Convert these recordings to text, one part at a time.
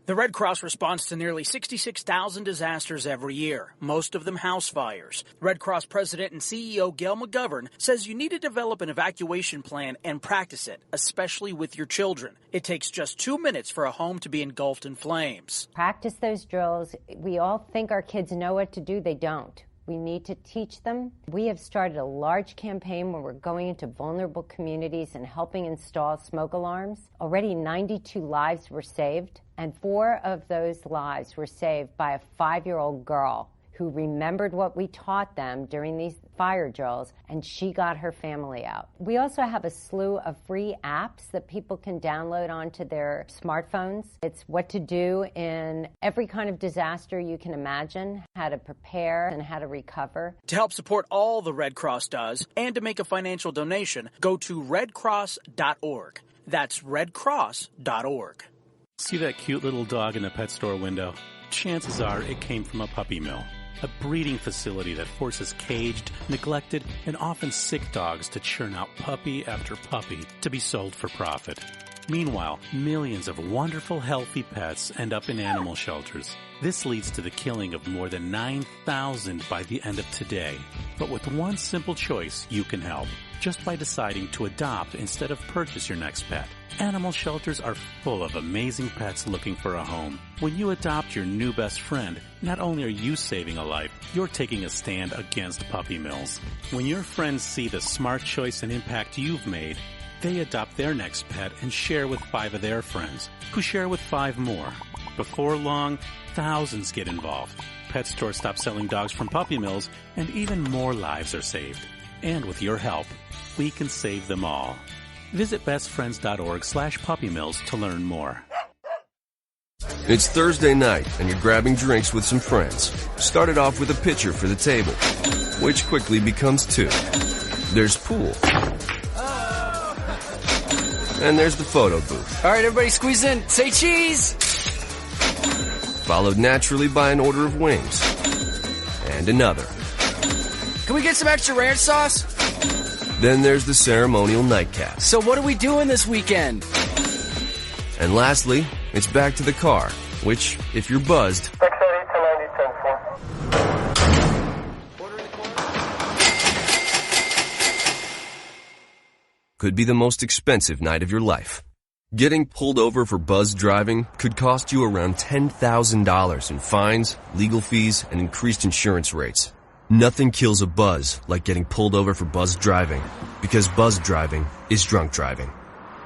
The Red Cross responds to nearly 66,000 disasters every year, most of them house fires. Red Cross President and CEO Gail McGovern says you need to develop an evacuation plan and practice it, especially with your children. It takes just 2 minutes for a home to be engulfed in flames. Practice those drills. We all think our kids know what to do. They don't. We need to teach them. We have started a large campaign where we're going into vulnerable communities and helping install smoke alarms. Already 92 lives were saved, and 4 of those lives were saved by a 5-year-old girl who remembered what we taught them during these fire drills, and she got her family out. We also have a slew of free apps that people can download onto their smartphones. It's what to do in every kind of disaster you can imagine, how to prepare and how to recover. To help support all the Red Cross does and to make a financial donation, go to redcross.org. That's redcross.org. See that cute little dog in the pet store window? Chances are it came from a puppy mill. A breeding facility that forces caged, neglected, and often sick dogs to churn out puppy after puppy to be sold for profit. Meanwhile, millions of wonderful, healthy pets end up in animal shelters. This leads to the killing of more than 9,000 by the end of today. But with one simple choice, you can help. Just by deciding to adopt instead of purchase your next pet. Animal shelters are full of amazing pets looking for a home. When you adopt your new best friend, not only are you saving a life, you're taking a stand against puppy mills. When your friends see the smart choice and impact you've made, they adopt their next pet and share with 5 of their friends, who share with 5 more. Before long, thousands get involved. Pet stores stop selling dogs from puppy mills, and even more lives are saved. And with your help, we can save them all. Visit bestfriends.org/puppymills to learn more. It's Thursday night, and you're grabbing drinks with some friends. Started off with a pitcher for the table, which quickly becomes 2. There's pool. And there's the photo booth. All right, everybody squeeze in. Say cheese! Followed naturally by an order of wings. And another. Can we get some extra ranch sauce? Then there's the ceremonial nightcap. So what are we doing this weekend? And lastly, it's back to the car, which, if you're buzzed, could be the most expensive night of your life. Getting pulled over for buzz driving could cost you around $10,000 in fines, legal fees, and increased insurance rates. Nothing kills a buzz like getting pulled over for buzz driving, because buzz driving is drunk driving.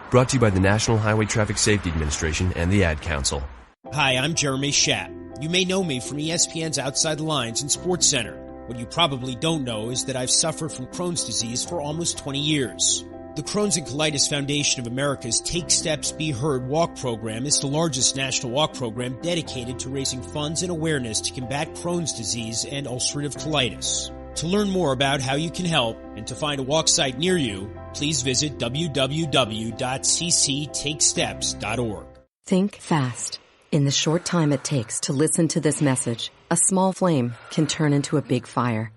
Brought to you by the National Highway Traffic Safety Administration and the Ad Council. Hi, I'm Jeremy Schaap. You may know me from ESPN's Outside the Lines and Sports Center. What you probably don't know is that I've suffered from Crohn's disease for almost 20 years. The Crohn's and Colitis Foundation of America's Take Steps, Be Heard walk program is the largest national walk program dedicated to raising funds and awareness to combat Crohn's disease and ulcerative colitis. To learn more about how you can help and to find a walk site near you, please visit www.cctakesteps.org. Think fast. In the short time it takes to listen to this message, a small flame can turn into a big fire.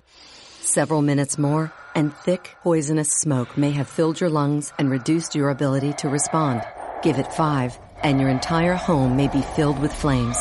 Several minutes more, and thick, poisonous smoke may have filled your lungs and reduced your ability to respond. Give it 5, and your entire home may be filled with flames.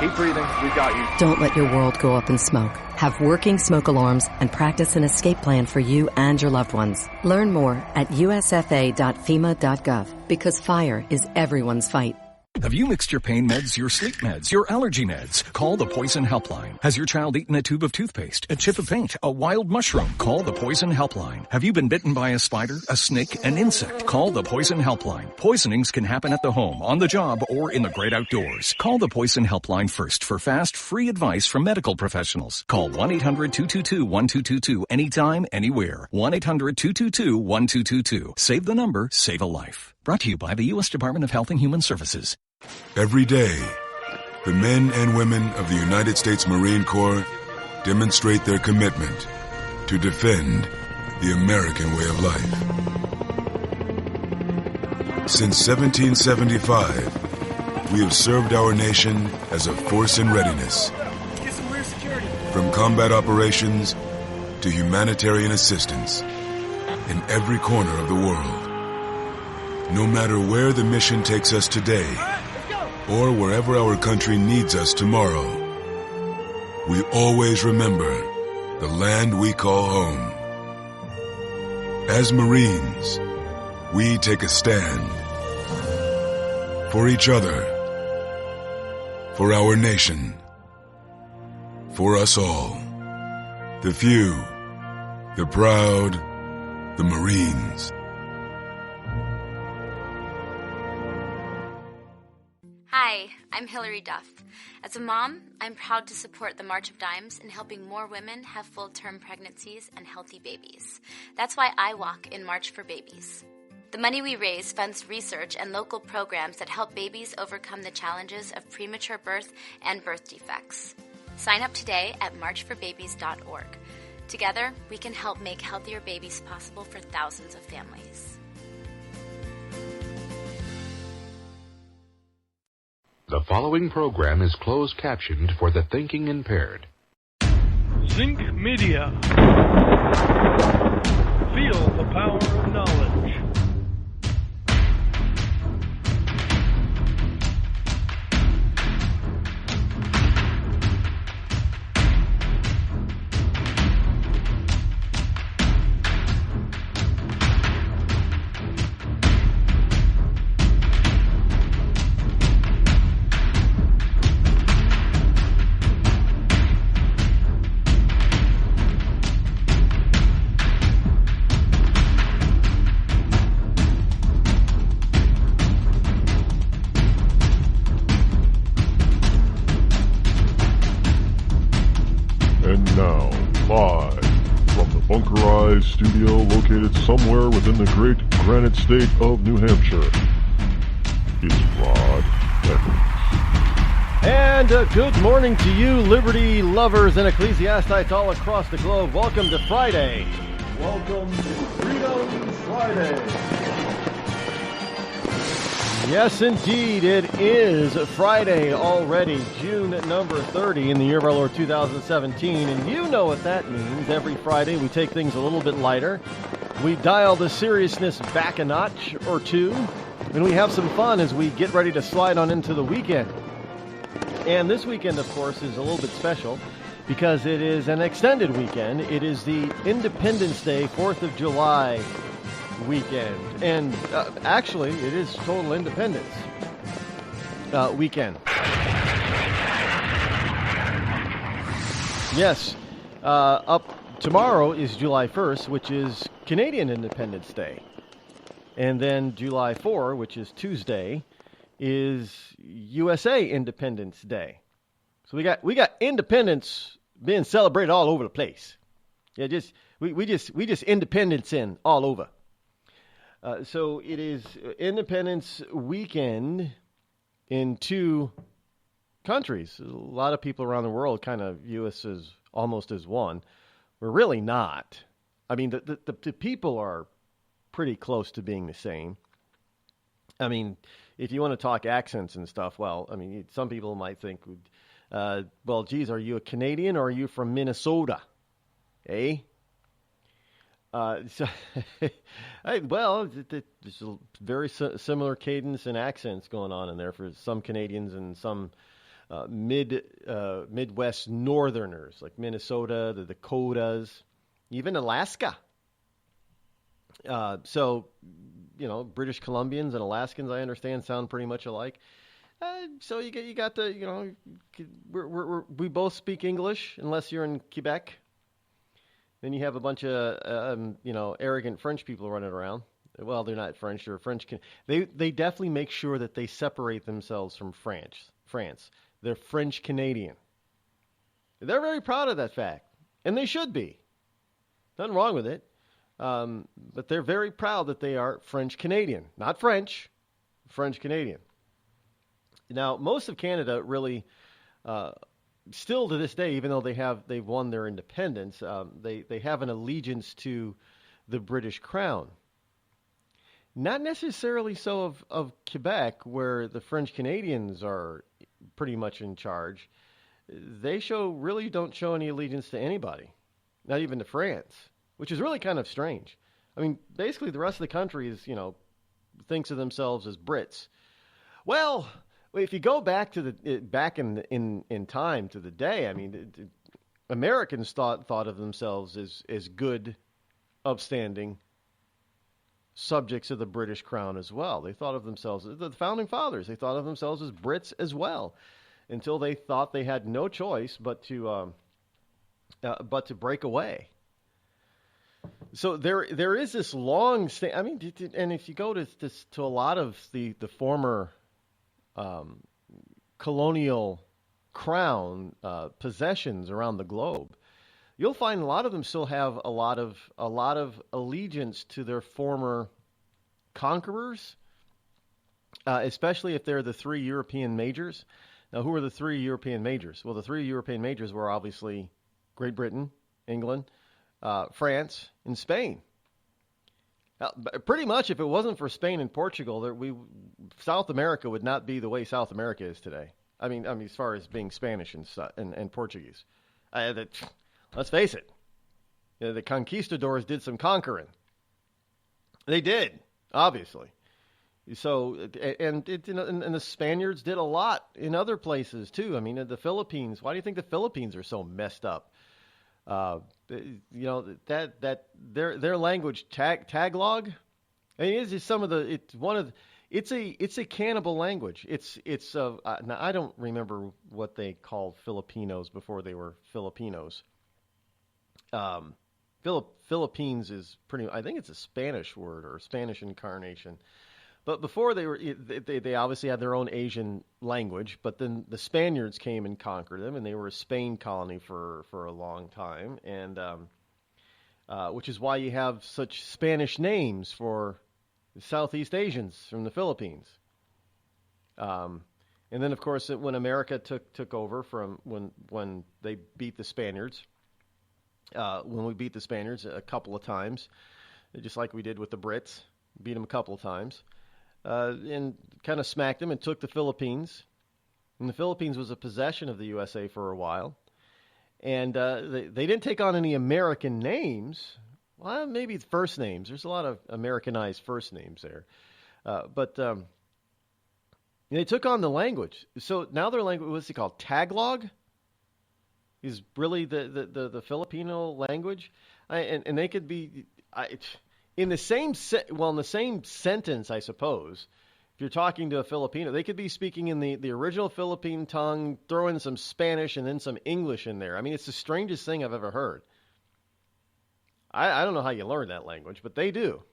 Keep breathing. We've got you. Don't let your world go up in smoke. Have working smoke alarms and practice an escape plan for you and your loved ones. Learn more at usfa.fema.gov, because fire is everyone's fight. Have you mixed your pain meds, your sleep meds, your allergy meds? Call the Poison Helpline. Has your child eaten a tube of toothpaste, a chip of paint, a wild mushroom? Call the Poison Helpline. Have you been bitten by a spider, a snake, an insect? Call the Poison Helpline. Poisonings can happen at the home, on the job, or in the great outdoors. Call the Poison Helpline first for fast, free advice from medical professionals. Call 1-800-222-1222 anytime, anywhere. 1-800-222-1222. Save the number, save a life. Brought to you by the U.S. Department of Health and Human Services. Every day, the men and women of the United States Marine Corps demonstrate their commitment to defend the American way of life. Since 1775, we have served our nation as a force in readiness. From combat operations to humanitarian assistance in every corner of the world. No matter where the mission takes us today, or wherever our country needs us tomorrow, we always remember the land we call home. As Marines, we take a stand for each other, for our nation, for us all. The few, the proud, the Marines. Hi, I'm Hilary Duff. As a mom, I'm proud to support the March of Dimes in helping more women have full-term pregnancies and healthy babies. That's why I walk in March for Babies. The money we raise funds research and local programs that help babies overcome the challenges of premature birth and birth defects. Sign up today at marchforbabies.org. Together, we can help make healthier babies possible for thousands of families. The following program is closed captioned for the thinking impaired. Zinc Media. Feel the power of knowledge. Studio located somewhere within the great granite state of New Hampshire. It's Rod Eccles. And good morning to you, liberty lovers and ecclesiastics all across the globe. Welcome to Friday. Welcome to Freedom Friday. Yes, indeed, it is Friday already, June number 30 in the year of our Lord 2017. And you know what that means. Every Friday we take things a little bit lighter. We dial the seriousness back a notch or two. And we have some fun as we get ready to slide on into the weekend. And this weekend, of course, is a little bit special because it is an extended weekend. It is the Independence Day, 4th of July weekend. And actually, it is total independence weekend. Yes, up tomorrow is July 1st, which is Canadian Independence Day. And then July 4, which is Tuesday, is USA Independence Day. So we got independence being celebrated all over the place. Yeah, we just independence in all over. So it is Independence Weekend in two countries. A lot of people around the world kind of view us as almost as one. We're really not. I mean, the people are pretty close to being the same. I mean, if you want to talk accents and stuff, well, I mean, some people might think, well, geez, are you a Canadian or are you from Minnesota? Eh? There's a very similar cadence and accents going on in there for some Canadians and some Midwest Northerners, like Minnesota, the Dakotas, even Alaska. So, British Columbians and Alaskans, I understand, sound pretty much alike. So you got the, we both speak English unless you're in Quebec. Then you have a bunch of, arrogant French people running around. Well, they're not French. They're French. They definitely make sure that they separate themselves from France. They're French Canadian. They're very proud of that fact, and they should be. Nothing wrong with it. But they're very proud that they are French Canadian, not French, French Canadian. Now, most of Canada really. Still to this day, even though they've won their independence, they have an allegiance to the British Crown. Not necessarily so of Quebec, where the French Canadians are pretty much in charge. They really don't show any allegiance to anybody, not even to France, which is really kind of strange. I mean, basically the rest of the country is, thinks of themselves as Brits. Well, if you go back to back in time to the day, I mean, Americans thought of themselves as good, upstanding subjects of the British Crown as well. They thought of themselves, the founding fathers, they thought of themselves as Brits as well, until they thought they had no choice but to break away. So there is this long I mean, and if you go to a lot of the former colonial crown possessions around the globe, you'll find a lot of them still have a lot of allegiance to their former conquerors, especially if they're the three European majors. Now, who are the three European majors? Well, the three European majors were obviously Great Britain, England, France, and Spain. Pretty much, if it wasn't for Spain and Portugal, South America would not be the way South America is today. I mean, as far as being Spanish and Portuguese. Let's face it, the conquistadors did some conquering. They did, obviously. So, and the Spaniards did a lot in other places too. I mean, the Philippines. Why do you think the Philippines are so messed up? That their language Tagalog. I mean, it's a cannibal language. Now I don't remember what they called Filipinos before they were Filipinos. Philippines is I think it's a Spanish word or a Spanish incarnation. But before they obviously had their own Asian language, but then the Spaniards came and conquered them, and they were a Spain colony for a long time, and which is why you have such Spanish names for the Southeast Asians from the Philippines. And then, of course, when America took over from when they beat the Spaniards, when we beat the Spaniards a couple of times, just like we did with the Brits, beat them a couple of times. And kind of smacked them and took the Philippines. And the Philippines was a possession of the USA for a while. And they didn't take on any American names. Well, maybe it's first names. There's a lot of Americanized first names there. But they took on the language. So now their language, what's it called? Tagalog is really the Filipino language. And they could be... in the same sentence, I suppose, if you're talking to a Filipino, they could be speaking in the original Philippine tongue, throw in some Spanish and then some English in there. I mean, it's the strangest thing I've ever heard. I don't know how you learn that language, but they do.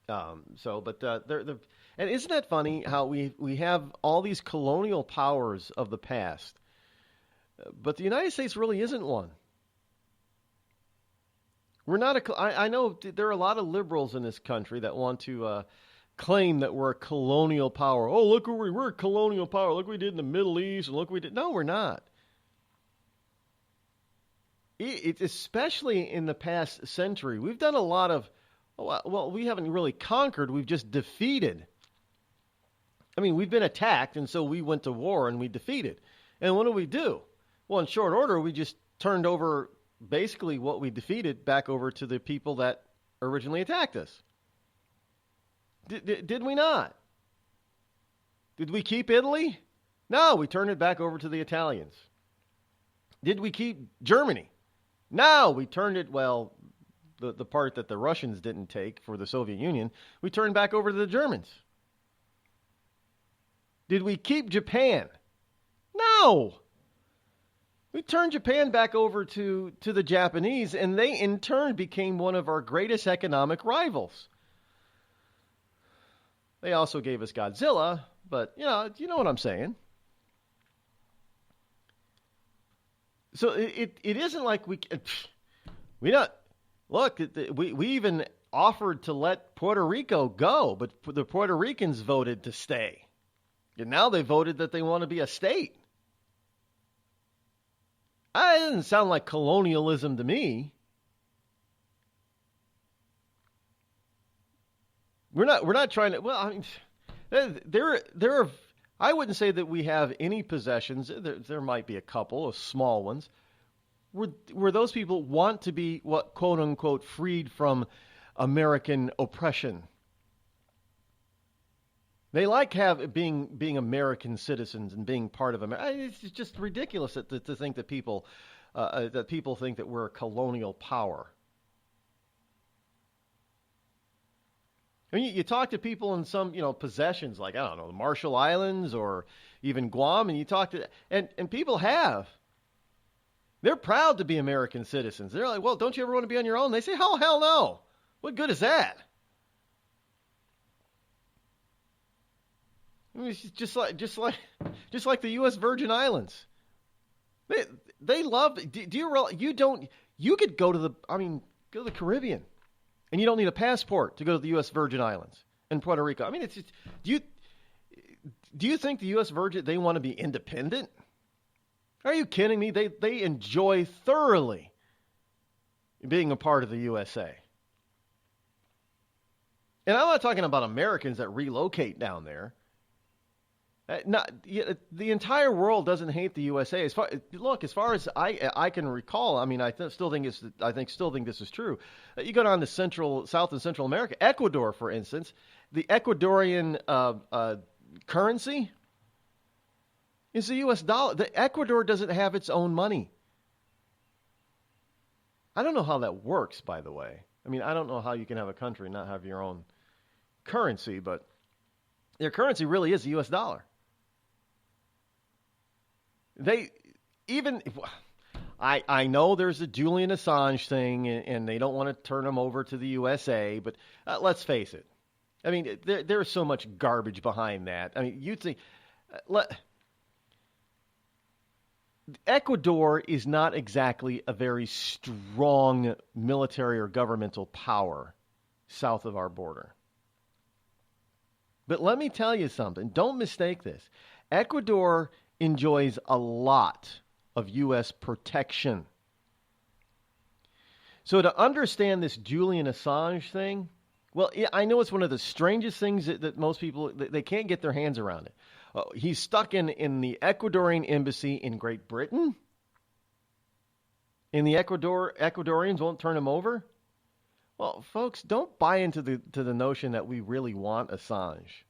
And isn't that funny how we have all these colonial powers of the past, but the United States really isn't one. We're not I know there are a lot of liberals in this country that want to claim that we're a colonial power. Oh, look, we're a colonial power. Look what we did in the Middle East, and look what we did. No, we're not. It's especially in the past century. We've done a lot of, well, we haven't really conquered. We've just defeated. I mean, we've been attacked, and so we went to war, and we defeated. And what do? Well, in short order, we just turned over basically what we defeated back over to the people that originally attacked us. Did we not? Did we keep Italy? No, we turned it back over to the Italians. Did we keep Germany? No, we turned it, the part that the Russians didn't take for the Soviet Union, we turned back over to the Germans. Did we keep Japan? No. We turned Japan back over to the Japanese, and they in turn became one of our greatest economic rivals. They also gave us Godzilla, but you know what I'm saying. So it isn't like we not look. We even offered to let Puerto Rico go, but the Puerto Ricans voted to stay, and now they voted that they want to be a state. It doesn't sound like colonialism to me. We're not trying to. Well, I mean, there are. I wouldn't say that we have any possessions. There might be a couple of small ones where those people want to be what quote unquote freed from American oppression. They like being American citizens and being part of America. It's just ridiculous to think that people think that we're a colonial power. I mean, you talk to people in some, possessions like, I don't know, the Marshall Islands or even Guam, and you talk to, and people have. They're proud to be American citizens. They're like, well, don't you ever want to be on your own? They say, oh, hell no. What good is that? I mean, it's just like the U.S. Virgin Islands. They love. Do you realize you could go to the Caribbean, and you don't need a passport to go to the U.S. Virgin Islands and Puerto Rico. I mean, it's just, do you think the U.S. Virgin, they want to be independent? Are you kidding me? They enjoy thoroughly being a part of the USA. And I'm not talking about Americans that relocate down there. The entire world doesn't hate the USA. As far as I can recall, I mean, I still think this is true. You go down to South and Central America, Ecuador, for instance, the Ecuadorian currency is the U.S. dollar. The Ecuador doesn't have its own money. I don't know how that works, by the way. I mean, I don't know how you can have a country and not have your own currency, but their currency really is the U.S. dollar. I know there's a Julian Assange thing, and they don't want to turn him over to the USA, but let's face it. I mean, there's so much garbage behind that. I mean, you think Ecuador is not exactly a very strong military or governmental power south of our border. But let me tell you something. Don't mistake this. Ecuador enjoys a lot of U.S. protection. So to understand this Julian Assange thing, well, I know it's one of the strangest things that most people, they can't get their hands around it. He's stuck in the Ecuadorian embassy in Great Britain. And the Ecuadorians won't turn him over. Well, folks, don't buy into the notion that we really want Assange.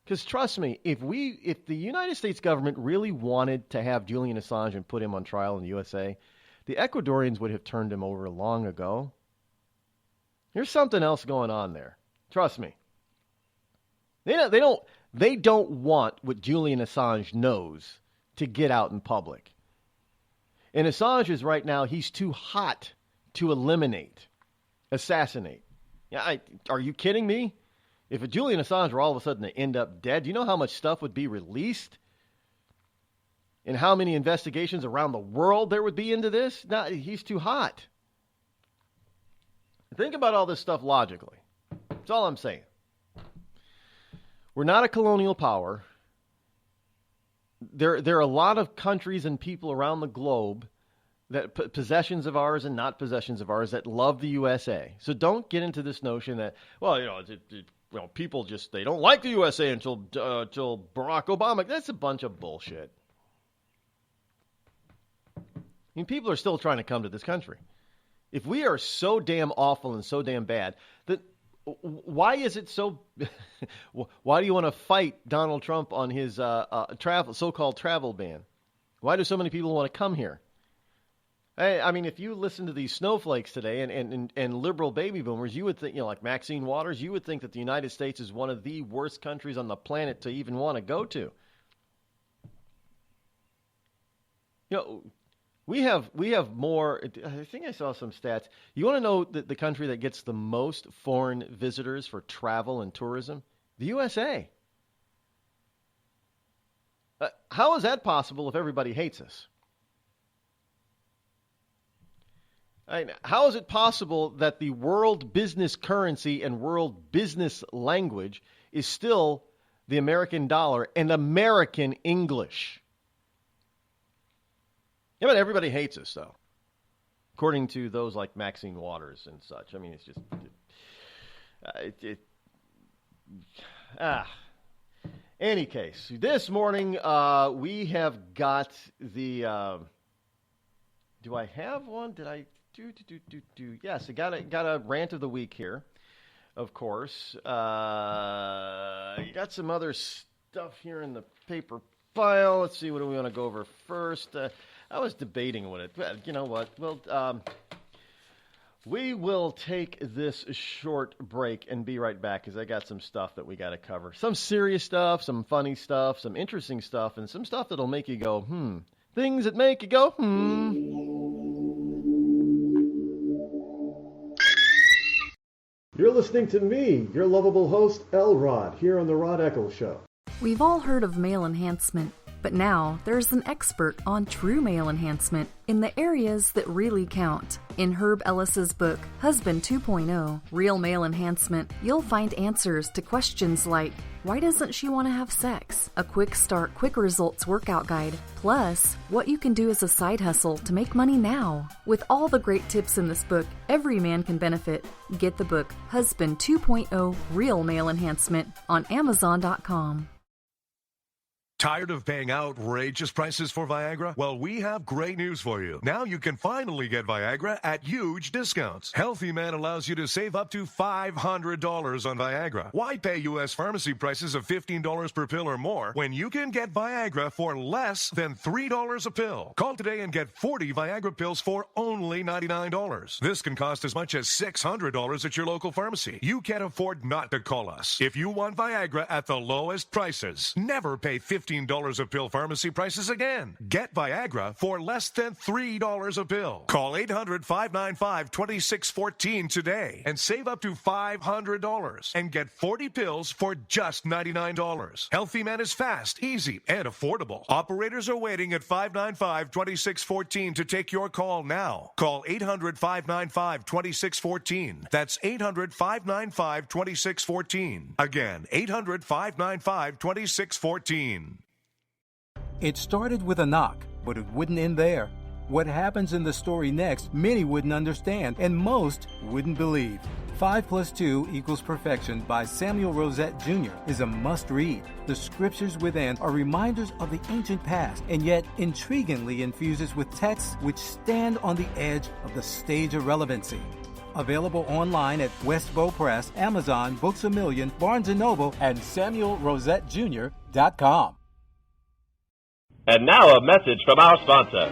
Because trust me, if the United States government really wanted to have Julian Assange and put him on trial in the USA, the Ecuadorians would have turned him over long ago. There's something else going on there. Trust me. They don't want what Julian Assange knows to get out in public. And Assange is right now, he's too hot to eliminate, assassinate. Yeah, are you kidding me? If a Julian Assange were all of a sudden to end up dead, do you know how much stuff would be released? And how many investigations around the world there would be into this? No, he's too hot. Think about all this stuff logically. That's all I'm saying. We're not a colonial power. There are a lot of countries and people around the globe, that possessions of ours and not possessions of ours, that love the USA. So don't get into this notion that, well, people just, they don't like the USA until Barack Obama. That's a bunch of bullshit. I mean, people are still trying to come to this country. If we are so damn awful and so damn bad, that why is it so? Why do you want to fight Donald Trump on his so-called travel ban? Why do so many people want to come here? I mean, if you listen to these snowflakes today and liberal baby boomers, you would think, like Maxine Waters, you would think that the United States is one of the worst countries on the planet to even want to go to. We have more. I think I saw some stats. You want to know the country that gets the most foreign visitors for travel and tourism? The USA. How is that possible if everybody hates us? How is it possible that the world business currency and world business language is still the American dollar and American English? Yeah, but everybody hates us, though, according to those like Maxine Waters and such. I mean, it's just Any case, this morning we have got the. Do I have one? Did I do? Yes, I got a rant of the week here. of course. You got some other stuff here in the paper file. Let's see, what do we want to go over first? I was debating with it. Well, you know what? Well, we will take this short break and be right back because I got some stuff that we got to cover. Some serious stuff, some funny stuff, some interesting stuff, and some stuff that'll make you go, Things that make you go, You're listening to me, your lovable host, L. Rod, here on the Rod Eccles Show. We've all heard of male enhancement, but now there's an expert on true male enhancement in the areas that really count. In Herb Ellis's book, Husband 2.0, Real Male Enhancement, you'll find answers to questions like, why doesn't she want to have sex? A quick start, quick results workout guide, plus what you can do as a side hustle to make money now. With all the great tips in this book, every man can benefit. Get the book, Husband 2.0, Real Male Enhancement, on Amazon.com. Tired of paying outrageous prices for Viagra? Well, we have great news for you. Now you can finally get Viagra at huge discounts. Healthy Man allows you to save up to $500 on Viagra. Why pay U.S. pharmacy prices of $15 per pill or more when you can get Viagra for less than $3 a pill? Call today and get 40 Viagra pills for only $99. This can cost as much as $600 at your local pharmacy. You can't afford not to call us. If you want Viagra at the lowest prices, never pay $15 a pill pharmacy prices again. Get Viagra for less than $3 a pill. Call 800-595-2614 today and save up to $500 and get 40 pills for just $99. Healthy Man is fast, easy, and affordable. Operators are waiting at 595-2614 to take your call now. Call 800-595-2614. That's 800-595-2614. Again, 800-595-2614. It started with a knock, but it wouldn't end there. What happens in the story next, many wouldn't understand, and most wouldn't believe. 5 + 2 = Perfection by Samuel Rosette Jr. is a must-read. The scriptures within are reminders of the ancient past, and yet intriguingly infuses with texts which stand on the edge of the stage of relevancy. Available online at Westbow Press, Amazon, Books A Million, Barnes & Noble, and SamuelRosetteJr.com. And now a message from our sponsor.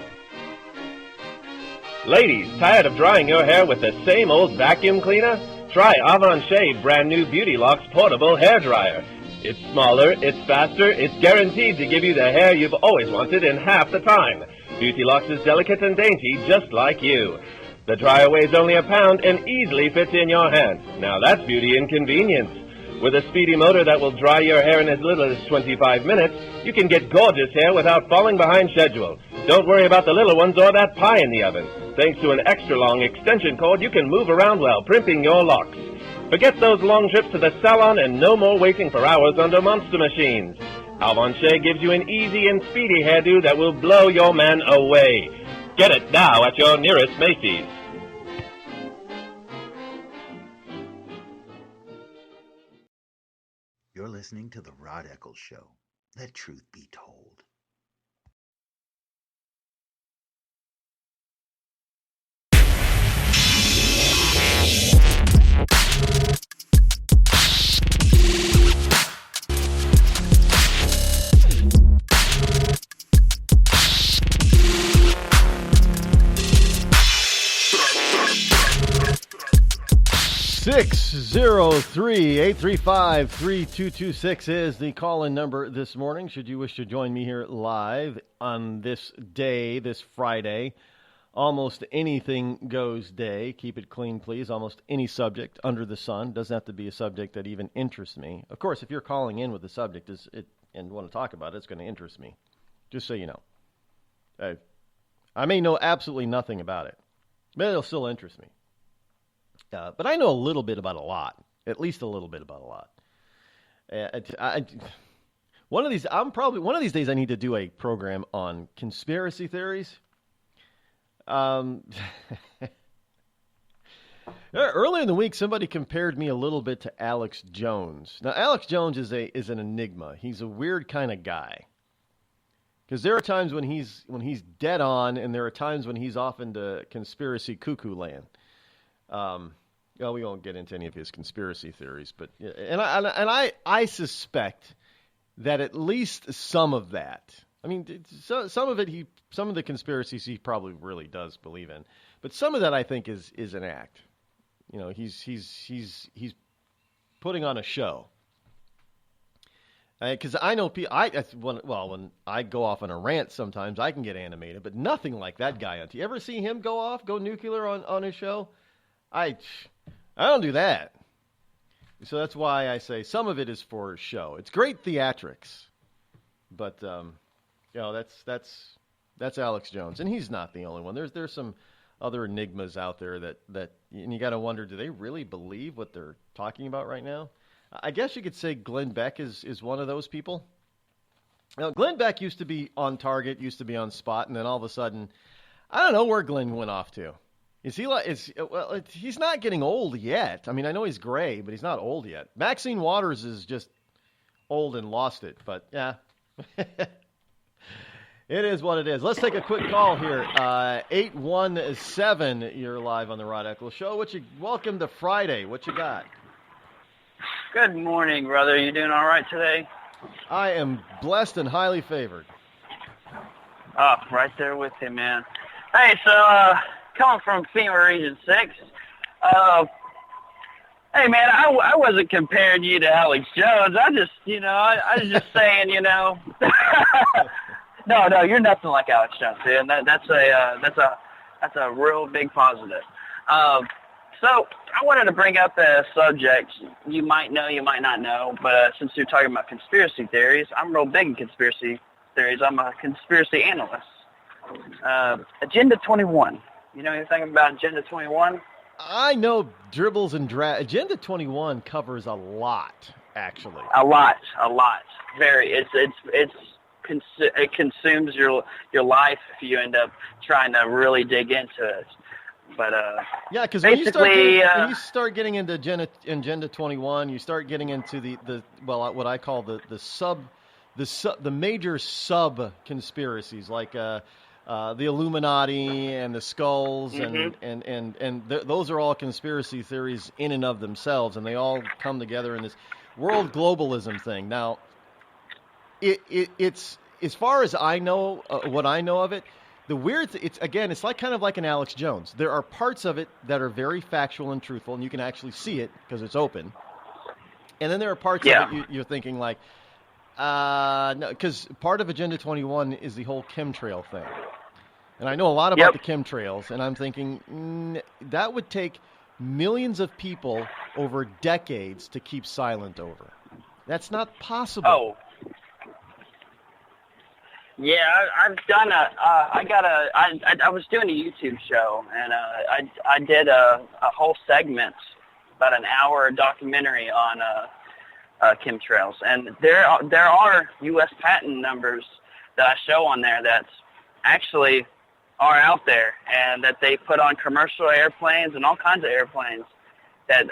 Ladies, tired of drying your hair with the same old vacuum cleaner? Try Avon Shave brand new Beauty Locks portable hair dryer. It's smaller, it's faster, it's guaranteed to give you the hair you've always wanted in half the time. Beauty Locks is delicate and dainty, just like you. The dryer weighs only a pound and easily fits in your hand. Now that's beauty and convenience. With a speedy motor that will dry your hair in as little as 25 minutes, you can get gorgeous hair without falling behind schedule. Don't worry about the little ones or that pie in the oven. Thanks to an extra-long extension cord, you can move around while primping your locks. Forget those long trips to the salon and no more waiting for hours under monster machines. Avon Shea gives you an easy and speedy hairdo that will blow your man away. Get it now at your nearest Macy's. You're listening to The Rod Eccles Show. Let truth be told. Six 603-835-3226 is the call-in number this morning. Should you wish to join me here live on this day, this Friday, almost anything goes day. Keep it clean, please. Almost any subject under the sun. Doesn't have to be a subject that even interests me. Of course, if you're calling in with a subject and want to talk about it, it's going to interest me. Just so you know. I may know absolutely nothing about it, but it'll still interest me. But I know a little bit about a lot, at least a little bit about a lot. One of these days I need to do a program on conspiracy theories. Earlier in the week, somebody compared me a little bit to Alex Jones. Now, Alex Jones is an enigma. He's a weird kind of guy. Because there are times when he's dead on, and there are times when he's off into conspiracy cuckoo land. Well, we won't get into any of his conspiracy theories, but I suspect that at least some of that. I mean, some of the conspiracies he probably really does believe in, but some of that I think is an act. You know, he's putting on a show. Because I know people. When I go off on a rant, sometimes I can get animated, but nothing like that guy. You ever see him go nuclear on his show? I don't do that. So that's why I say some of it is for show. It's great theatrics, but that's Alex Jones, and he's not the only one. There's some other enigmas out there that and you got to wonder, do they really believe what they're talking about right now? I guess you could say Glenn Beck is one of those people. Now, Glenn Beck used to be on target, used to be on spot, and then all of a sudden, I don't know where Glenn went off to. Is he he's not getting old yet. I mean, I know he's gray, but he's not old yet. Maxine Waters is just old and lost it, but yeah. It is what it is. Let's take a quick call here. 817, you're live on the Rod Eccles Show. Welcome to Friday. What you got? Good morning, brother. You doing all right today? I am blessed and highly favored. Oh, right there with you, man. Hey, so coming from FEMA Region 6, hey, man, I wasn't comparing you to Alex Jones. I was just saying, No, you're nothing like Alex Jones, dude. That's a real big positive. So I wanted to bring up a subject you might know, you might not know, but since you're talking about conspiracy theories, I'm real big in conspiracy theories. I'm a conspiracy analyst. Agenda 21. You know anything about Agenda 21? I know dribbles and Agenda 21 covers a lot, actually. A lot. Very. It consumes your life if you end up trying to really dig into it. But yeah, because when you start getting into Agenda 21, you start getting into the what I call the major sub conspiracies, like the Illuminati and the skulls, and those are all conspiracy theories in and of themselves, and they all come together in this world globalism thing. Now, it's as far as I know, what I know of it. The weird, it's like kind of like an Alex Jones. There are parts of it that are very factual and truthful, and you can actually see it because it's open. And then there are parts of it you're thinking like, no, because part of Agenda 21 is the whole chemtrail thing. And I know a lot about the chemtrails, and I'm thinking that would take millions of people over decades to keep silent over. That's not possible. Oh. Yeah, I've done I was doing a YouTube show, and I did a whole segment, about an hour documentary on chemtrails, and there are U.S. patent numbers that I show on there that actually are out there, and that they put on commercial airplanes and all kinds of airplanes that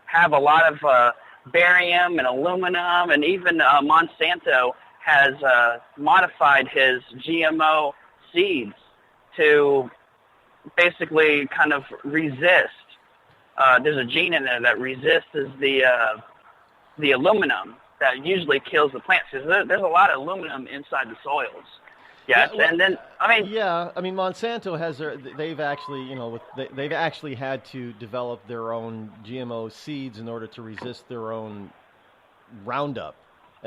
have a lot of barium and aluminum, and even Monsanto has modified his GMO seeds to basically kind of resist. There's a gene in there that resists the aluminum that usually kills the plants. There's a lot of aluminum inside the soils. Yes, and then Monsanto has they've actually had to develop their own GMO seeds in order to resist their own Roundup.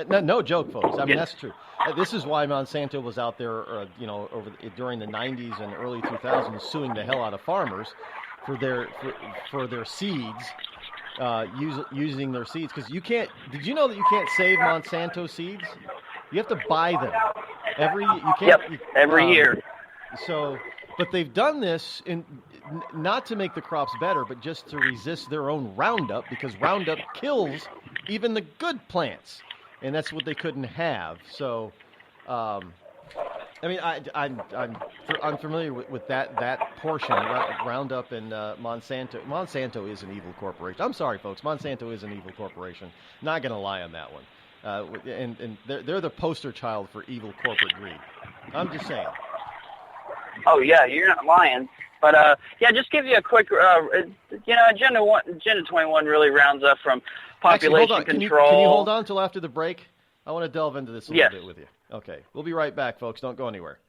No joke, folks. I mean, that's true. This is why Monsanto was out there, during the 90s and early 2000s, suing the hell out of farmers for their seeds, using their seeds. Because you can't. Did you know that you can't save Monsanto seeds? You have to buy them every year. So, but they've done this not to make the crops better, but just to resist their own Roundup, because Roundup kills even the good plants. And that's what they couldn't have. So, I'm familiar with that portion. Roundup and Monsanto. Monsanto is an evil corporation. I'm sorry, folks. Monsanto is an evil corporation. Not going to lie on that one. And they're the poster child for evil corporate greed. I'm just saying. Oh, yeah, you're not lying. But, yeah, just give you a quick, Agenda 21 really rounds up from population Actually, control. Can you hold on until after the break? I want to delve into this a little bit with you. Okay, we'll be right back, folks. Don't go anywhere.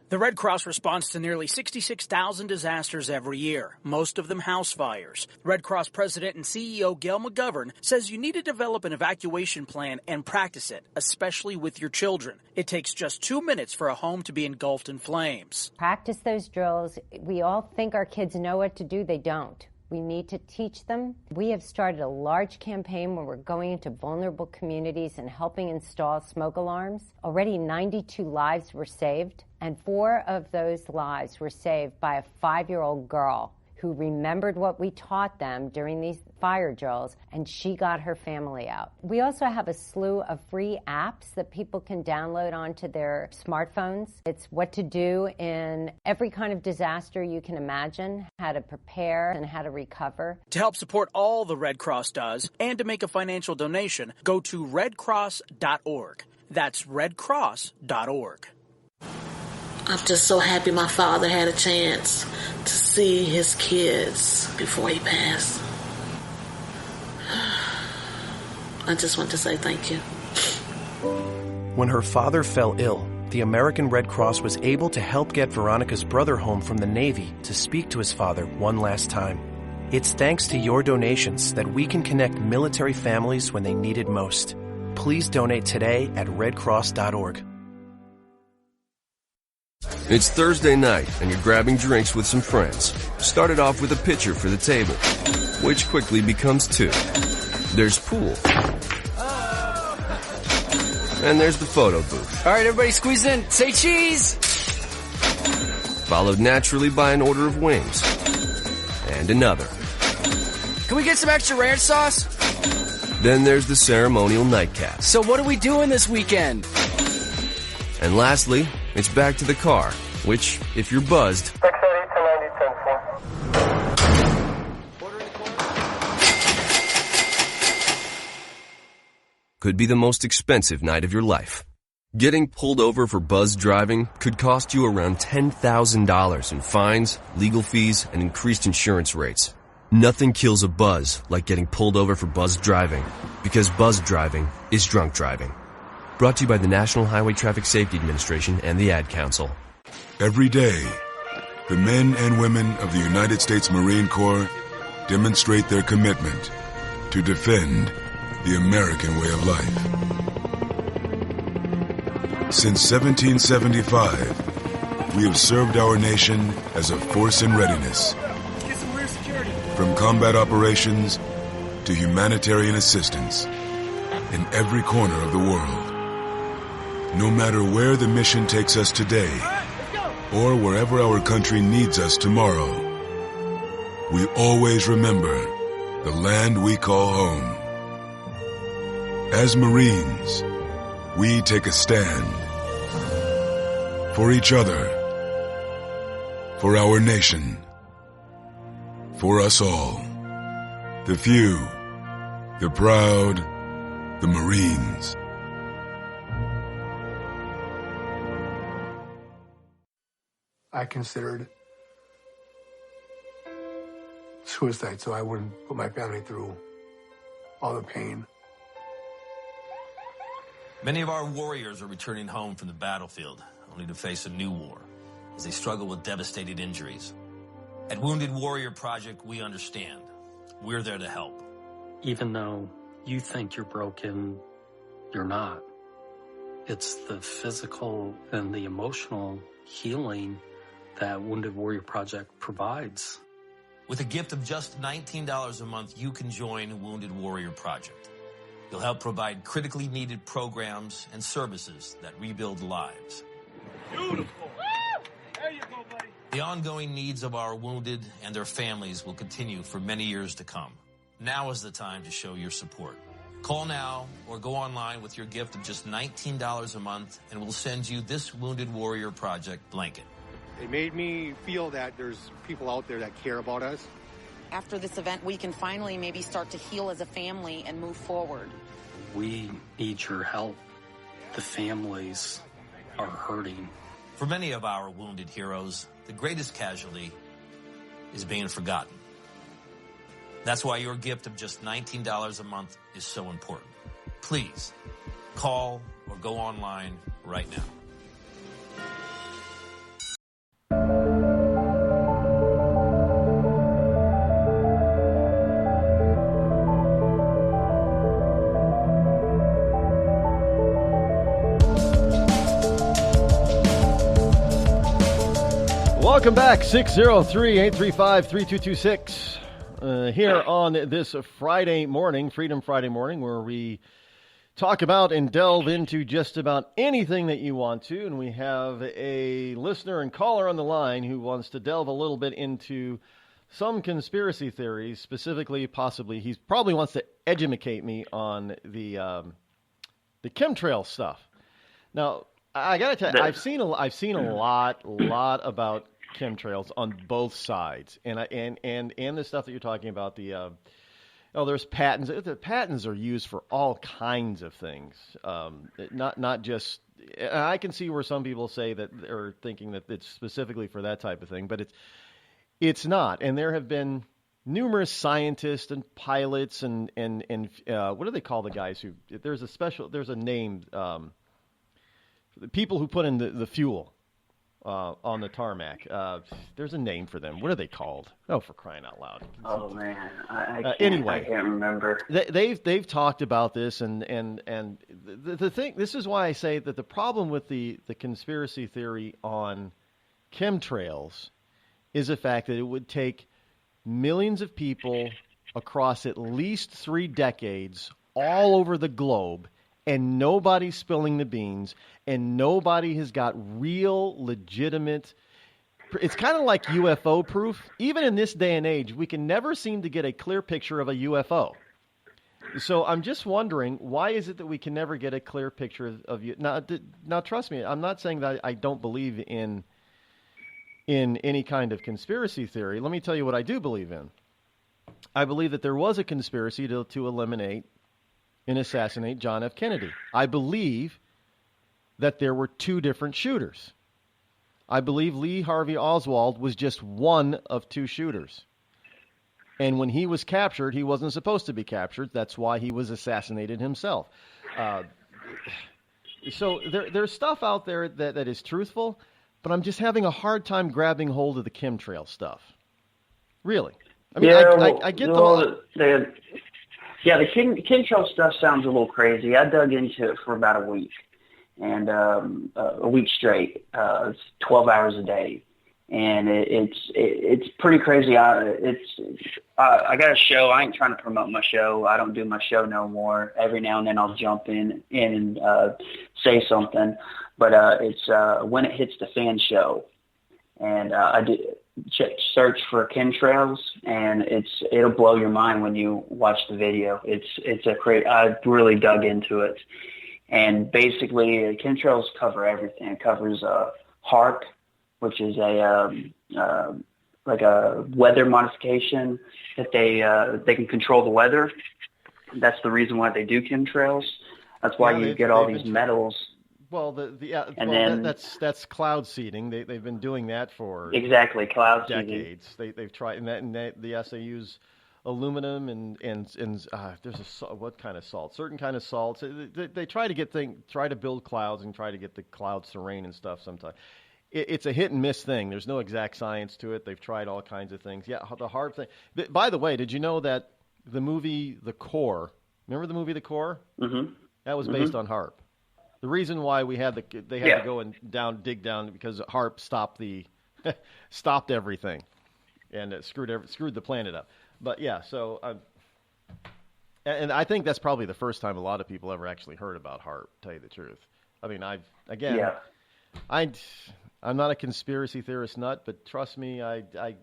The Red Cross responds to nearly 66,000 disasters every year, most of them house fires. Red Cross President and CEO Gail McGovern says you need to develop an evacuation plan and practice it, especially with your children. It takes just 2 minutes for a home to be engulfed in flames. Practice those drills. We all think our kids know what to do. They don't. We need to teach them. We have started a large campaign where we're going into vulnerable communities and helping install smoke alarms. Already 92 lives were saved, and 4 of those lives were saved by a 5-year-old girl who remembered what we taught them during these fire drills, and she got her family out. We also have a slew of free apps that people can download onto their smartphones. It's what to do in every kind of disaster you can imagine, how to prepare and how to recover. To help support all the Red Cross does and to make a financial donation, go to redcross.org. That's redcross.org. I'm just so happy my father had a chance to see his kids before he passed. I just want to say thank you. When her father fell ill, the American Red Cross was able to help get Veronica's brother home from the Navy to speak to his father one last time. It's thanks to your donations that we can connect military families when they need it most. Please donate today at redcross.org. It's Thursday night, and you're grabbing drinks with some friends. Started off with a pitcher for the table, which quickly becomes 2. There's pool. And there's the photo booth. All right, everybody squeeze in. Say cheese! Followed naturally by an order of wings. And another. Can we get some extra ranch sauce? Then there's the ceremonial nightcap. So what are we doing this weekend? And lastly, it's back to the car, which, if you're buzzed, could be the most expensive night of your life. Getting pulled over for buzz driving could cost you around $10,000 in fines, legal fees, and increased insurance rates. Nothing kills a buzz like getting pulled over for buzz driving, because buzz driving is drunk driving. Brought to you by the National Highway Traffic Safety Administration and the Ad Council. Every day, the men and women of the United States Marine Corps demonstrate their commitment to defend the American way of life. Since 1775, we have served our nation as a force in readiness. From combat operations to humanitarian assistance in every corner of the world. No matter where the mission takes us today, or wherever our country needs us tomorrow, we always remember the land we call home. As Marines, we take a stand for each other, for our nation, for us all, the few, the proud, the Marines. I considered suicide so I wouldn't put my family through all the pain. Many of our warriors are returning home from the battlefield, only to face a new war as they struggle with devastating injuries. At Wounded Warrior Project, we understand. We're there to help. Even though you think you're broken, you're not. It's the physical and the emotional healing that Wounded Warrior Project provides. With a gift of just $19 a month, you can join Wounded Warrior Project. You'll help provide critically needed programs and services that rebuild lives. Beautiful. There you go, buddy. The ongoing needs of our wounded and their families will continue for many years to come. Now is the time to show your support. Call now or go online with your gift of just $19 a month, and we'll send you this Wounded Warrior Project blanket. It made me feel that there's people out there that care about us. After this event, we can finally maybe start to heal as a family and move forward. We need your help. The families are hurting. For many of our wounded heroes, the greatest casualty is being forgotten. That's why your gift of just $19 a month is so important. Please call or go online right now. Welcome back, 603-835-3226. Here on this Friday morning, Freedom Friday morning, where we talk about and delve into just about anything that you want to. And we have a listener and caller on the line who wants to delve a little bit into some conspiracy theories, specifically, possibly, he probably wants to educate me on the chemtrail stuff. Now, I got to tell you, I've seen a lot about chemtrails on both sides, and the stuff that you're talking about, there's patents. The patents are used for all kinds of things, not just. I can see where some people say that or thinking that it's specifically for that type of thing, but it's not. And there have been numerous scientists and pilots and what do they call the guys who? There's a name. The people who put in the fuel on the tarmac. There's a name for them. What are they called? Oh, for crying out loud! Oh man, I can't remember. They've talked about this, and the thing. This is why I say that the problem with the conspiracy theory on chemtrails is the fact that it would take millions of people across at least 3 decades all over the globe, and nobody's spilling the beans, and nobody has got real, legitimate. It's kind of like UFO proof. Even in this day and age, we can never seem to get a clear picture of a UFO. So I'm just wondering, why is it that we can never get a clear picture of you? Now, trust me, I'm not saying that I don't believe in any kind of conspiracy theory. Let me tell you what I do believe in. I believe that there was a conspiracy to eliminate and assassinate John F. Kennedy. I believe that there were 2 different shooters. I believe Lee Harvey Oswald was just one of 2 shooters. And when he was captured, he wasn't supposed to be captured. That's why he was assassinated himself. So there's stuff out there that is truthful, but I'm just having a hard time grabbing hold of the chemtrail stuff. Really. I mean, I get Yeah, the chemtrail stuff sounds a little crazy. I dug into it for about a week, and a week straight, 12 hours a day, and it's pretty crazy. I got a show. I ain't trying to promote my show. I don't do my show no more. Every now and then I'll jump in and say something, but it's When It Hits the Fan show, and I do. Search for chemtrails, and it'll blow your mind when you watch the video. I really dug into it, and basically chemtrails cover everything. It covers HAARP, which is like a weather modification that they can control the weather. That's the reason why they do chemtrails. That's why you get all these metals. Well, that's cloud seeding. They've been doing that for exactly cloud decades. They've tried, they use aluminum and there's what kind of salt? Certain kind of salts. They try to build clouds and try to get the clouds to rain and stuff. Sometimes it's a hit and miss thing. There's no exact science to it. They've tried all kinds of things. Yeah, the HAARP thing. But by the way, did you know that the movie The Core? Remember the movie The Core? Mm-hmm. That was based on HAARP. The reason why they had to go and dig down because HAARP stopped everything, and it screwed the planet up. But yeah, so and I think that's probably the first time a lot of people ever actually heard about HAARP. To tell you the truth, I mean, I'm not a conspiracy theorist nut, but trust me, I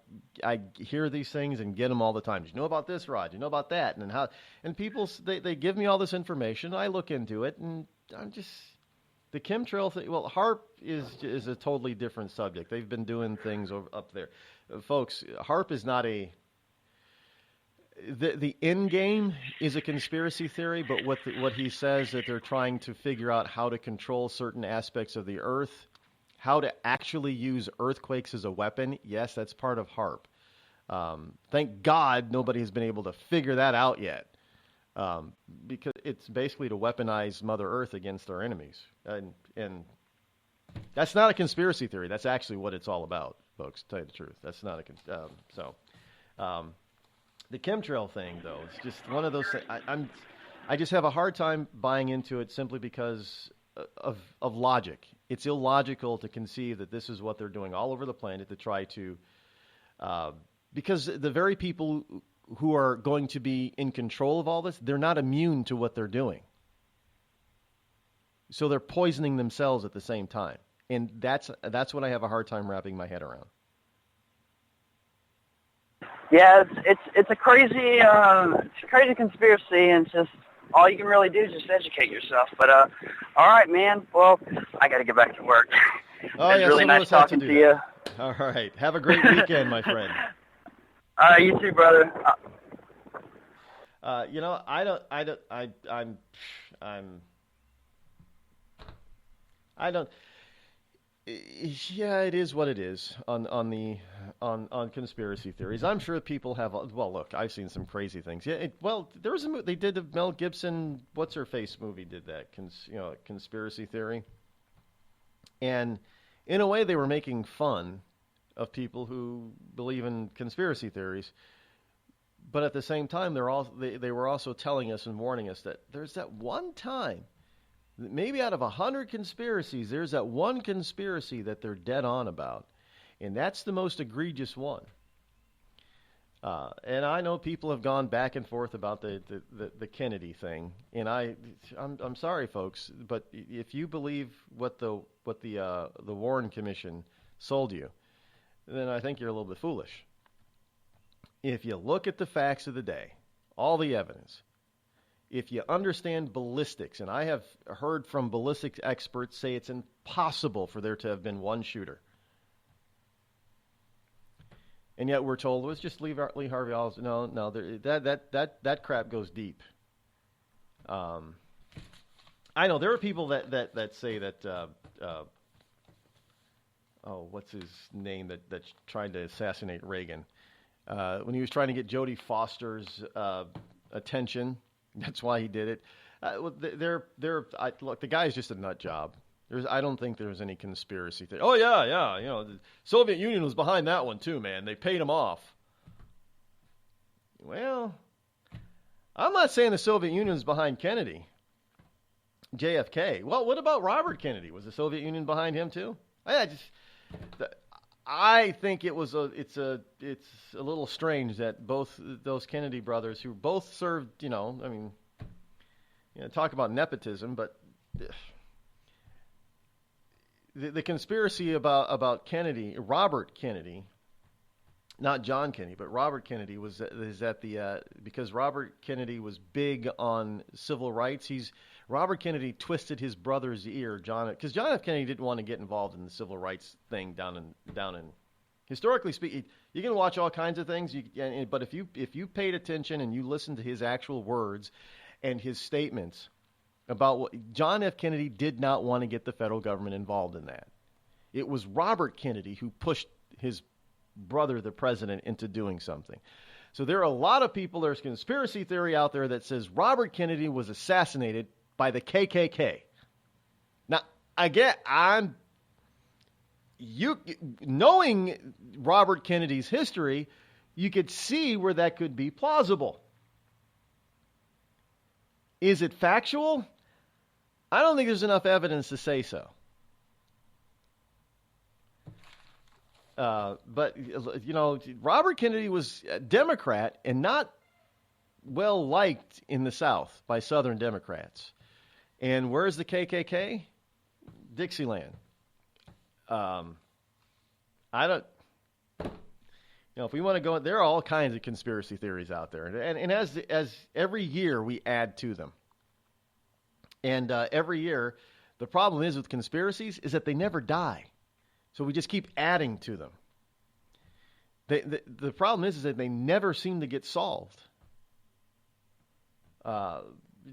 hear these things and get them all the time. Did you know about this, Rod? You know about that? And people they give me all this information. I look into it, and I'm just the chemtrail thing. Well, HAARP is a totally different subject. They've been doing things up there, folks. HAARP is not the end game is a conspiracy theory, but what he says that they're trying to figure out how to control certain aspects of the Earth, how to actually use earthquakes as a weapon. Yes, that's part of HARP. Thank God nobody has been able to figure that out yet, because it's basically to weaponize Mother Earth against our enemies, and that's not a conspiracy theory. That's actually what it's all about, folks. To tell you the truth, that's not a the chemtrail thing, though, it's just one of those things. I just have a hard time buying into it simply because of logic. It's illogical to conceive that this is what they're doing all over the planet to try to, because the very people who are going to be in control of all this, they're not immune to what they're doing. So they're poisoning themselves at the same time. And that's what I have a hard time wrapping my head around. Yeah, it's a crazy conspiracy, and just all you can really do is just educate yourself. But all right, man. Well, I got to get back to work. Oh, it's yeah, really nice talking to you. All right, have a great weekend, my friend. All right, you too, brother. Yeah, it is what it is on conspiracy theories. I'm sure people have. Well, look, I've seen some crazy things. Yeah, there was they did the Mel Gibson what's her face movie did that conspiracy theory, and in a way they were making fun of people who believe in conspiracy theories, but at the same time they were also telling us and warning us that there's that one time. Maybe out of 100 conspiracies, there's that one conspiracy that they're dead on about, and that's the most egregious one. And I know people have gone back and forth about the Kennedy thing, and I'm sorry, folks, but if you believe what the Warren Commission sold you, then I think you're a little bit foolish. If you look at the facts of the day, all the evidence. If you understand ballistics, and I have heard from ballistics experts say it's impossible for there to have been one shooter. And yet we're told it was just Lee Harvey Oswald. No, that crap goes deep. I know there are people that say that. What's his name that tried to assassinate Reagan when he was trying to get Jodie Foster's attention. That's why he did it. Look, the guy's just a nut job. I don't think there's any conspiracy theory. Oh, yeah. The Soviet Union was behind that one, too, man. They paid him off. Well, I'm not saying the Soviet Union was behind Kennedy. JFK. Well, what about Robert Kennedy? Was the Soviet Union behind him, too? I think it's a little strange that both those Kennedy brothers, who both served, talk about nepotism, but the conspiracy about Kennedy, Robert Kennedy, not John Kennedy, but Robert Kennedy because Robert Kennedy was big on civil rights. Robert Kennedy twisted his brother's ear, because John F. Kennedy didn't want to get involved in the civil rights thing down in. Historically speaking, you can watch all kinds of things, but if you paid attention and you listened to his actual words and his statements about what John F. Kennedy did not want to get the federal government involved in that. It was Robert Kennedy who pushed his brother, the president, into doing something. So there are a lot of people. There's conspiracy theory out there that says Robert Kennedy was assassinated by the KKK. Now, knowing Robert Kennedy's history, you could see where that could be plausible. Is it factual? I don't think there's enough evidence to say so. But Robert Kennedy was a Democrat and not well liked in the South by Southern Democrats. And where's the KKK? Dixieland. If we want to go, there are all kinds of conspiracy theories out there, and as every year we add to them, and every year the problem is with conspiracies is that they never die, so we just keep adding to them. The problem is that they never seem to get solved.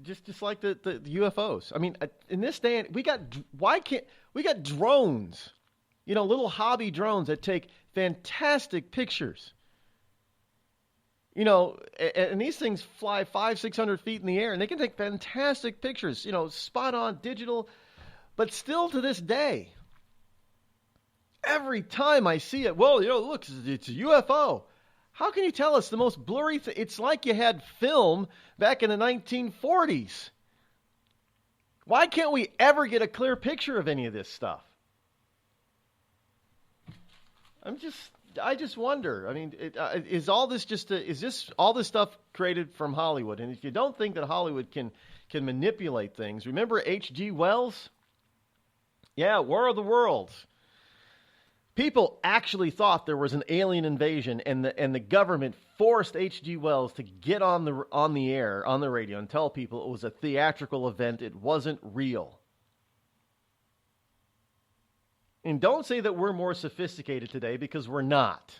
Just like the UFOs. I mean, in this day, we got drones, little hobby drones that take fantastic pictures. And these things fly 500-600 feet in the air, and they can take fantastic pictures, spot on digital. But still to this day, every time I see it, look, it's a UFO. How can you tell us the most blurry thing? It's like you had film back in the 1940s. Why can't we ever get a clear picture of any of this stuff? I just wonder. I mean, is all this all this stuff created from Hollywood? And if you don't think that Hollywood can manipulate things, remember H.G. Wells? Yeah, War of the Worlds. People actually thought there was an alien invasion, and the government forced H.G. Wells to get on the air, on the radio, and tell people it was a theatrical event. It wasn't real. And don't say that we're more sophisticated today, because we're not.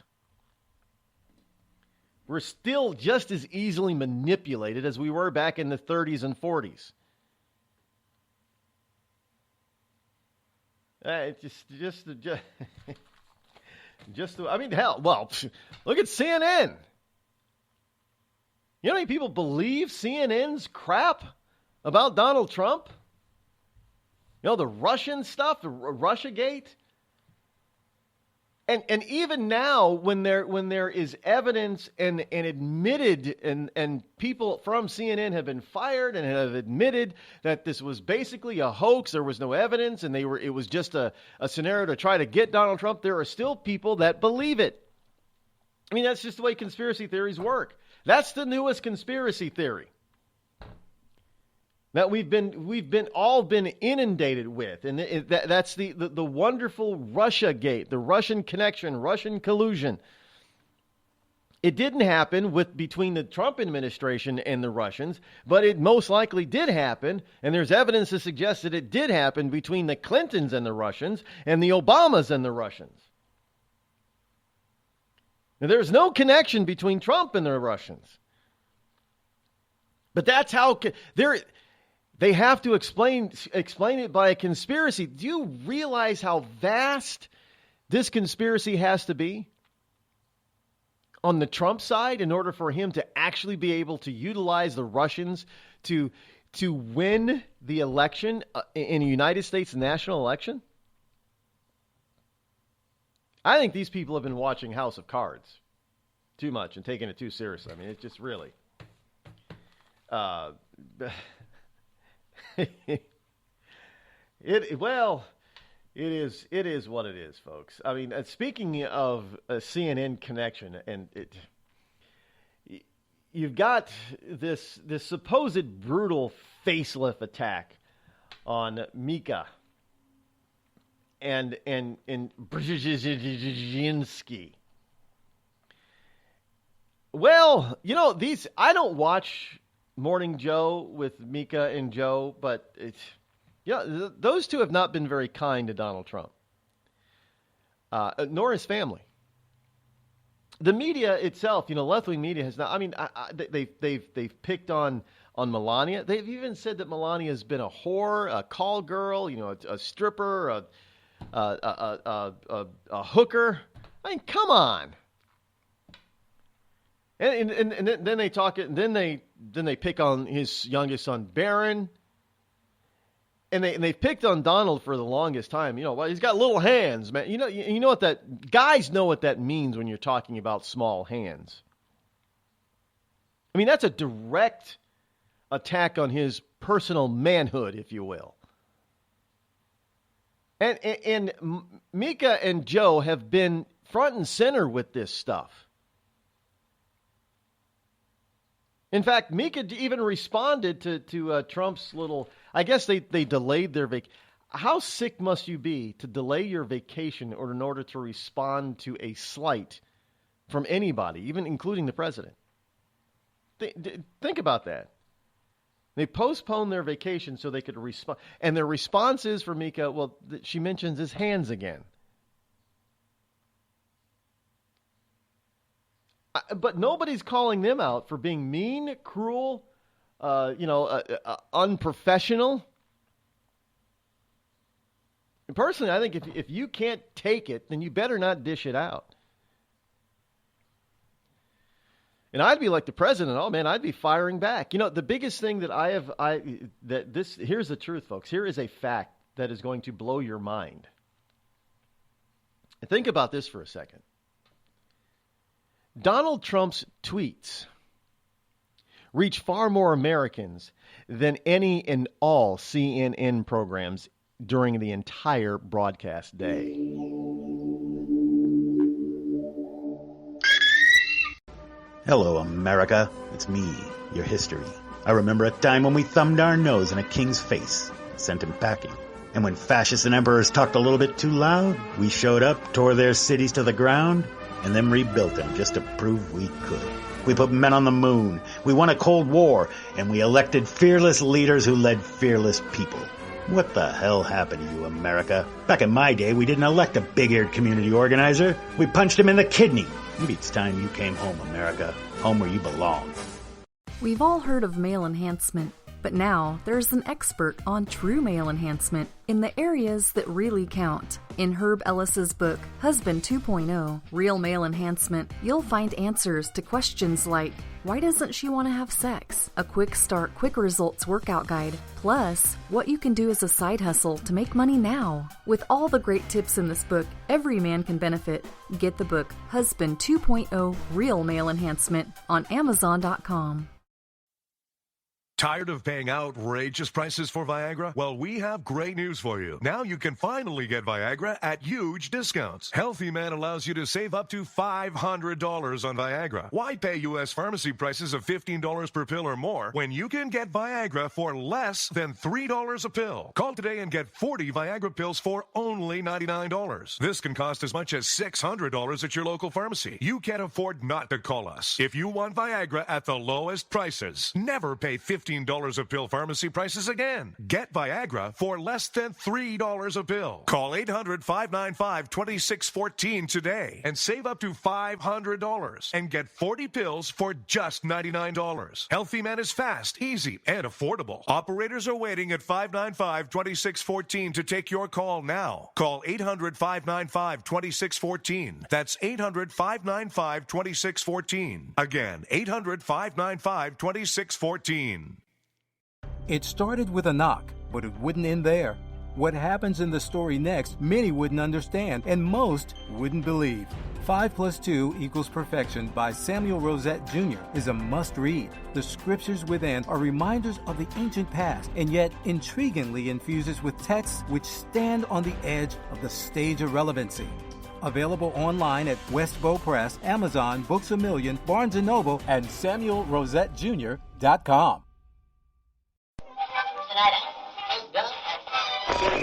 We're still just as easily manipulated as we were back in the 30s and 40s. I mean, hell, well, look at CNN. You know how many people believe CNN's crap about Donald Trump? The Russian stuff, the Russiagate. And even now, when there is evidence and admitted, and people from CNN have been fired and have admitted that this was basically a hoax, there was no evidence, and it was just a scenario to try to get Donald Trump, there are still people that believe it. I mean, that's just the way conspiracy theories work. That's the newest conspiracy theory that we've been inundated with, and that's the wonderful Russiagate, the Russian connection, Russian collusion. It didn't happen between the Trump administration and the Russians, but it most likely did happen, and there's evidence to suggest that it did happen between the Clintons and the Russians and the Obamas and the Russians. Now, there's no connection between Trump and the Russians, but that's how they have to explain it by a conspiracy. Do you realize how vast this conspiracy has to be on the Trump side in order for him to actually be able to utilize the Russians to win the election in a United States national election? I think these people have been watching House of Cards too much and taking it too seriously. I mean, it's just really... It is what it is, folks. I mean, speaking of a CNN connection, and you've got this supposed brutal facelift attack on Mika and Brzezinski. Well, I don't watch Morning Joe with Mika and Joe, but those two have not been very kind to Donald Trump, nor his family. The media itself, left-wing media has not. I mean, they've picked on Melania. They've even said that Melania has been a whore, a call girl, a stripper, a hooker. I mean, come on. And then they talk it, and then they pick on his youngest son, Barron, and they've picked on Donald for the longest time. He's got little hands, man. You know what that guys know what that means when you're talking about small hands. I mean, that's a direct attack on his personal manhood, if you will. And Mika and Joe have been front and center with this stuff. In fact, Mika even responded to Trump's little... I guess they delayed their vacation. How sick must you be to delay your vacation in order to respond to a slight from anybody, even including the president? Think about that. They postponed their vacation so they could respond. And their response is for Mika, well, she mentions his hands again. But nobody's calling them out for being mean, cruel, unprofessional. And personally, I think if you can't take it, then you better not dish it out. And I'd be like the president. Oh man, I'd be firing back. The biggest thing that here's the truth, folks. Here is a fact that is going to blow your mind. Think about this for a second. Donald Trump's tweets reach far more Americans than any and all CNN programs during the entire broadcast day. Hello, America. It's me, your history. I remember a time when we thumbed our nose in a king's face, sent him packing. And when fascists and emperors talked a little bit too loud, we showed up, tore their cities to the ground, and then rebuilt them just to prove we could. We put men on the moon, we won a Cold War, and we elected fearless leaders who led fearless people. What the hell happened to you, America? Back in my day, we didn't elect a big-eared community organizer. We punched him in the kidney. Maybe it's time you came home, America. Home where you belong. We've all heard of male enhancement, but now there's an expert on true male enhancement in the areas that really count. In Herb Ellis's book, Husband 2.0, Real Male Enhancement, you'll find answers to questions like, why doesn't she want to have sex? A quick start, quick results workout guide. Plus, what you can do as a side hustle to make money now. With all the great tips in this book, every man can benefit. Get the book, Husband 2.0, Real Male Enhancement, on Amazon.com. Tired of paying outrageous prices for Viagra? Well, we have great news for you. Now you can finally get Viagra at huge discounts. Healthy Man allows you to save up to $500 on Viagra. Why pay U.S. pharmacy prices of $15 per pill or more when you can get Viagra for less than $3 a pill? Call today and get 40 Viagra pills for only $99. This can cost as much as $600 at your local pharmacy. You can't afford not to call us. If you want Viagra at the lowest prices, never pay $15 a pill pharmacy prices again. Get Viagra for less than $3 a pill. Call 800-595-2614 today and save up to $500 and get 40 pills for just $99. Healthy Man is fast, easy, and affordable. Operators are waiting at 595-2614 to take your call now. Call 800-595-2614. That's 800-595-2614. Again, 800-595-2614. It started with a knock, but it wouldn't end there. What happens in the story next, many wouldn't understand, and most wouldn't believe. 5 + 2 = Perfection by Samuel Rosette Jr. is a must-read. The scriptures within are reminders of the ancient past, and yet intriguingly infuses with texts which stand on the edge of the stage of relevancy. Available online at Westbow Press, Amazon, Books A Million, Barnes & Noble, and SamuelRosetteJr.com.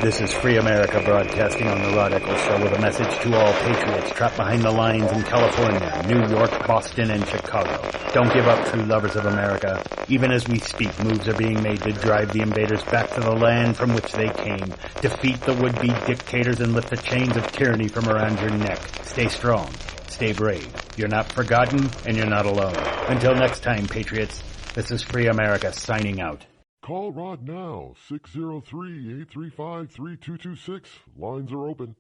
This is Free America broadcasting on the Rod Eccles Show with a message to all patriots trapped behind the lines in California, New York, Boston, and Chicago. Don't give up, true lovers of America. Even as we speak, moves are being made to drive the invaders back to the land from which they came, defeat the would-be dictators, and lift the chains of tyranny from around your neck. Stay strong. Stay brave. You're not forgotten, and you're not alone. Until next time, patriots, this is Free America signing out. Call Rod now, 603-835-3226. Lines are open.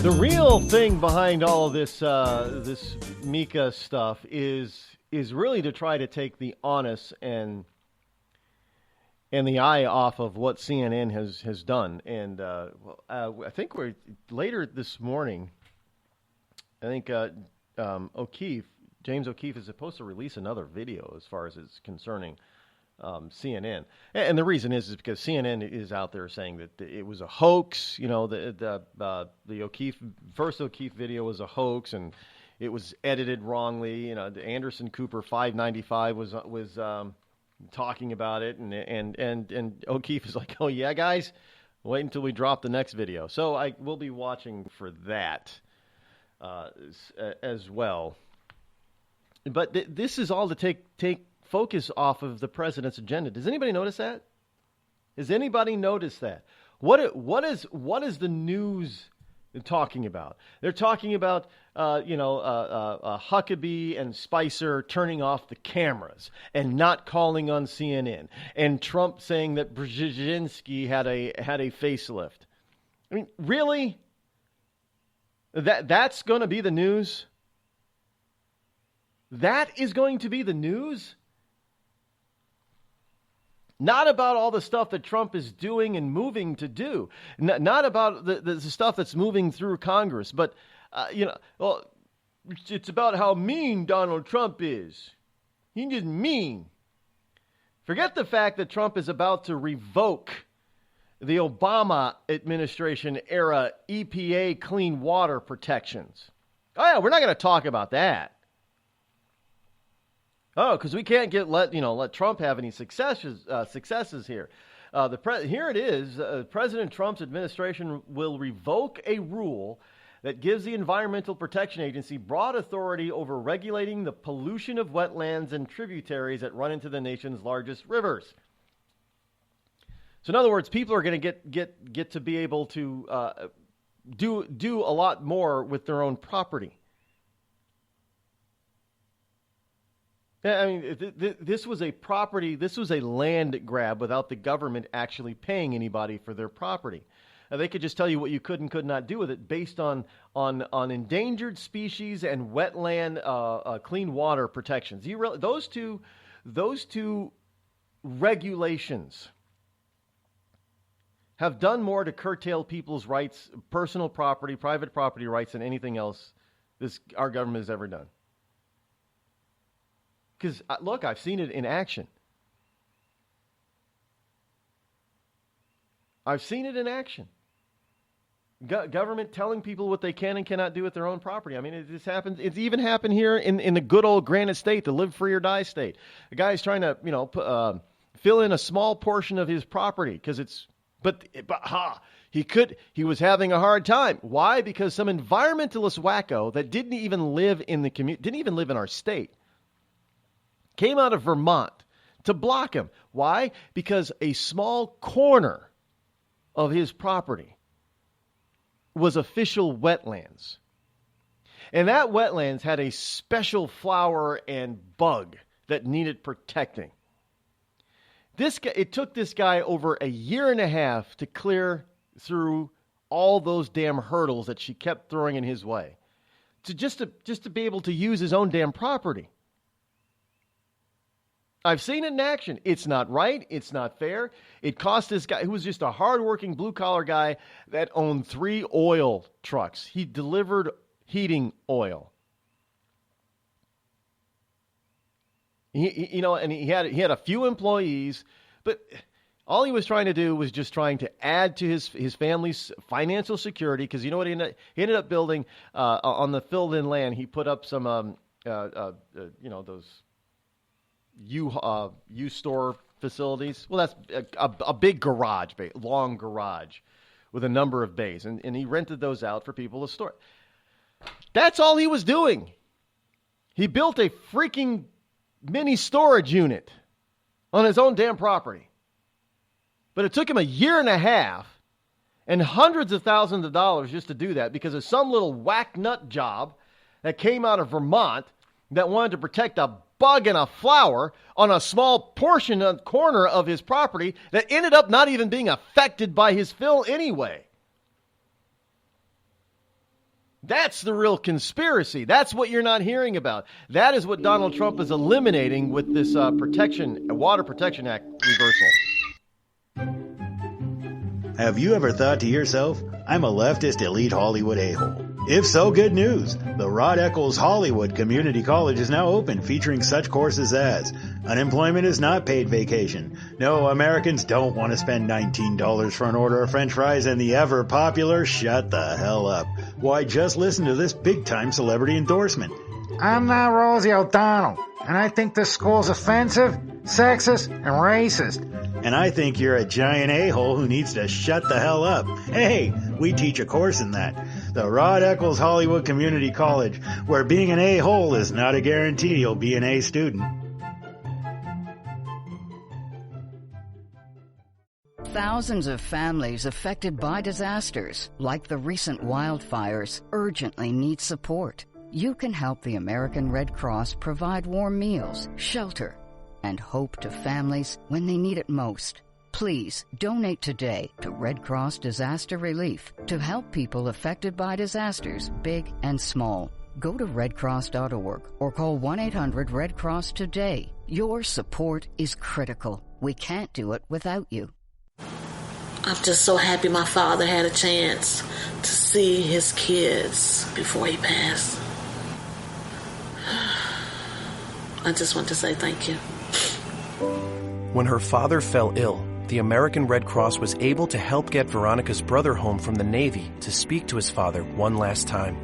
The real thing behind all of this this Mika stuff is really to try to take the onus and the eye off of what CNN has done. And I think we're later this morning. I think James O'Keefe is supposed to release another video as far as it's concerning CNN, and the reason is because CNN is out there saying that it was a hoax. You know, the first O'Keefe video was a hoax, and it was edited wrongly. You know, the Anderson Cooper 595 was talking about it, and O'Keefe is like, oh yeah, guys, Wait until we drop the next video. So I will be watching for that as well. But this is all to take focus off of the president's agenda. Does anybody notice that? Has anybody noticed that? What is the news talking about? They're talking about Huckabee and Spicer turning off the cameras and not calling on CNN, and Trump saying that Brzezinski had a facelift. I mean, really? That's going to be the news? That is going to be the news? Not about all the stuff that Trump is doing and moving to do. Not about the stuff that's moving through Congress. But, it's about how mean Donald Trump is. He's just mean. Forget the fact that Trump is about to revoke the Obama administration era EPA clean water protections. Oh, yeah, we're not going to talk about that. Oh, because we can't let Trump have any successes here. Here it is. President Trump's administration will revoke a rule that gives the Environmental Protection Agency broad authority over regulating the pollution of wetlands and tributaries that run into the nation's largest rivers. So, in other words, people are going to get to be able to do a lot more with their own property. I mean, this was a land grab without the government actually paying anybody for their property. They could just tell you what you could and could not do with it based on endangered species and wetland clean water protections. Those two regulations have done more to curtail people's rights, personal property, private property rights than anything else our government has ever done. Because, look, I've seen it in action. Government telling people what they can and cannot do with their own property. I mean, it just happens. It's even happened here in the good old Granite State, the live free or die state. The guy's trying to, fill in a small portion of his property he was having a hard time. Why? Because some environmentalist wacko that didn't even live in the community, didn't even live in our state, came out of Vermont to block him. Why? Because a small corner of his property was official wetlands. And that wetlands had a special flower and bug that needed protecting. It took this guy over a year and a half to clear through all those damn hurdles that she kept throwing in his way. Just to be able to use his own damn property. I've seen it in action. It's not right. It's not fair. It cost this guy, who was just a hardworking blue-collar guy that owned 3 oil trucks. He delivered heating oil. And he had a few employees, but all he was trying to do was just trying to add to his family's financial security. Because you know what he ended up building on the filled-in land. He put up some those U-store facilities. Well, that's a big garage, long garage with a number of bays. And he rented those out for people to store. That's all he was doing. He built a freaking mini storage unit on his own damn property. But it took him a year and a half and hundreds of thousands of dollars just to do that because of some little whack nut job that came out of Vermont that wanted to protect a bug and a flower on a small portion of the corner of his property that ended up not even being affected by his fill anyway. That's the real conspiracy. That's what you're not hearing about. That is what Donald Trump is eliminating with this Water Protection Act reversal. Have you ever thought to yourself, I'm a leftist elite Hollywood a-hole? If so, good news. The Rod Eccles Hollywood Community College is now open, featuring such courses as unemployment is not paid vacation. No, Americans don't want to spend $19 for an order of French fries, and the ever popular shut the hell up. Why, just listen to this big-time celebrity endorsement. I'm not Rosie O'Donnell, and I think this school's offensive, sexist, and racist. And I think you're a giant a-hole who needs to shut the hell up. Hey, we teach a course in that. The Rod Eccles Hollywood Community College, where being an a-hole is not a guarantee you'll be an A student. Thousands of families affected by disasters, like the recent wildfires, urgently need support. You can help the American Red Cross provide warm meals, shelter, and hope to families when they need it most. Please donate today to Red Cross Disaster Relief to help people affected by disasters, big and small. Go to redcross.org or call 1-800-RED-CROSS today. Your support is critical. We can't do it without you. I'm just so happy my father had a chance to see his kids before he passed. I just want to say thank you. When her father fell ill, the American Red Cross was able to help get Veronica's brother home from the Navy to speak to his father one last time.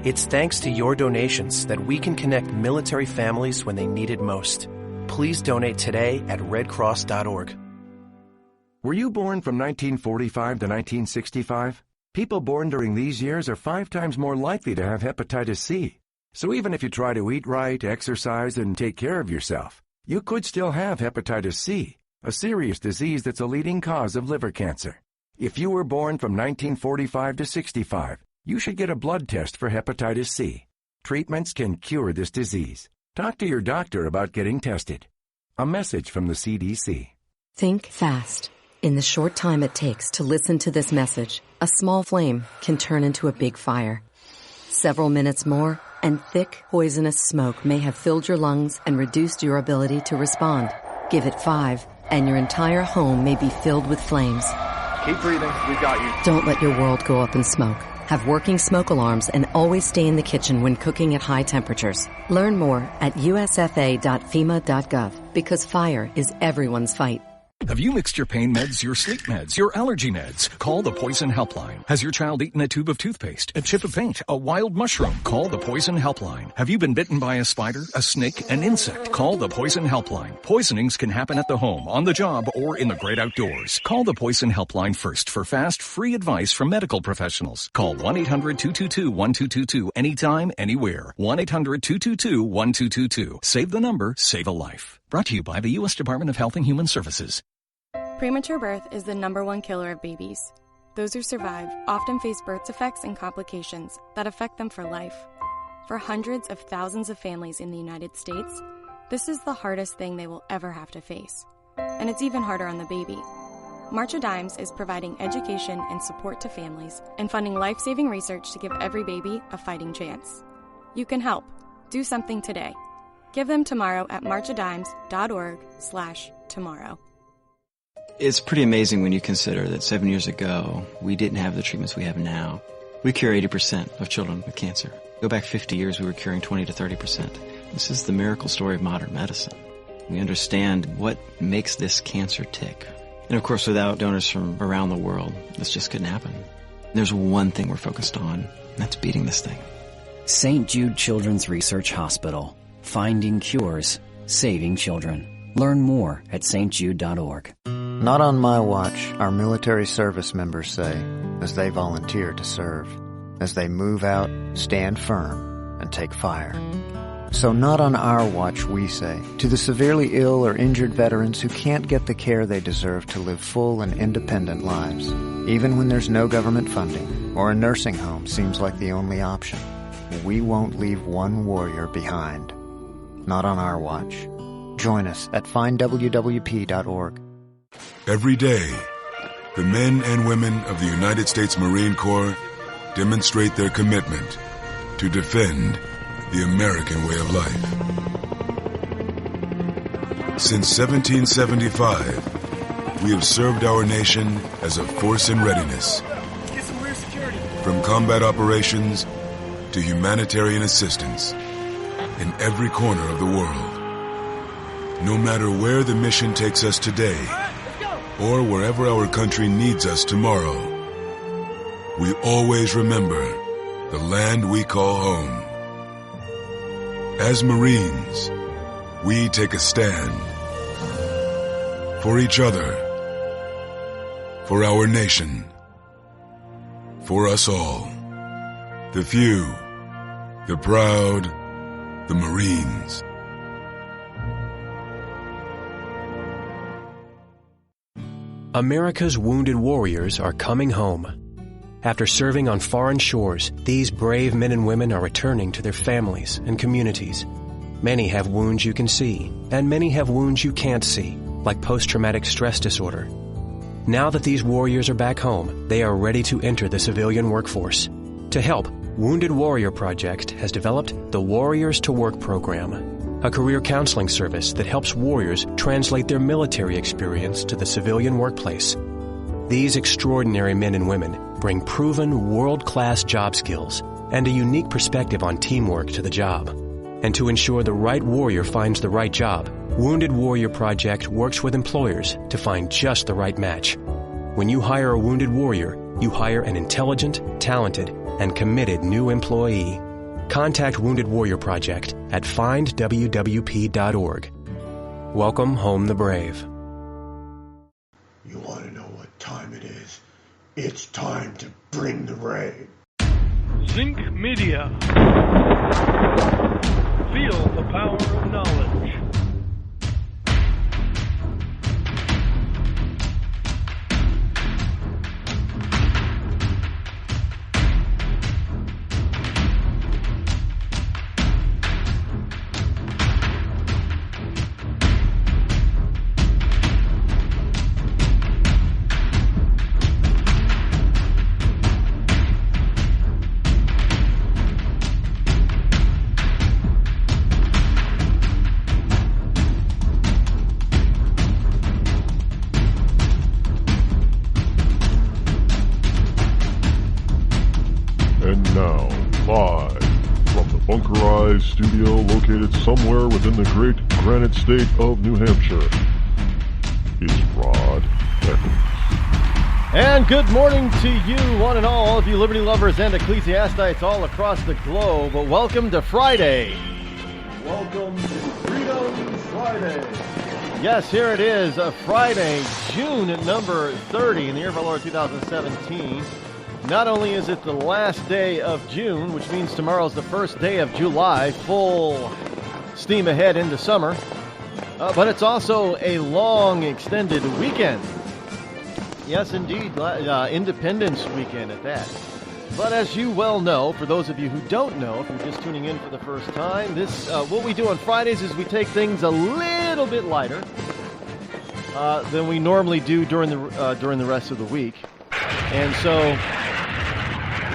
It's thanks to your donations that we can connect military families when they need it most. Please donate today at redcross.org. Were you born from 1945 to 1965? People born during these years are 5 times more likely to have hepatitis C. So even if you try to eat right, exercise, and take care of yourself, you could still have hepatitis C, a serious disease that's a leading cause of liver cancer. If you were born from 1945 to 65, you should get a blood test for hepatitis C. Treatments can cure this disease. Talk to your doctor about getting tested. A message from the CDC. Think fast. In the short time it takes to listen to this message, a small flame can turn into a big fire. Several minutes more, and thick, poisonous smoke may have filled your lungs and reduced your ability to respond. Give it 5, and your entire home may be filled with flames. Keep breathing. We've got you. Don't let your world go up in smoke. Have working smoke alarms and always stay in the kitchen when cooking at high temperatures. Learn more at usfa.fema.gov, because fire is everyone's fight. Have you mixed your pain meds, your sleep meds, your allergy meds? Call the Poison Helpline. Has your child eaten a tube of toothpaste, a chip of paint, a wild mushroom? Call the Poison Helpline. Have you been bitten by a spider, a snake, an insect? Call the Poison Helpline. Poisonings can happen at the home, on the job, or in the great outdoors. Call the Poison Helpline first for fast, free advice from medical professionals. Call 1-800-222-1222 anytime, anywhere. 1-800-222-1222. Save the number, save a life. Brought to you by the U.S. Department of Health and Human Services. Premature birth is the #1 killer of babies. Those who survive often face birth defects and complications that affect them for life. For hundreds of thousands of families in the United States, this is the hardest thing they will ever have to face. And it's even harder on the baby. March of Dimes is providing education and support to families and funding life-saving research to give every baby a fighting chance. You can help. Do something today. Give them tomorrow at marchofdimes.org/tomorrow. It's pretty amazing when you consider that 7 years ago, we didn't have the treatments we have now. We cure 80% of children with cancer. Go back 50 years, we were curing 20 to 30%. This is the miracle story of modern medicine. We understand what makes this cancer tick. And of course, without donors from around the world, this just couldn't happen. There's one thing we're focused on, and that's beating this thing. St. Jude Children's Research Hospital. Finding cures, saving children. Learn more at stjude.org. Not on my watch, our military service members say, as they volunteer to serve. As they move out, stand firm, and take fire. So not on our watch, we say, to the severely ill or injured veterans who can't get the care they deserve to live full and independent lives, even when there's no government funding or a nursing home seems like the only option. We won't leave one warrior behind. Not on our watch. Join us at findwwp.org. Every day, the men and women of the United States Marine Corps demonstrate their commitment to defend the American way of life. Since 1775, we have served our nation as a force in readiness. From combat operations to humanitarian assistance in every corner of the world. No matter where the mission takes us today, or wherever our country needs us tomorrow, we always remember the land we call home. As Marines, we take a stand for each other, For our nation. For us all. The few. The proud. The Marines. America's wounded warriors are coming home. After serving on foreign shores, these brave men and women are returning to their families and communities. Many have wounds you can see, and many have wounds you can't see, like post-traumatic stress disorder. Now that these warriors are back home, they are ready to enter the civilian workforce. To help, Wounded Warrior Project has developed the Warriors to Work program, a career counseling service that helps warriors translate their military experience to the civilian workplace. These extraordinary men and women bring proven world-class job skills and a unique perspective on teamwork to the job. And to ensure the right warrior finds the right job, Wounded Warrior Project works with employers to find just the right match. When you hire a wounded warrior, you hire an intelligent, talented, and committed new employee. Contact Wounded Warrior Project at findwwp.org. Welcome home the brave. You want to know what time it is? It's time to bring the rain. Zinc Media. Feel the power of knowledge. Studio located somewhere within the great granite state of New Hampshire. It's Rod Eccles. And good morning to you, one and all of you liberty lovers and ecclesiastites all across the globe. Welcome to Friday. Welcome to Freedom Friday. Yes, here it is, Friday, June at number 30 in the year of our Lord 2017. Not only is it the last day of June, which means tomorrow's the first day of July, full steam ahead into summer, but it's also a long extended weekend. Yes, indeed, Independence Weekend at that. But as you well know, for those of you who don't know, if you're just tuning in for the first time, this what we do on Fridays is we take things a little bit lighter than we normally do during the rest of the week, and so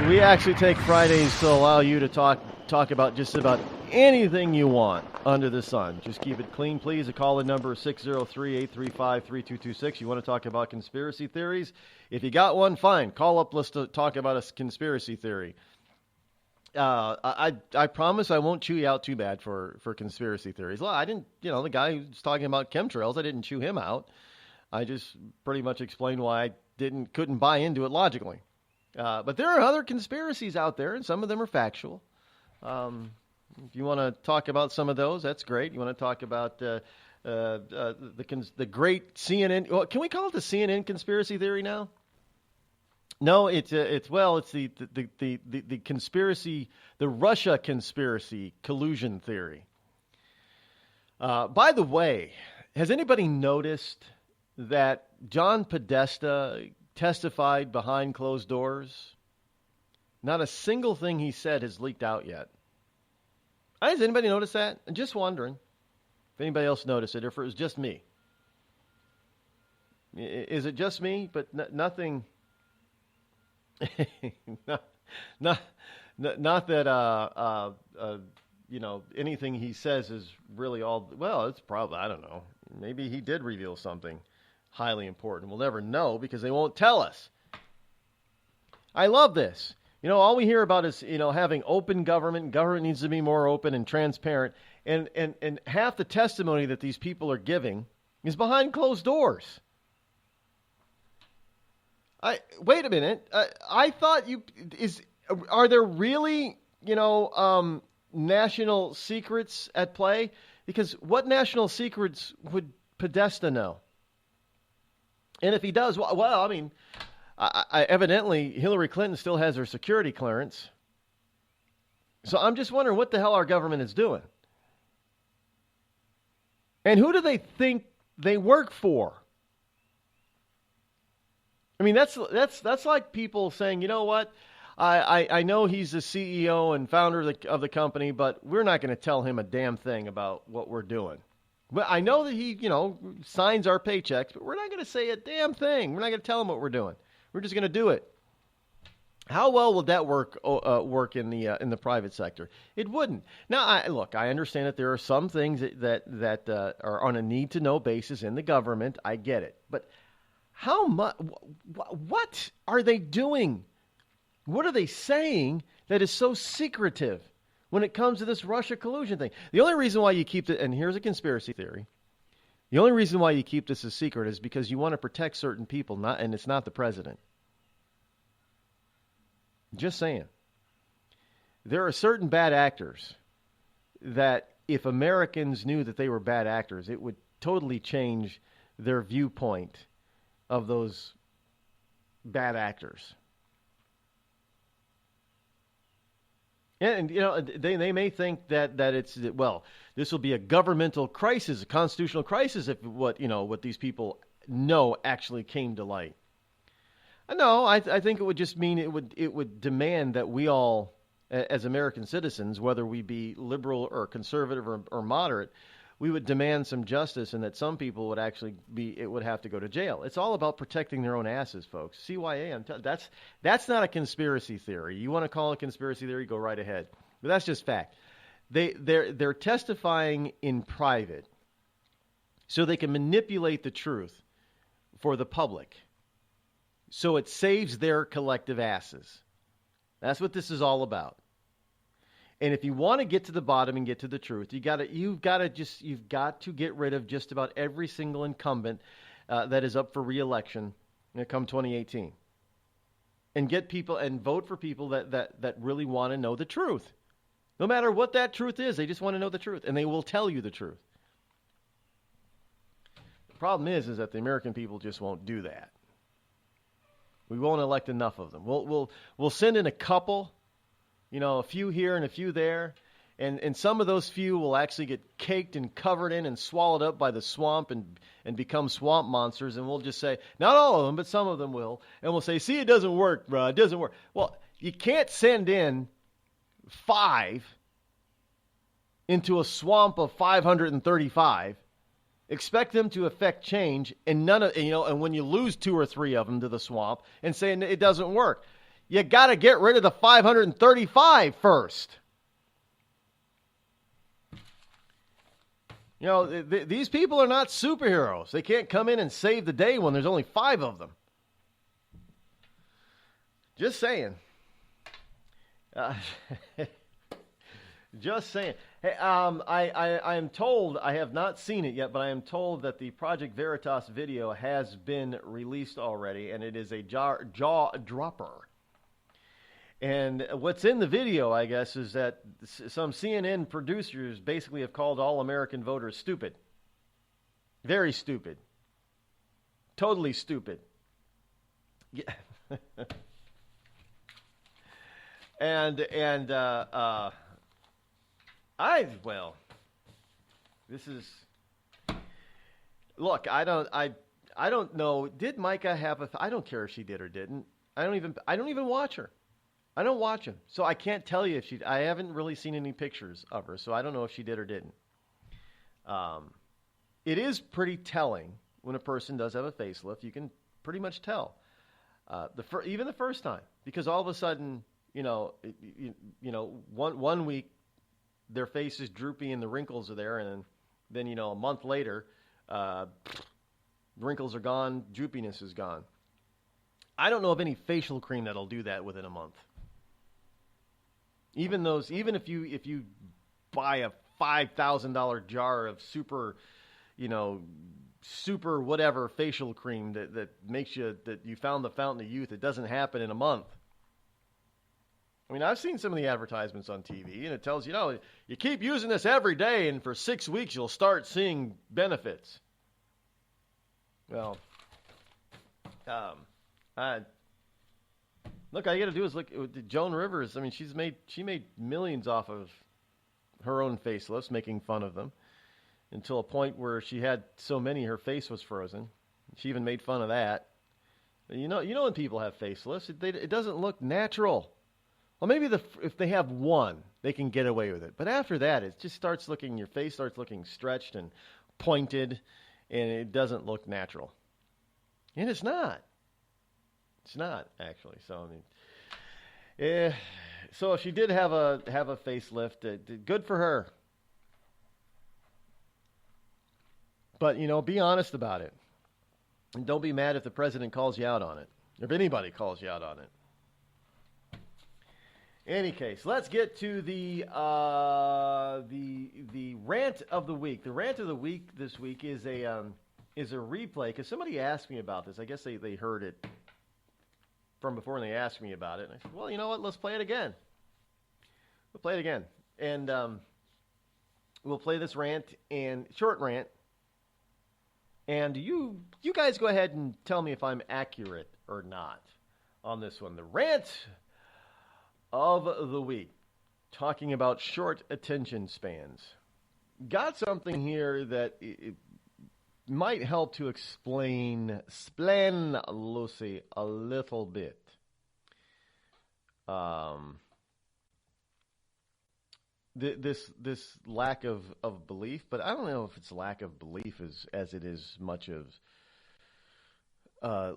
we actually take Fridays to allow you to talk about just about anything you want under the sun. Just keep it clean, please. The call-in number is 603-835-3226. You want to talk about conspiracy theories? If you got one, fine. Call up, let's talk about a conspiracy theory. I promise I won't chew you out too bad for conspiracy theories. Well, I didn't, the guy who's talking about chemtrails, I didn't chew him out. I just pretty much explained why I couldn't buy into it logically. But there are other conspiracies out there, and some of them are factual. If you want to talk about some of those, that's great. You want to talk about the great CNN? Well, can we call it the CNN conspiracy theory now? No, it's the conspiracy, the Russia conspiracy collusion theory. By the way, has anybody noticed that John Podesta testified behind closed doors? Not a single thing he said has leaked out yet. Has anybody noticed that? I'm just wondering if anybody else noticed it, or if it was just me. Is it just me? But nothing. not that anything he says is really all. Well, it's probably, I don't know. Maybe he did reveal something highly important. We'll never know because they won't tell us. I love this. All we hear about is, having open government. Government needs to be more open and transparent. And half the testimony that these people are giving is behind closed doors. Wait a minute. I thought are there really, national secrets at play? Because what national secrets would Podesta know? And if he does, well, I mean, evidently Hillary Clinton still has her security clearance. So I'm just wondering what the hell our government is doing. And who do they think they work for? I mean, that's like people saying, you know what? I know he's the CEO and founder of the company, but we're not going to tell him a damn thing about what we're doing. But I know that he, signs our paychecks, but we're not going to say a damn thing. We're not going to tell him what we're doing. We're just going to do it. How well would that work in the private sector? It wouldn't. Now, I understand that there are some things that are on a need-to-know basis in the government. I get it. But how much? What are they doing? What are they saying that is so secretive when it comes to this Russia collusion thing? The only reason why you keep it, and here's a conspiracy theory, the only reason why you keep this a secret is because you want to protect certain people, and it's not the president. Just saying. There are certain bad actors that if Americans knew that they were bad actors, it would totally change their viewpoint of those bad actors. And they may think that it's, well, this will be a governmental crisis, a constitutional crisis if what these people know actually came to light. No, I think it would just mean it would demand that we all, as American citizens, whether we be liberal or conservative or moderate, we would demand some justice, and that some people would actually would have to go to jail. It's all about protecting their own asses, folks. CYA, that's not a conspiracy theory. You want to call it a conspiracy theory, go right ahead. But that's just fact. They're testifying in private so they can manipulate the truth for the public. So it saves their collective asses. That's what this is all about. And if you want to get to the bottom and get to the truth, you've got to get rid of just about every single incumbent that is up for re-election come 2018, and get people and vote for people that really want to know the truth. No matter what that truth is, they just want to know the truth, and they will tell you the truth. The problem is that the American people just won't do that. We won't elect enough of them. We'll send in a couple, a few here and a few there, and some of those few will actually get caked and covered in and swallowed up by the swamp and become swamp monsters, and we'll just say, not all of them, but some of them will, and we'll say, see, it doesn't work, bro, it doesn't work. Well, you can't send in 5 into a swamp of 535, expect them to affect change, and and when you lose 2 or 3 of them to the swamp and saying it doesn't work, you got to get rid of the 535 first. These people are not superheroes. They can't come in and save the day when there's only 5 of them. Just saying. Just saying. Hey, I am told, I have not seen it yet, but I am told that the Project Veritas video has been released already, and it is a jaw dropper. And what's in the video, I guess, is that some CNN producers basically have called all American voters stupid. Very stupid. Totally stupid. Yeah. This is, look, I don't know. Did Micah have I don't care if she did or didn't. I don't even watch her. I don't watch him. So I can't tell you if I haven't really seen any pictures of her, so I don't know if she did or didn't. It is pretty telling when a person does have a facelift. You can pretty much tell. Even the first time, because all of a sudden, one week their face is droopy and the wrinkles are there, and then a month later, wrinkles are gone, droopiness is gone. I don't know of any facial cream that'll do that within a month. Even if you buy a $5,000 jar of super whatever facial cream that makes you, that you found the fountain of youth, it doesn't happen in a month. I mean, I've seen some of the advertisements on TV, and it tells you, you keep using this every day, and for 6 weeks you'll start seeing benefits. Well, Look, all you got to do is look at Joan Rivers. I mean, she made millions off of her own facelifts, making fun of them, until a point where she had so many her face was frozen. She even made fun of that. You know when people have facelifts, it doesn't look natural. Well, maybe if they have one, they can get away with it. But after that, it just your face starts looking stretched and pointed, and it doesn't look natural. And it's not. It's not, actually. So, I mean, so if she did have a facelift, good for her. But, be honest about it. And don't be mad if the president calls you out on it. If anybody calls you out on it. Any case, let's get to the rant of the week. The rant of the week this week is a replay, because somebody asked me about this. I guess they heard it from before, and they asked me about it. And I said, well, you know what? Let's play it again. We'll play it again, and we'll play this short rant. And you guys go ahead and tell me if I'm accurate or not on this one. The rant of the week, talking about short attention spans. Got something here that it might help to explain Lucy a little bit. This lack of belief, but I don't know if it's lack of belief as it is much of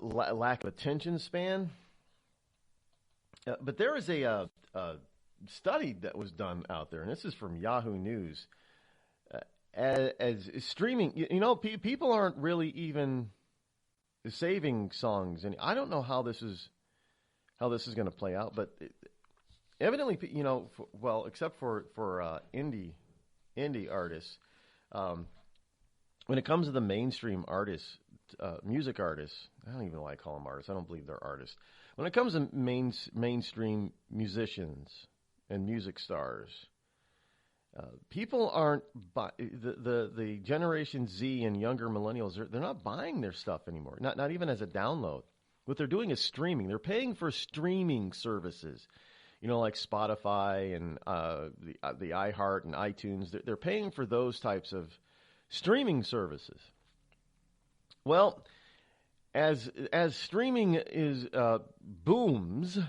lack of attention span. But there is a study that was done out there, and this is from Yahoo News. As streaming, people aren't really even saving songs, and I don't know how this is going to play out. But evidently, except for indie artists, when it comes to the mainstream artists, music artists, I don't even like to call them artists. I don't believe they're artists. When it comes to mainstream musicians and music stars, people aren't the Generation Z and younger millennials. They're not buying their stuff anymore. Not even as a download. What they're doing is streaming. They're paying for streaming services, like Spotify and the iHeart and iTunes. They're paying for those types of streaming services. Well, as streaming is booms,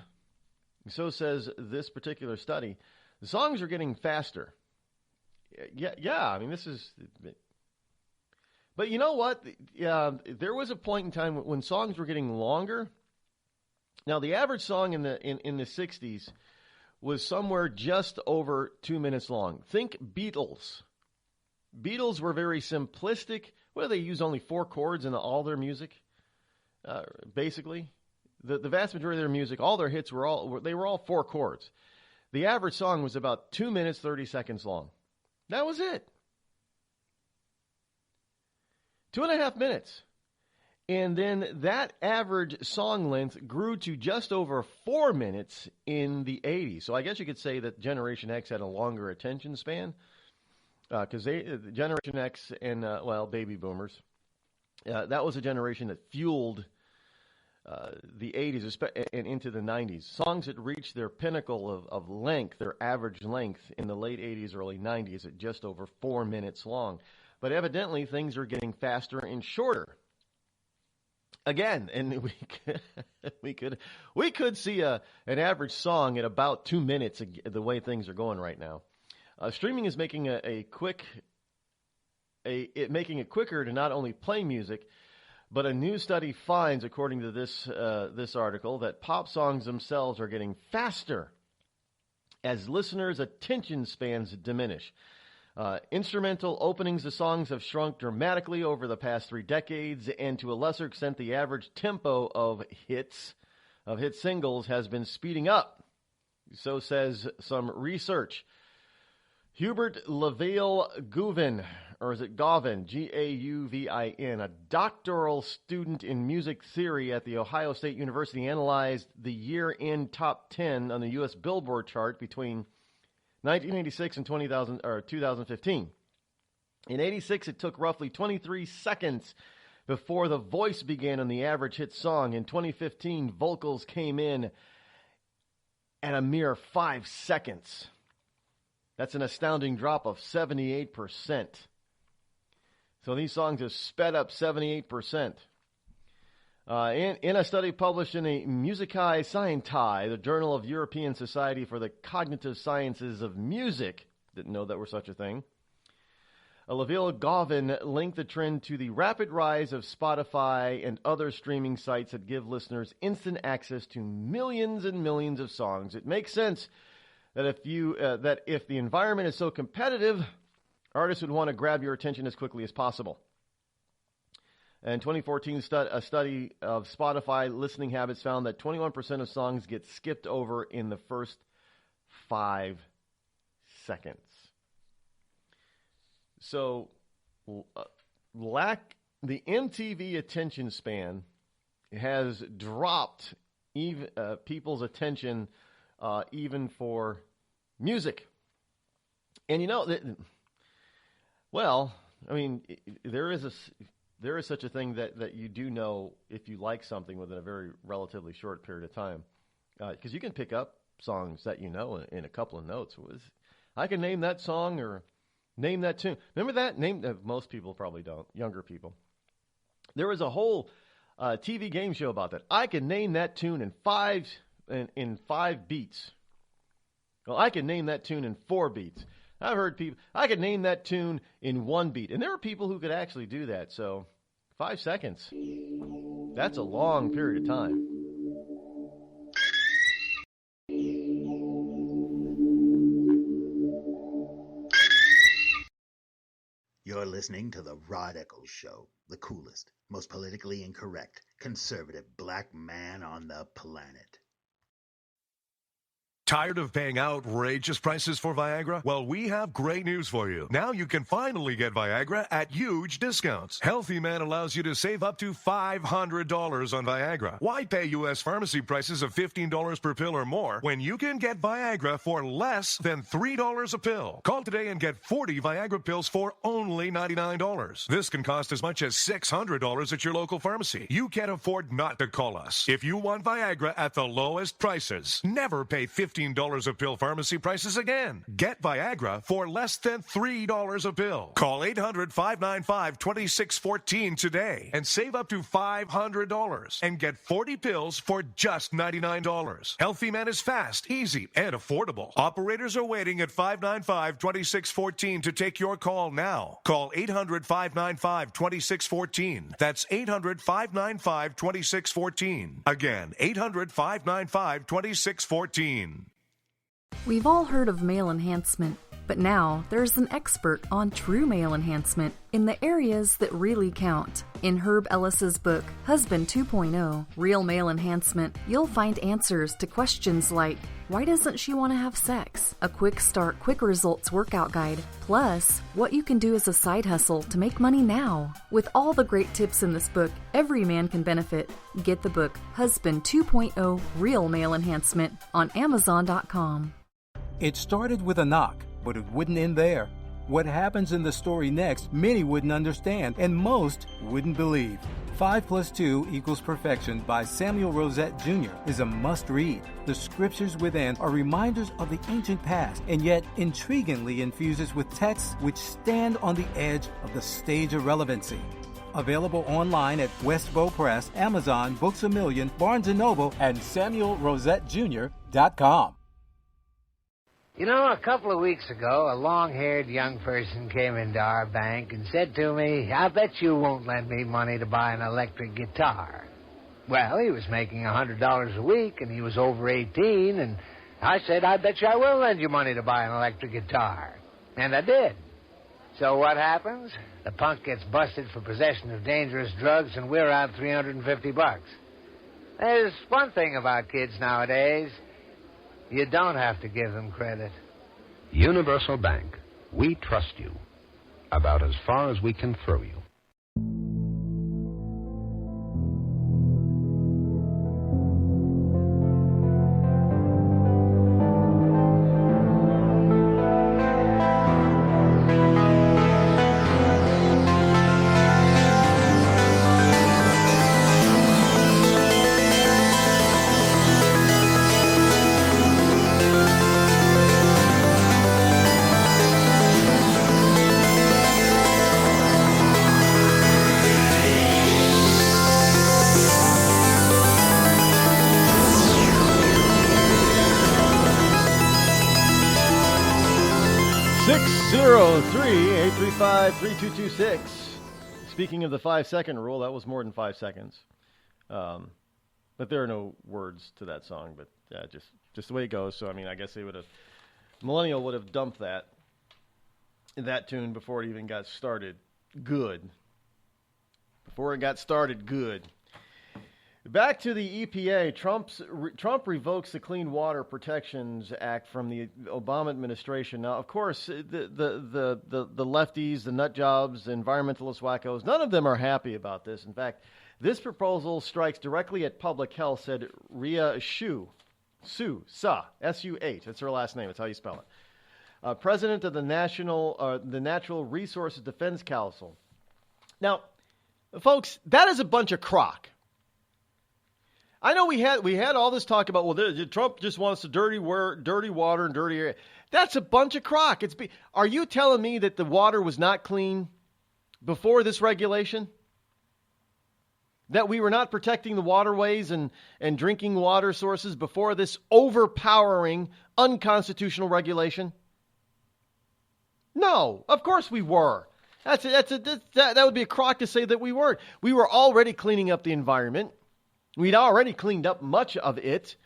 so says this particular study, the songs are getting faster. Yeah. I mean, this is. But you know what? There was a point in time when songs were getting longer. Now, the average song in the 60s was somewhere just over 2 minutes long. Think Beatles. Beatles were very simplistic. They use only 4 chords in all their music. Basically, the vast majority of their music, all their hits were all 4 chords. The average song was about 2 minutes, 30 seconds long. That was it. 2.5 minutes. And then that average song length grew to just over 4 minutes in the 80s. So I guess you could say that Generation X had a longer attention span, because Generation X and, baby boomers, that was a generation that fueled the 80s and into the 90s. Songs that reached their pinnacle of length, their average length, in the late 80s, early 90s at just over 4 minutes long. But evidently, things are getting faster and shorter. Again, and we could see an average song at about 2 minutes the way things are going right now. Streaming is making it quicker to not only play music, but a new study finds, according to this article, that pop songs themselves are getting faster as listeners' attention spans diminish. Instrumental openings of songs have shrunk dramatically over the past 3 decades, and to a lesser extent, the average tempo of hit singles has been speeding up. So says some research. Hubert Lavelle-Gouvin, or is it Gauvin, Gauvin, a doctoral student in music theory at The Ohio State University, analyzed the year-end top 10 on the U.S. Billboard chart between 1986 and 2015. In 86, it took roughly 23 seconds before the voice began on the average hit song. In 2015, vocals came in at a mere 5 seconds. That's an astounding drop of 78%. So these songs have sped up 78%. In a study published in a Musicae Scientiae, the Journal of European Society for the Cognitive Sciences of Music, didn't know that were such a thing, Laville Gauvin linked the trend to the rapid rise of Spotify and other streaming sites that give listeners instant access to millions and millions of songs. It makes sense that if the environment is so competitive, artists would want to grab your attention as quickly as possible. In 2014, a study of Spotify listening habits found that 21% of songs get skipped over in the first 5 seconds. So, the MTV attention span has dropped people's attention even for music. And there is such a thing that you do know if you like something within a very relatively short period of time. Because you can pick up songs that you know in a couple of notes. I can name that song or name that tune. Remember that? Most people probably don't, younger people. There was a whole TV game show about that. I can name that tune in five beats. Well, I can name that tune in 4 beats. I've heard people, I could name that tune in 1 beat. And there are people who could actually do that. So 5 seconds, that's a long period of time. You're listening to the Rod Eccles Show, the coolest, most politically incorrect, conservative black man on the planet. Tired of paying outrageous prices for Viagra? Well, we have great news for you. Now you can finally get Viagra at huge discounts. Healthy Man allows you to save up to $500 on Viagra. Why pay U.S. pharmacy prices of $15 per pill or more when you can get Viagra for less than $3 a pill? Call today and get 40 Viagra pills for only $99. This can cost as much as $600 at your local pharmacy. You can't afford not to call us. If you want Viagra at the lowest prices, never pay $15 a pill pharmacy prices again. Get Viagra for less than $3 a pill. Call 800-595-2614 today and save up to $500 and get 40 pills for just $99. Healthy Man is fast, easy, and affordable. Operators are waiting at 595-2614 to take your call now. Call 800-595-2614. That's 800-595-2614. Again, 800-595-2614. We've all heard of male enhancement, but now there's an expert on true male enhancement in the areas that really count. In Herb Ellis's book, Husband 2.0, Real Male Enhancement, you'll find answers to questions like, why doesn't she want to have sex? A quick start, quick results workout guide, plus what you can do as a side hustle to make money now. With all the great tips in this book, every man can benefit. Get the book, Husband 2.0, Real Male Enhancement, on Amazon.com. It started with a knock, but it wouldn't end there. What happens in the story next, many wouldn't understand, and most wouldn't believe. 5 + 2 = Perfection by Samuel Rosette Jr. is a must-read. The scriptures within are reminders of the ancient past, and yet intriguingly infuses with texts which stand on the edge of the stage of relevancy. Available online at Westbow Press, Amazon, Books A Million, Barnes & Noble, and SamuelRosetteJr.com. You know, a couple of weeks ago, a long-haired young person came into our bank and said to me, I bet you won't lend me money to buy an electric guitar. Well, he was making $100 a week, and he was over 18, and I said, I bet you I will lend you money to buy an electric guitar. And I did. So what happens? The punk gets busted for possession of dangerous drugs, and we're out $350. There's one thing about kids nowadays. You don't have to give them credit. Universal Bank. We trust you. About as far as we can throw you. 603-835-3226. Speaking of the 5-second rule, that was more than 5 seconds. But there are no words to that song, but just the way it goes. So, I mean, I guess Millennial would have dumped that tune before it even got started. Good. Before it got started, good. Back to the EPA. Trump revokes the Clean Water Protections Act from the Obama administration. Now, of course, the lefties, the nut jobs, the environmentalist wackos, none of them are happy about this. In fact, this proposal strikes directly at public health, said Rhea Suh, S-U-H. That's her last name. That's how you spell it. President of the Natural Resources Defense Council. Now, folks, that is a bunch of crock. I know we had all this talk about, Trump just wants to dirty water and dirty air. That's a bunch of crock. Are you telling me that the water was not clean before this regulation? That we were not protecting the waterways and drinking water sources before this overpowering, unconstitutional regulation? No, of course we were. That would be a crock to say that we weren't. We were already cleaning up the environment. We'd already cleaned up much of it.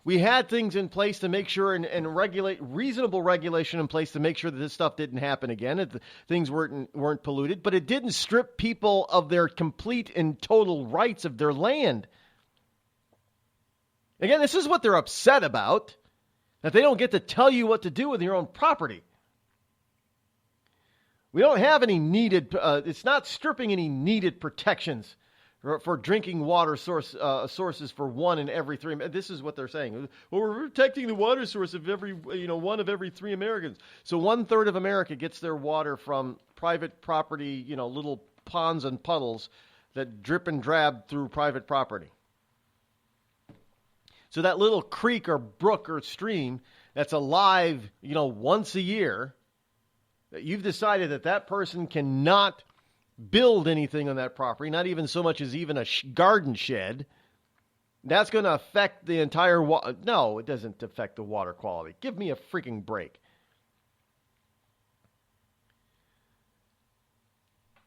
We had things in place to make sure and regulate reasonable regulation in place to make sure that this stuff didn't happen again. That things weren't polluted, but it didn't strip people of their complete and total rights of their land. Again, this is what they're upset about, that they don't get to tell you what to do with your own property. We don't have any needed, it's not stripping any needed protections for drinking water sources for 1 in every 3. This is what they're saying. Well, we're protecting the water source of one of every 3 Americans. So 1/3 of America gets their water from private property, little ponds and puddles that drip and drab through private property. So that little creek or brook or stream that's alive, once a year, you've decided that person cannot build anything on that property, not even so much as even a garden shed. That's going to affect the entire water. No, it doesn't affect the water quality. Give me a freaking break.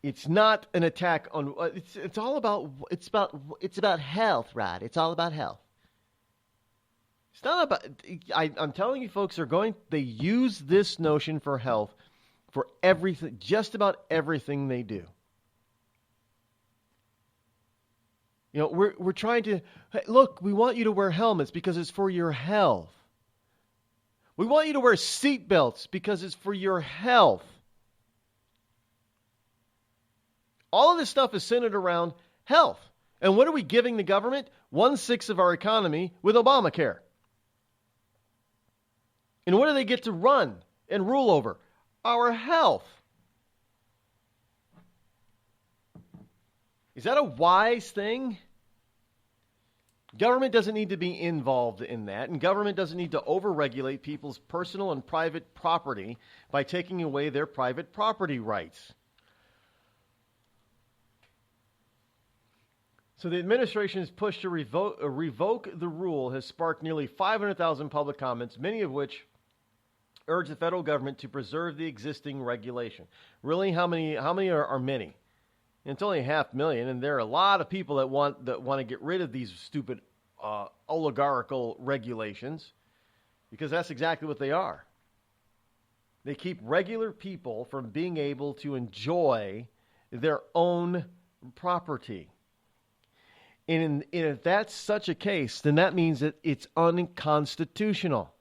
It's not an attack on. It's about health, Rod. It's all about health. It's not about. I'm telling you, folks they use this notion for health for everything, just about everything they do. We're trying to, hey, look, we want you to wear helmets because it's for your health. We want you to wear seat belts because it's for your health. All of this stuff is centered around health. And what are we giving the government? 1/6 of our economy with Obamacare. And what do they get to run and rule over? Our health. Is that a wise thing? Government doesn't need to be involved in that, and government doesn't need to overregulate people's personal and private property by taking away their private property rights. So the administration's push to revoke the rule has sparked nearly 500,000 public comments, many of which urge the federal government to preserve the existing regulation. Really, how many are many? It's only 500,000, and there are a lot of people that want to get rid of these stupid oligarchical regulations, because that's exactly what they are. They keep regular people from being able to enjoy their own property. And if that's such a case, then that means that it's unconstitutional.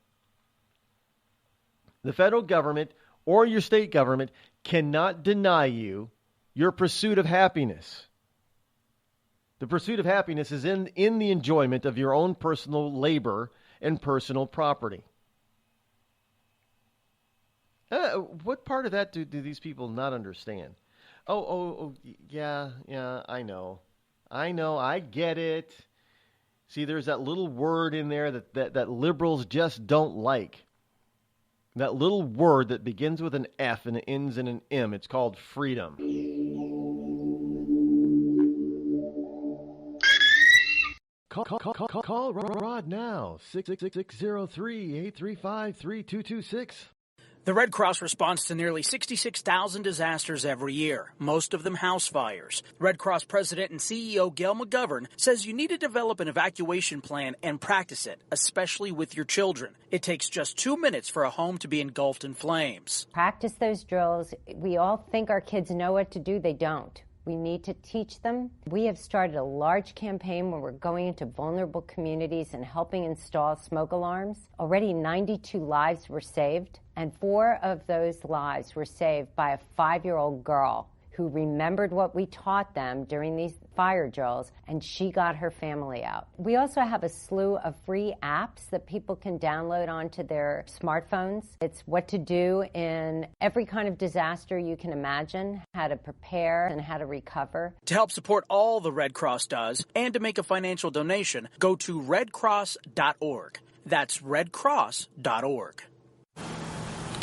The federal government or your state government cannot deny you your pursuit of happiness. The pursuit of happiness is in the enjoyment of your own personal labor and personal property. What part of that do these people not understand? Yeah, I know, I get it. See, there's that little word in there that liberals just don't like. That little word that begins with an F and ends in an M. It's called freedom. Call Rod now. 606-603-835-3226. The Red Cross responds to nearly 66,000 disasters every year, most of them house fires. Red Cross President and CEO Gail McGovern says you need to develop an evacuation plan and practice it, especially with your children. It takes just 2 minutes for a home to be engulfed in flames. Practice those drills. We all think our kids know what to do. They don't. We need to teach them. We have started a large campaign where we're going into vulnerable communities and helping install smoke alarms. Already 92 lives were saved, and 4 of those lives were saved by a 5-year-old girl who remembered what we taught them during these fire drills, and she got her family out. We also have a slew of free apps that people can download onto their smartphones. It's what to do in every kind of disaster you can imagine, how to prepare and how to recover. To help support all the Red Cross does and to make a financial donation, go to redcross.org. That's redcross.org.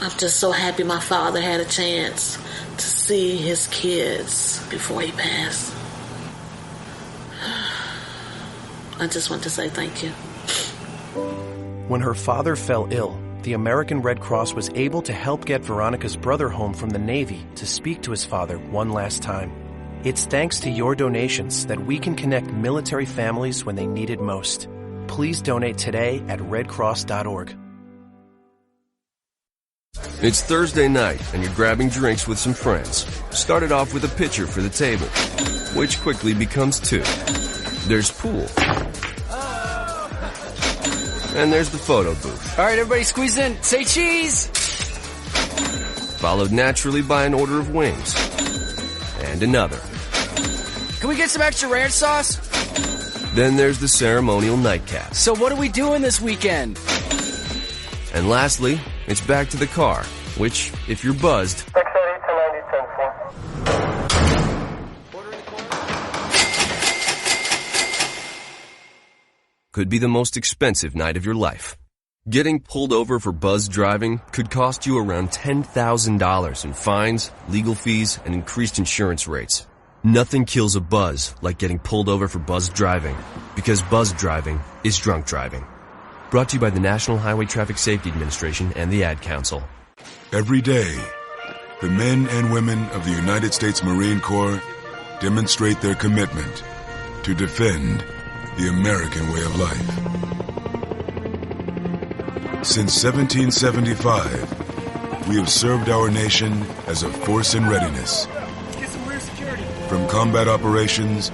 I'm just so happy my father had a chance to see his kids before he passed. I just want to say thank you. When her father fell ill, the American Red Cross was able to help get Veronica's brother home from the Navy to speak to his father one last time. It's thanks to your donations that we can connect military families when they need it most. Please donate today at redcross.org. It's Thursday night, and you're grabbing drinks with some friends. Started off with a pitcher for the table, which quickly becomes 2. There's pool. And there's the photo booth. All right, everybody squeeze in. Say cheese! Followed naturally by an order of wings. And another. Can we get some extra ranch sauce? Then there's the ceremonial nightcap. So what are we doing this weekend? And lastly, it's back to the car, which, if you're buzzed, could be the most expensive night of your life. Getting pulled over for buzz driving could cost you around $10,000 in fines, legal fees, and increased insurance rates. Nothing kills a buzz like getting pulled over for buzz driving, because buzz driving is drunk driving. Brought to you by the National Highway Traffic Safety Administration and the Ad Council. Every day, the men and women of the United States Marine Corps demonstrate their commitment to defend the American way of life. Since 1775, we have served our nation as a force in readiness. From combat operations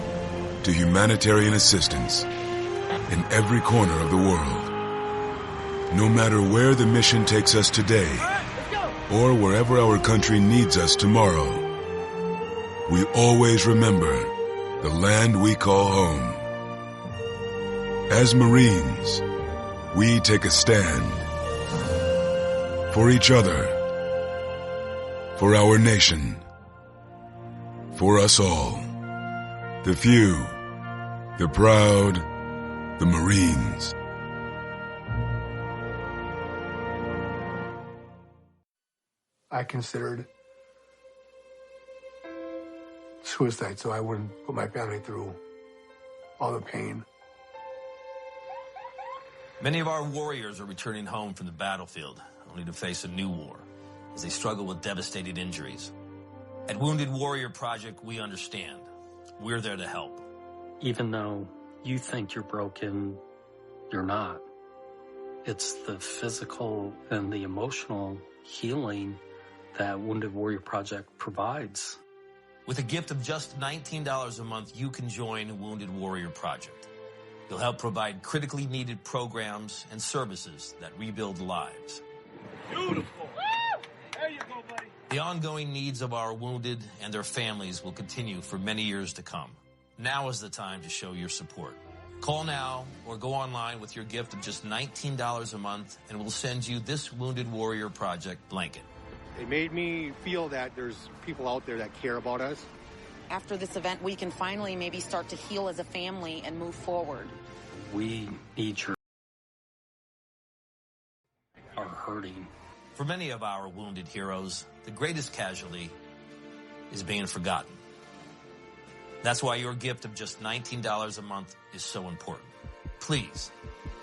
to humanitarian assistance in every corner of the world. No matter where the mission takes us today, or wherever our country needs us tomorrow, we always remember the land we call home. As Marines, we take a stand for each other, for our nation, for us all. The few, the proud, the Marines. I considered suicide so I wouldn't put my family through all the pain. Many of our warriors are returning home from the battlefield, only to face a new war as they struggle with devastating injuries. At Wounded Warrior Project, we understand. We're there to help. Even though you think you're broken, you're not. It's the physical and the emotional healing that Wounded Warrior Project provides. With a gift of just $19 a month, you can join Wounded Warrior Project. You'll help provide critically needed programs and services that rebuild lives. Beautiful. There you go, buddy. The ongoing needs of our wounded and their families will continue for many years to come. Now is the time to show your support. Call now or go online with your gift of just $19 a month, and we'll send you this Wounded Warrior Project blanket. It made me feel that there's people out there that care about us. After this event, we can finally maybe start to heal as a family and move forward. We need your are hurting. For many of our wounded heroes, the greatest casualty is being forgotten. That's why your gift of just $19 a month is so important. Please,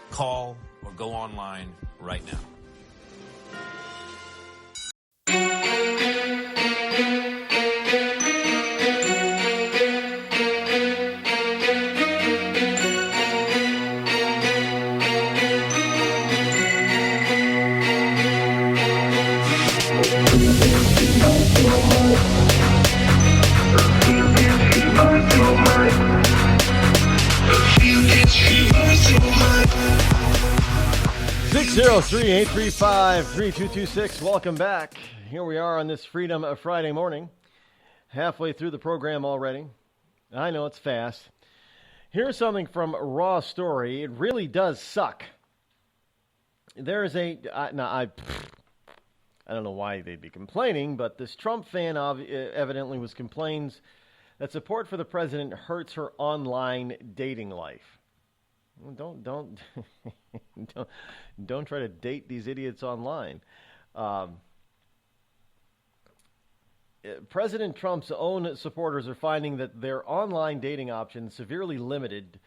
call or go online right now. 703-835-3226. Welcome back. Here we are on this Freedom Friday morning. Halfway through the program already. I know it's fast. Here's something from Raw Story. It really does suck. There is I don't know why they'd be complaining, but this Trump fan evidently complains that support for the president hurts her online dating life. Don't try to date these idiots online. President Trump's own supporters are finding that their online dating options severely limited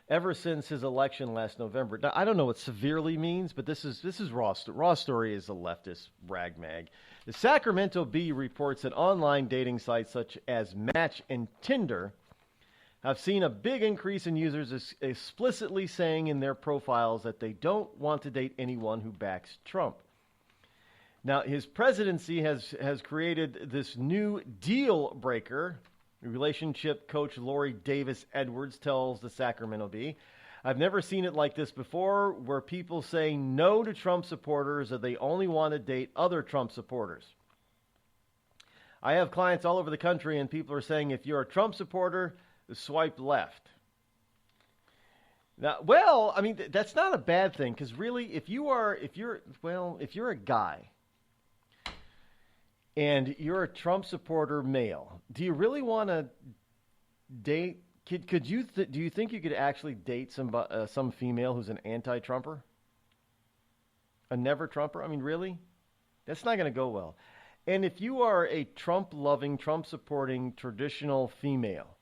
ever since his election last November. Now, I don't know what severely means, but this is Raw. Raw Story is a leftist rag mag. The Sacramento Bee reports that online dating sites such as Match and Tinder have seen a big increase in users explicitly saying in their profiles that they don't want to date anyone who backs Trump. Now, his presidency has created this new deal breaker. Relationship coach Lori Davis Edwards tells the Sacramento Bee, "I've never seen it like this before, where people say no to Trump supporters or they only want to date other Trump supporters. I have clients all over the country and people are saying if you're a Trump supporter, swipe left." Now, well, I mean, that's not a bad thing, because really, if you're a guy and you're a Trump supporter male, do you really want to date? Do you think you could actually date some female who's an anti-Trumper, a never-Trumper? I mean, really, that's not going to go well. And if you are a Trump-loving, Trump-supporting traditional female,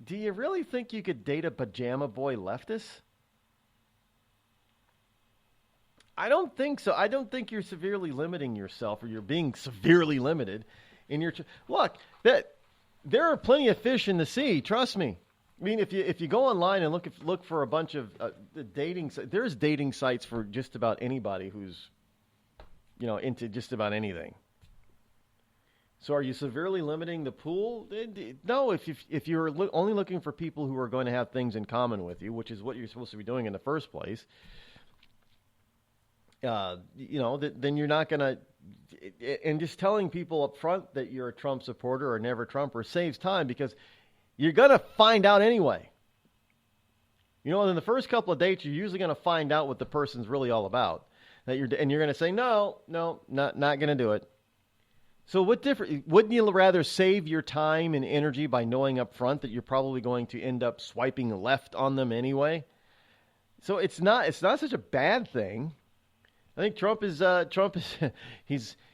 do you really think you could date a pajama boy leftist? I don't think so. I don't think you're severely limiting yourself, or you're being severely limited in your. Look, there are plenty of fish in the sea. Trust me. I mean, if you go online and look for a bunch of dating, there's dating sites for just about anybody who's, into just about anything. So are you severely limiting the pool? No, if you're only looking for people who are going to have things in common with you, which is what you're supposed to be doing in the first place, then you're not going to. And just telling people up front that you're a Trump supporter or never Trumper saves time, because you're going to find out anyway. In the first couple of dates, you're usually going to find out what the person's really all about. And you're going to say, no, not going to do it. So wouldn't you rather save your time and energy by knowing up front that you're probably going to end up swiping left on them anyway? So it's not such a bad thing. I think Trump is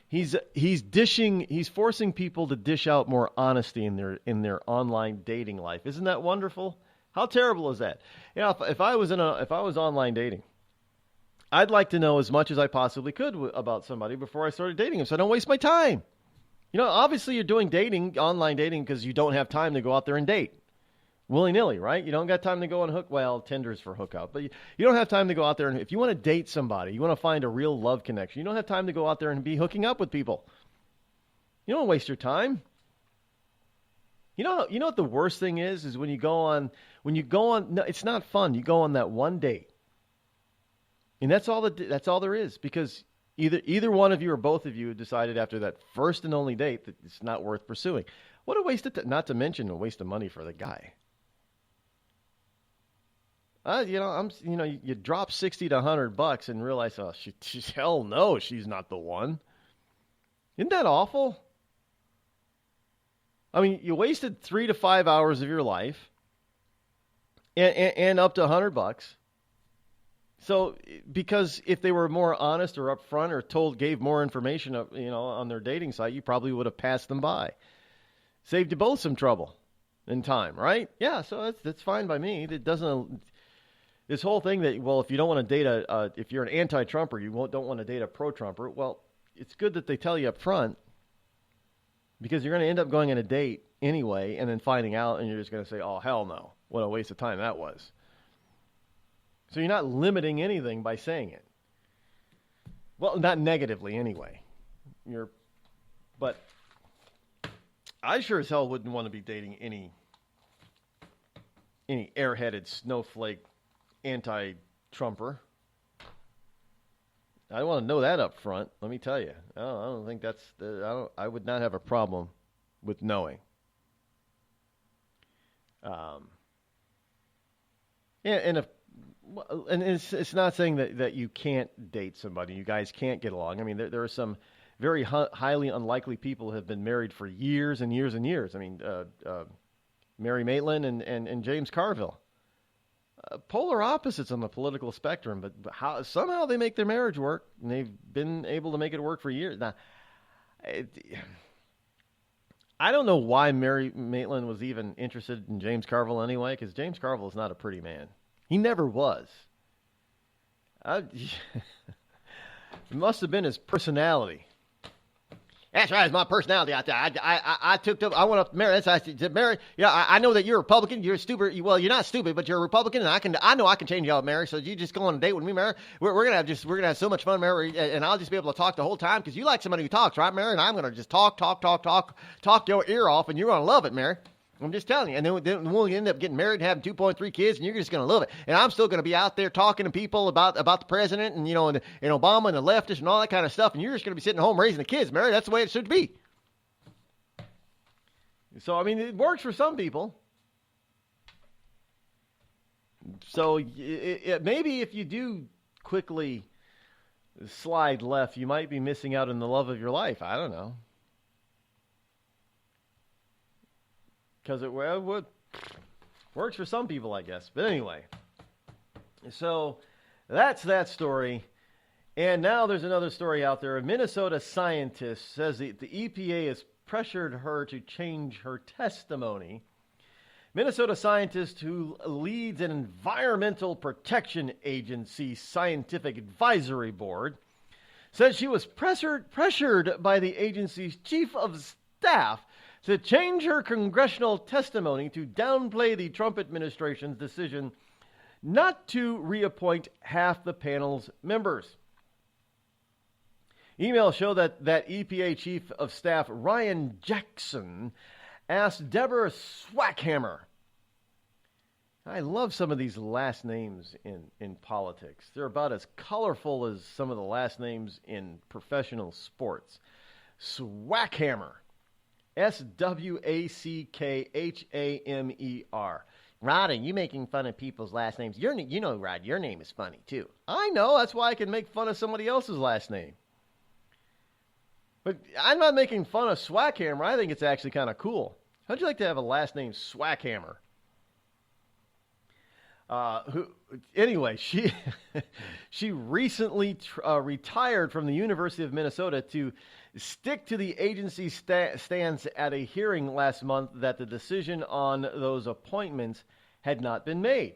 he's forcing people to dish out more honesty in their online dating life. Isn't that wonderful? How terrible is that? If I was online dating, I'd like to know as much as I possibly could about somebody before I started dating them, so I don't waste my time. Obviously you're doing online dating, because you don't have time to go out there and date willy-nilly, right? You don't got time to go and hook. Well, Tinder's for hookup, but you don't have time to go out there. And if you want to date somebody, you want to find a real love connection, you don't have time to go out there and be hooking up with people. You don't waste your time. You know what the worst thing is when you go on, no, it's not fun. You go on that one date, and that's all there is, because either one of you or both of you decided after that first and only date that it's not worth pursuing. What a waste of not to mention a waste of money for the guy. You drop $60 to $100 and realize, oh, hell no, she's not the one. Isn't that awful? I mean, you wasted 3 to 5 hours of your life, and up to $100. So, because if they were more honest or upfront or gave more information, on their dating site, you probably would have passed them by. Saved you both some trouble and time, right? Yeah, so that's fine by me. It doesn't. This whole thing that, well, if you don't want to date if you're an anti-Trumper, you don't want to date a pro-Trumper. Well, it's good that they tell you up front, because you're going to end up going on a date anyway and then finding out, and you're just going to say, oh, hell no. What a waste of time that was. So you're not limiting anything by saying it. Well, not negatively anyway. But I sure as hell wouldn't want to be dating any airheaded snowflake anti-Trumper. I want to know that up front. Let me tell you. I don't think that's. I would not have a problem with knowing. And it's not saying that you can't date somebody. You guys can't get along. I mean, there are some very highly unlikely people who have been married for years and years and years. I mean, Mary Maitland and James Carville. Polar opposites on the political spectrum, but somehow they make their marriage work, and they've been able to make it work for years. Now, I don't know why Mary Maitland was even interested in James Carville anyway, because James Carville is not a pretty man. He never was. It must have been his personality. That's right, it's my personality out there. I went up to Mary. I said, Mary, yeah, I know that you're a Republican. You're stupid. Well, you're not stupid, but you're a Republican, and I know I can change you out, Mary. So you just go on a date with me, Mary. We're gonna have so much fun, Mary, and I'll just be able to talk the whole time because you like somebody who talks, right, Mary? And I'm gonna just talk your ear off, and you're gonna love it, Mary. I'm just telling you. And then we'll end up getting married and having 2.3 kids, and you're just going to love it. And I'm still going to be out there talking to people about the president and, and Obama and the leftists and all that kind of stuff. And you're just going to be sitting at home raising the kids, Mary. That's the way it should be. So, I mean, it works for some people. So maybe if you do quickly slide left, you might be missing out on the love of your life. I don't know. Because it works for some people, I guess. But anyway, so that's that story. And now there's another story out there. A Minnesota scientist says the EPA has pressured her to change her testimony. Minnesota scientist who leads an environmental protection agency scientific advisory board says she was pressured by the agency's chief of staff to change her congressional testimony to downplay the Trump administration's decision not to reappoint half the panel's members. Emails show that EPA Chief of Staff Ryan Jackson asked Deborah Swackhammer. I love some of these last names in politics. They're about as colorful as some of the last names in professional sports. Swackhammer. Swackhamer. Rod, are you making fun of people's last names? You know, Rod, your name is funny, too. I know. That's why I can make fun of somebody else's last name. But I'm not making fun of Swackhammer. I think it's actually kind of cool. How'd you like to have a last name Swackhammer? Anyway, she recently retired from the University of Minnesota to stick to the agency's stance at a hearing last month that the decision on those appointments had not been made.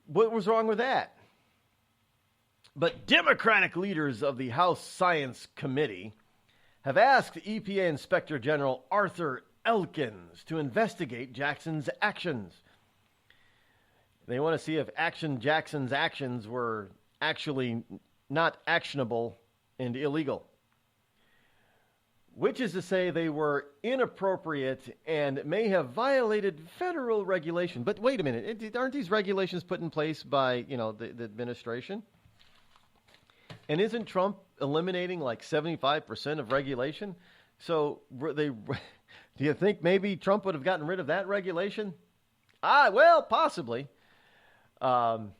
What was wrong with that? But Democratic leaders of the House Science Committee have asked EPA Inspector General Arthur Elkins to investigate Jackson's actions. They want to see if Jackson's actions were actually not actionable and illegal, which is to say they were inappropriate and may have violated federal regulation. But wait a minute, aren't these regulations put in place by, the administration? And isn't Trump eliminating like 75% of regulation? So do you think maybe Trump would have gotten rid of that regulation? Well, possibly. The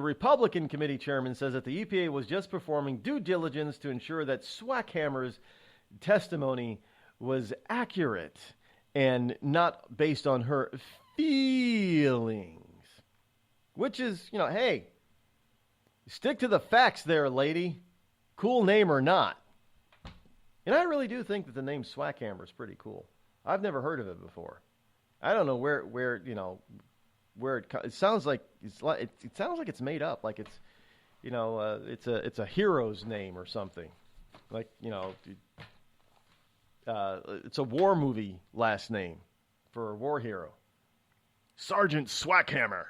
Republican committee chairman says that the EPA was just performing due diligence to ensure that Swackhammer's testimony was accurate and not based on her feelings. Which is, hey, stick to the facts there, lady. Cool name or not. And I really do think that the name Swackhammer is pretty cool. I've never heard of it before. I don't know where it sounds like it sounds like it's made up, like it's it's a hero's name or something, like it's a war movie last name for a war hero, Sergeant Swackhammer.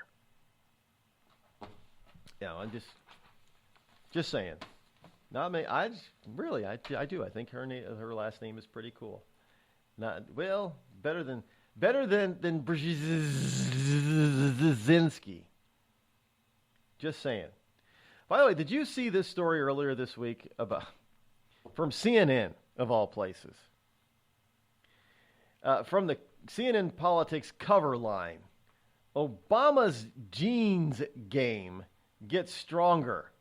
I'm just saying. Not me. I do. I think her last name is pretty cool. Better than Better than Brzezinski. Just saying. By the way, did you see this story earlier this week from CNN, of all places? From the CNN Politics cover line, Obama's jeans game gets stronger.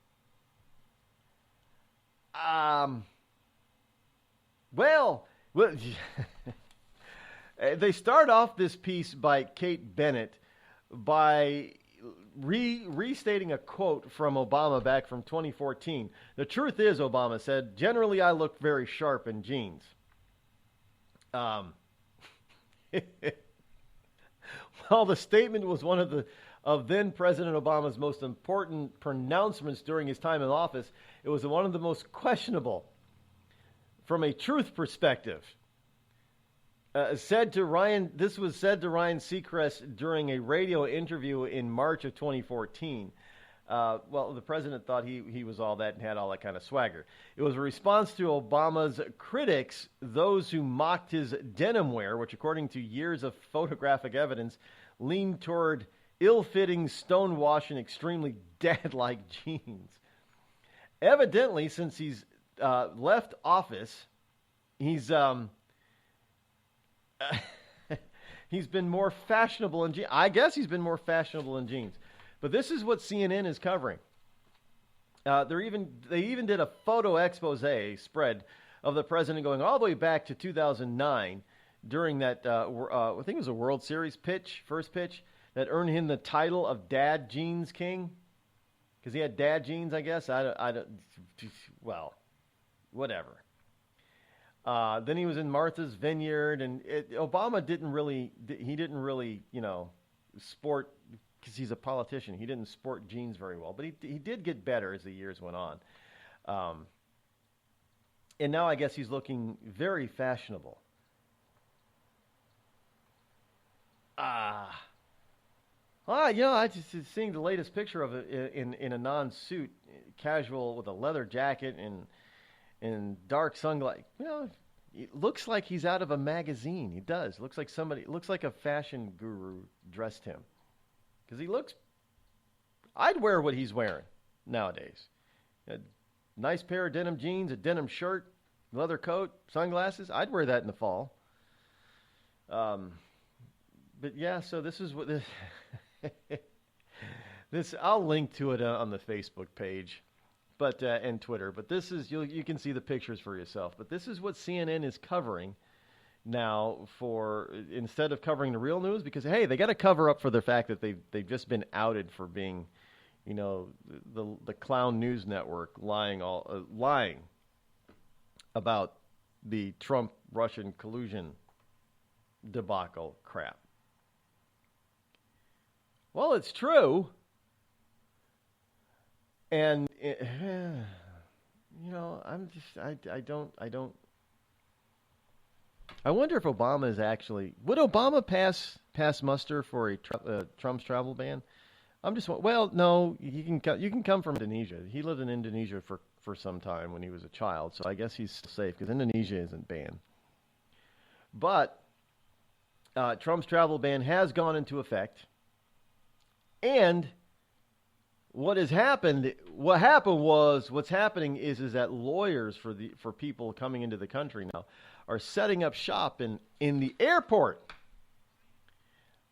Well, they start off this piece by Kate Bennett by restating a quote from Obama back from 2014. The truth is, Obama said, generally I look very sharp in jeans. Well, the statement was one of then President Obama's most important pronouncements during his time in office. It was one of the most questionable from a truth perspective. This was said to Ryan Seacrest during a radio interview in March of 2014. Well, the president thought he was all that and had all that kind of swagger. It was a response to Obama's critics, those who mocked his denim wear, which according to years of photographic evidence, leaned toward ill-fitting, stonewashed, and extremely dad-like jeans. Evidently, since he's left office, he's been more fashionable in jeans. I guess he's been more fashionable in jeans. But this is what CNN is covering. They even did a photo expose spread of the president going all the way back to 2009 during that, I think it was a World Series first pitch, that earned him the title of Dad Jeans King. Because he had dad jeans, I guess. Well, whatever. Then he was in Martha's Vineyard, and Obama didn't really, sport, because he's a politician. He didn't sport jeans very well, but he did get better as the years went on. And now I guess he's looking very fashionable. I just seeing the latest picture of it in a non-suit, casual with a leather jacket and dark sunglasses. It looks like he's out of a magazine. He does. Looks like a fashion guru dressed him. Because I'd wear what he's wearing nowadays. A nice pair of denim jeans, a denim shirt, leather coat, sunglasses. I'd wear that in the fall. But yeah, so this is what this. I'll link to it on the Facebook page, and Twitter. But this is you can see the pictures for yourself. But this is what CNN is covering now instead of covering the real news, because hey, they got to cover up for the fact that they've just been outed for being, the clown news network lying about the Trump Russian collusion debacle crap. Well, it's true. And, I wonder if Obama is would Obama pass muster for a Trump's travel ban? No, you can come from Indonesia. He lived in Indonesia for some time when he was a child, so I guess he's safe because Indonesia isn't banned. But Trump's travel ban has gone into effect. And what's happening is that lawyers for people coming into the country now are setting up shop in the airport.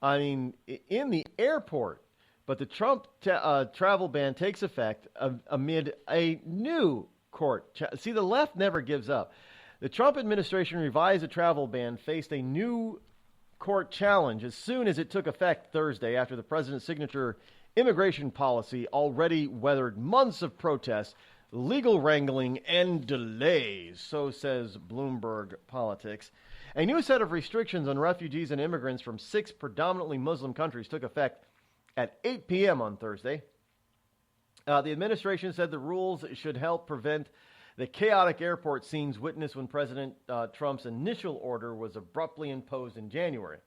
I mean, in the airport. But the Trump travel ban takes effect amid a new court. See, the left never gives up. The Trump administration revised the travel ban, faced a new court challenge as soon as it took effect Thursday after the president's signature immigration policy already weathered months of protests, legal wrangling, and delays, so says Bloomberg Politics. A new set of restrictions on refugees and immigrants from 6 predominantly Muslim countries took effect at 8 p.m. on Thursday. The administration said the rules should help prevent the chaotic airport scenes witnessed when President Trump's initial order was abruptly imposed in January.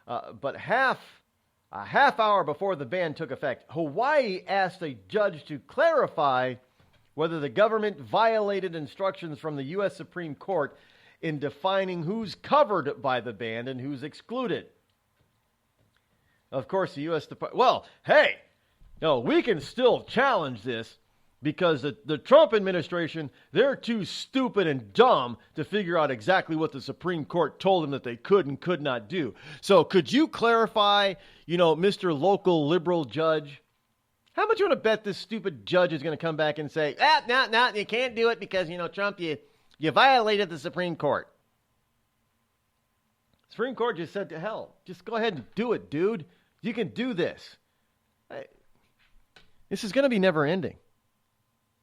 But a half hour before the ban took effect, Hawaii asked a judge to clarify whether the government violated instructions from the U.S. Supreme Court in defining who's covered by the ban and who's excluded. Of course, the U.S. Department... Well, hey, no, we can still challenge this because the Trump administration, they're too stupid and dumb to figure out exactly what the Supreme Court told them that they could and could not do. So could you clarify, Mr. Local Liberal Judge, how much you want to bet this stupid judge is going to come back and say, no, you can't do it because, Trump, you violated the Supreme Court. Supreme Court just said to hell. Just go ahead and do it, dude. You can do this. This is going to be never ending.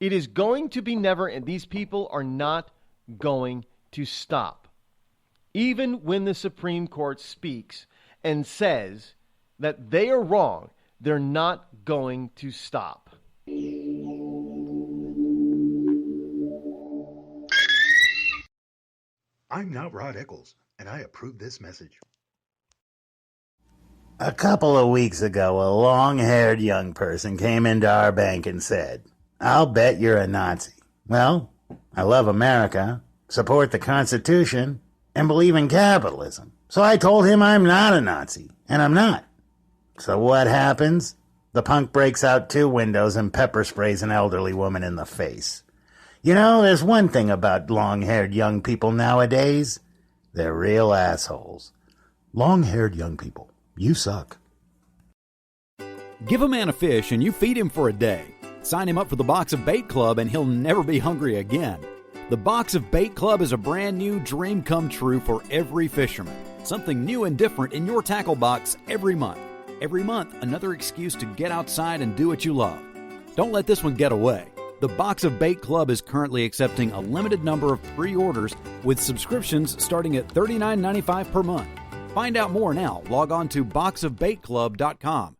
It is going to be never ending. These people are not going to stop. Even when the Supreme Court speaks and says that they are wrong, they're not going to stop. I'm not Rod Eccles, and I approve this message. A couple of weeks ago, a long-haired young person came into our bank and said, "I'll bet you're a Nazi." Well, I love America, support the Constitution, and believe in capitalism. So I told him I'm not a Nazi, and I'm not. So what happens? The punk breaks out 2 windows and pepper sprays an elderly woman in the face. There's one thing about long-haired young people nowadays. They're real assholes. Long-haired young people, you suck. Give a man a fish and you feed him for a day. Sign him up for the Box of Bait Club and he'll never be hungry again. The Box of Bait Club is a brand new dream come true for every fisherman. Something new and different in your tackle box every month. Every month, another excuse to get outside and do what you love. Don't let this one get away. The Box of Bait Club is currently accepting a limited number of pre-orders with subscriptions starting at $39.95 per month. Find out more now. Log on to boxofbaitclub.com.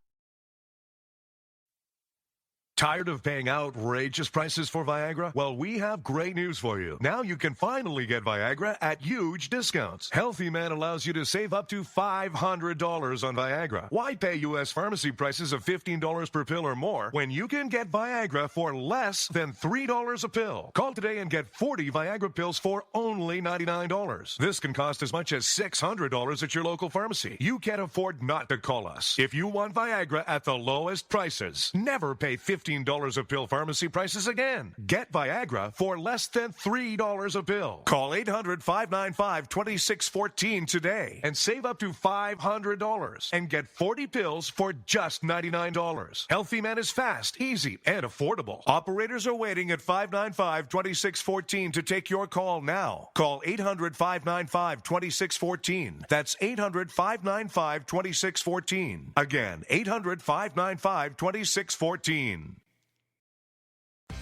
Tired of paying outrageous prices for Viagra? Well, we have great news for you. Now you can finally get Viagra at huge discounts. Healthy Man allows you to save up to $500 on Viagra. Why pay U.S. pharmacy prices of $15 per pill or more when you can get Viagra for less than $3 a pill? Call today and get 40 Viagra pills for only $99. This can cost as much as $600 at your local pharmacy. You can't afford not to call us. If you want Viagra at the lowest prices, never pay $15 a pill pharmacy prices again. Get Viagra for less than $3 a pill. Call 800-595-2614 today and save up to $500 and get 40 pills for just $99. Healthy Man is fast, easy, and affordable. Operators are waiting at 595-2614 to take your call now. Call 800-595-2614. That's 800-595-2614. Again, 800-595-2614.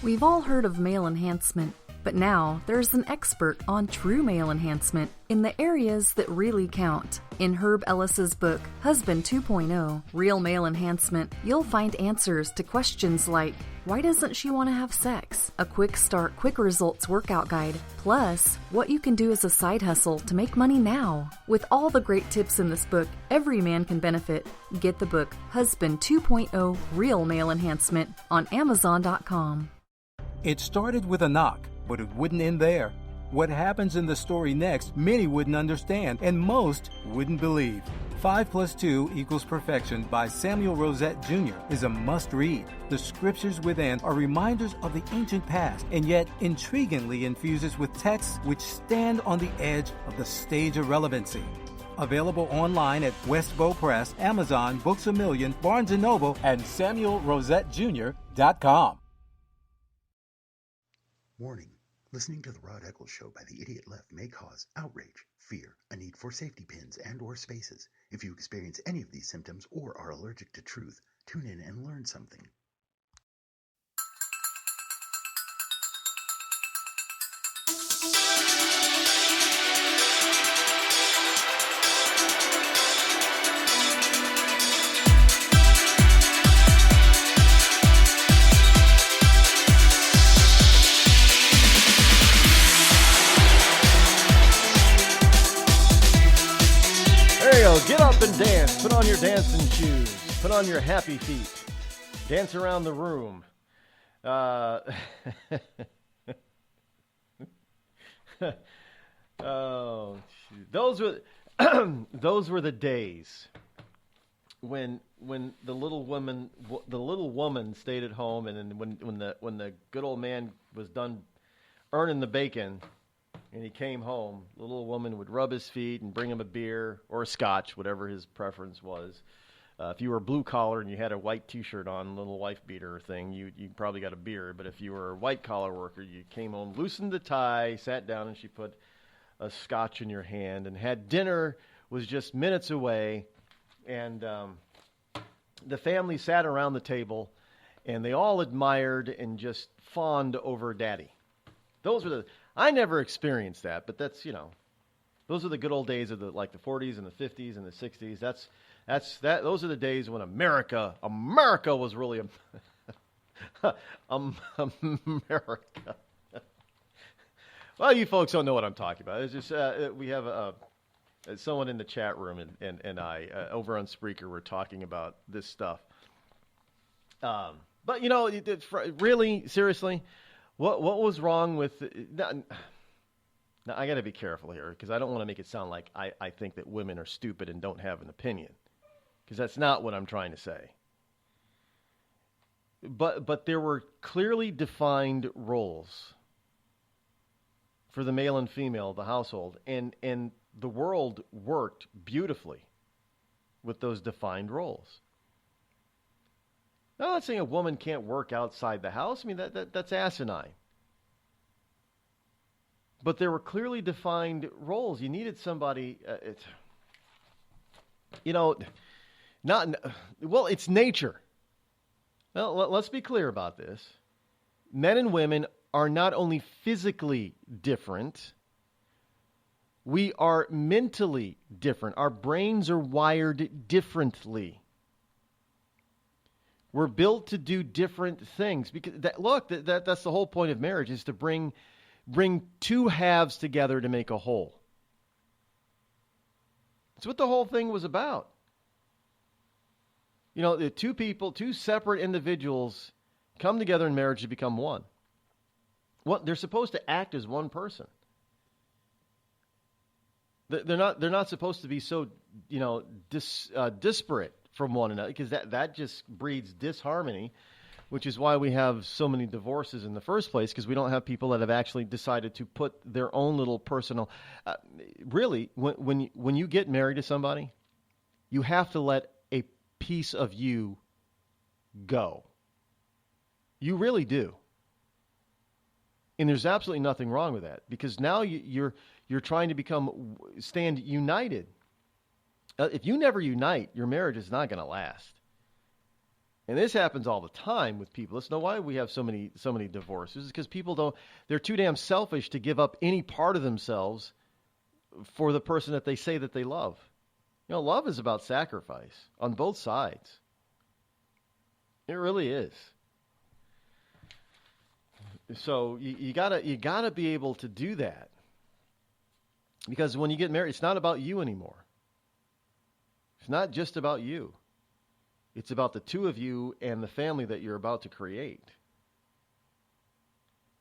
We've all heard of male enhancement, but now there's an expert on true male enhancement in the areas that really count. In Herb Ellis's book, Husband 2.0, Real Male Enhancement, you'll find answers to questions like, why doesn't she want to have sex? A quick start, quick results workout guide, plus what you can do as a side hustle to make money now. With all the great tips in this book, every man can benefit. Get the book, Husband 2.0, Real Male Enhancement, on Amazon.com. It started with a knock, but it wouldn't end there. What happens in the story next, many wouldn't understand, and most wouldn't believe. 5 + 2 = Perfection by Samuel Rosette Jr. is a must-read. The scriptures within are reminders of the ancient past, and yet intriguingly infuses with texts which stand on the edge of the stage of relevancy. Available online at Westbow Press, Amazon, Books A Million, Barnes & Noble, and SamuelRosetteJr.com. Warning. Listening to the Rod Eccles Show by the Idiot Left may cause outrage, fear, a need for safety pins and or spaces. If you experience any of these symptoms or are allergic to truth, tune in and learn something. Get up and dance. Put on your dancing shoes. Put on your happy feet. Dance around the room. Oh, shoot. Those were the days when the little woman stayed at home, and then when the good old man was done earning the bacon, and he came home, the little woman would rub his feet and bring him a beer or a scotch, whatever his preference was. If you were blue collar and you had a white T-shirt on, little wife beater thing, you probably got a beer. But if you were a white collar worker, you came home, loosened the tie, sat down, and she put a scotch in your hand, and had dinner. Was just minutes away, and the family sat around the table, and they all admired and just fawned over Daddy. I never experienced that, but that's, those are the good old days of the 40s and the 50s and the 60s. Those are the days when America was really America. Well, you folks don't know what I'm talking about. It's just we have someone in the chat room and I over on Spreaker were talking about this stuff. But really seriously, what was wrong with? Now I got to be careful here because I don't want to make it sound like I think that women are stupid and don't have an opinion, because that's not what I'm trying to say. But there were clearly defined roles for the male and female of the household, and the world worked beautifully with those defined roles. Now, I'm not saying a woman can't work outside the house. I mean, that's asinine. But there were clearly defined roles. You needed somebody, it's nature. Well, let's be clear about this. Men and women are not only physically different, we are mentally different. Our brains are wired differently. We're built to do different things. Because that's the whole point of marriage, is to bring two halves together to make a whole. That's what the whole thing was about. The two separate individuals come together in marriage to become one. They're supposed to act as one person. They're not supposed to be so, disparate from one another, because that just breeds disharmony, which is why we have so many divorces in the first place, because we don't have people that have actually decided to put their own little personal. Really, when you get married to somebody, you have to let a piece of you go. You really do. And there's absolutely nothing wrong with that, because now you're trying to stand united. If you never unite, your marriage is not going to last. And this happens all the time with people. Let's know why we have so many divorces. It's because people they're too damn selfish to give up any part of themselves for the person that they say that they love. Love is about sacrifice on both sides. It really is. So you gotta be able to do that, because when you get married, it's not about you anymore. It's not just about you. It's about the two of you and the family that you're about to create.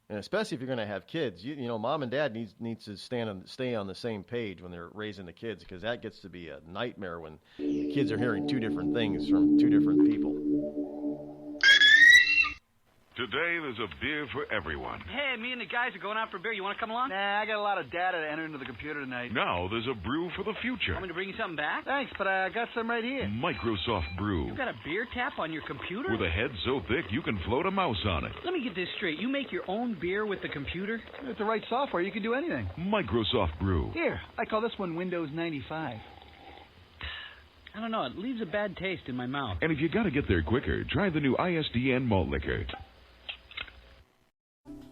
And especially if you're going to have kids, mom and dad needs to stay on the same page when they're raising the kids, because that gets to be a nightmare when the kids are hearing two different things from two different people. Today, there's a beer for everyone. Hey, me and the guys are going out for beer. You want to come along? Nah, I got a lot of data to enter into the computer tonight. Now, there's a brew for the future. Want me to bring you something back? Thanks, but I got some right here. Microsoft Brew. You got a beer tap on your computer? With a head so thick you can float a mouse on it. Let me get this straight. You make your own beer with the computer? With the right software, you can do anything. Microsoft Brew. Here, I call this one Windows 95. I don't know. It leaves a bad taste in my mouth. And if you got to get there quicker, try the new ISDN malt liquor.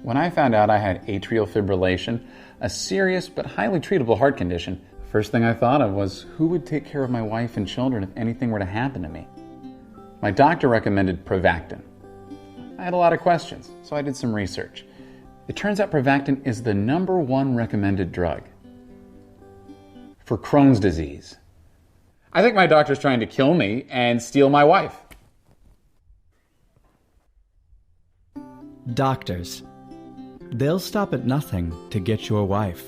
When I found out I had atrial fibrillation, a serious but highly treatable heart condition, the first thing I thought of was who would take care of my wife and children if anything were to happen to me. My doctor recommended Prevactin. I had a lot of questions, so I did some research. It turns out Prevactin is the #1 recommended drug for Crohn's disease. I think my doctor's trying to kill me and steal my wife. Doctors. They'll stop at nothing to get your wife.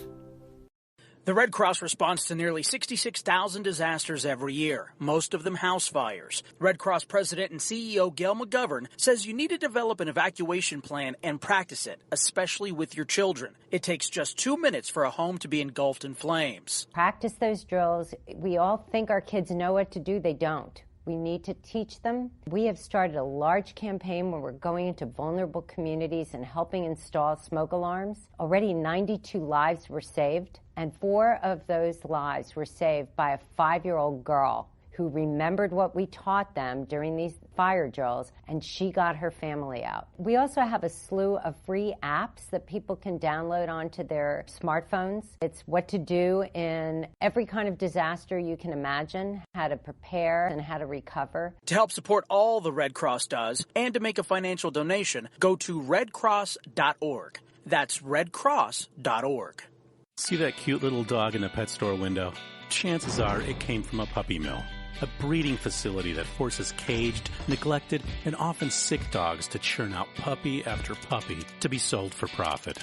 The Red Cross responds to nearly 66,000 disasters every year, most of them house fires. Red Cross President and CEO Gail McGovern says you need to develop an evacuation plan and practice it, especially with your children. It takes just 2 minutes for a home to be engulfed in flames. Practice those drills. We all think our kids know what to do. They don't. We need to teach them. We have started a large campaign where we're going into vulnerable communities and helping install smoke alarms. Already 92 lives were saved, and 4 of those lives were saved by a 5-year-old girl who remembered what we taught them during these fire drills, and she got her family out. We also have a slew of free apps that people can download onto their smartphones. It's what to do in every kind of disaster you can imagine, how to prepare and how to recover. To help support all the Red Cross does and to make a financial donation, go to redcross.org. That's redcross.org. See that cute little dog in the pet store window? Chances are it came from a puppy mill. A breeding facility that forces caged, neglected, and often sick dogs to churn out puppy after puppy to be sold for profit.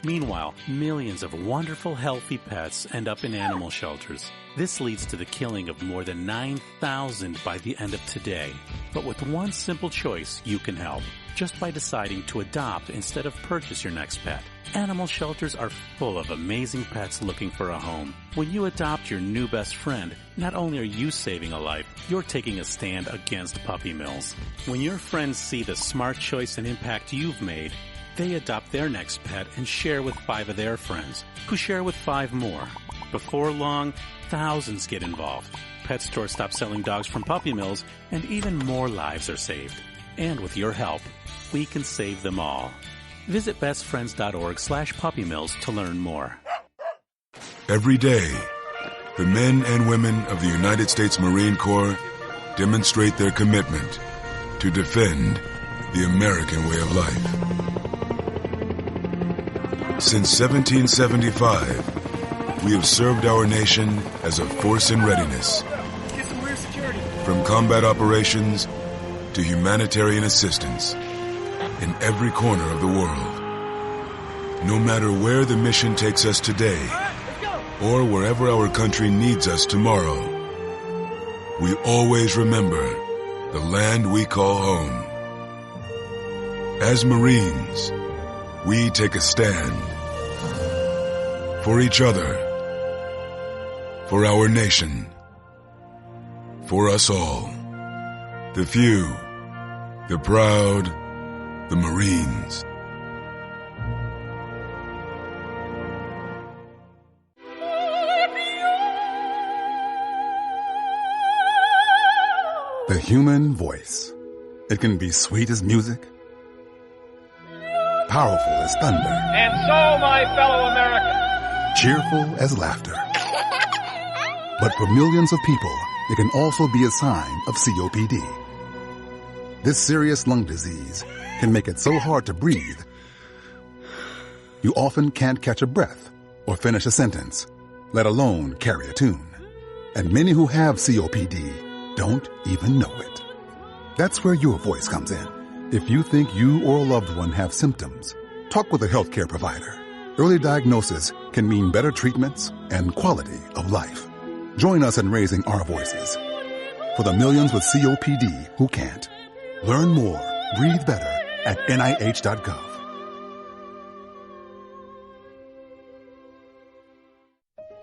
Meanwhile, millions of wonderful, healthy pets end up in animal shelters. This leads to the killing of more than 9,000 by the end of today. But with one simple choice, you can help. Just by deciding to adopt instead of purchase your next pet. Animal shelters are full of amazing pets looking for a home. When you adopt your new best friend, not only are you saving a life, you're taking a stand against puppy mills. When your friends see the smart choice and impact you've made, they adopt their next pet and share with 5 of their friends, who share with 5 more. Before long, thousands get involved. Pet stores stop selling dogs from puppy mills, and even more lives are saved. And with your help, we can save them all. Visit bestfriends.org/puppymills to learn more. Every day, the men and women of the United States Marine Corps demonstrate their commitment to defend the American way of life. Since 1775, we have served our nation as a force in readiness. Get some rear security. From combat operations to humanitarian assistance in every corner of the world. No matter where the mission takes us today, or wherever our country needs us tomorrow, we always remember the land we call home. As Marines, we take a stand for each other, for our nation, for us all. The few, the proud, the Marines. The human voice. It can be sweet as music, powerful as thunder, And so, my fellow Americans, cheerful as laughter. But for millions of people, it can also be a sign of COPD. This serious lung disease can make it so hard to breathe, you often can't catch a breath or finish a sentence, let alone carry a tune. And many who have COPD don't even know it. That's where your voice comes in. If you think you or a loved one have symptoms, talk with a healthcare provider. Early diagnosis can mean better treatments and quality of life. Join us in raising our voices for the millions with COPD who can't. Learn more, breathe better at NIH.gov.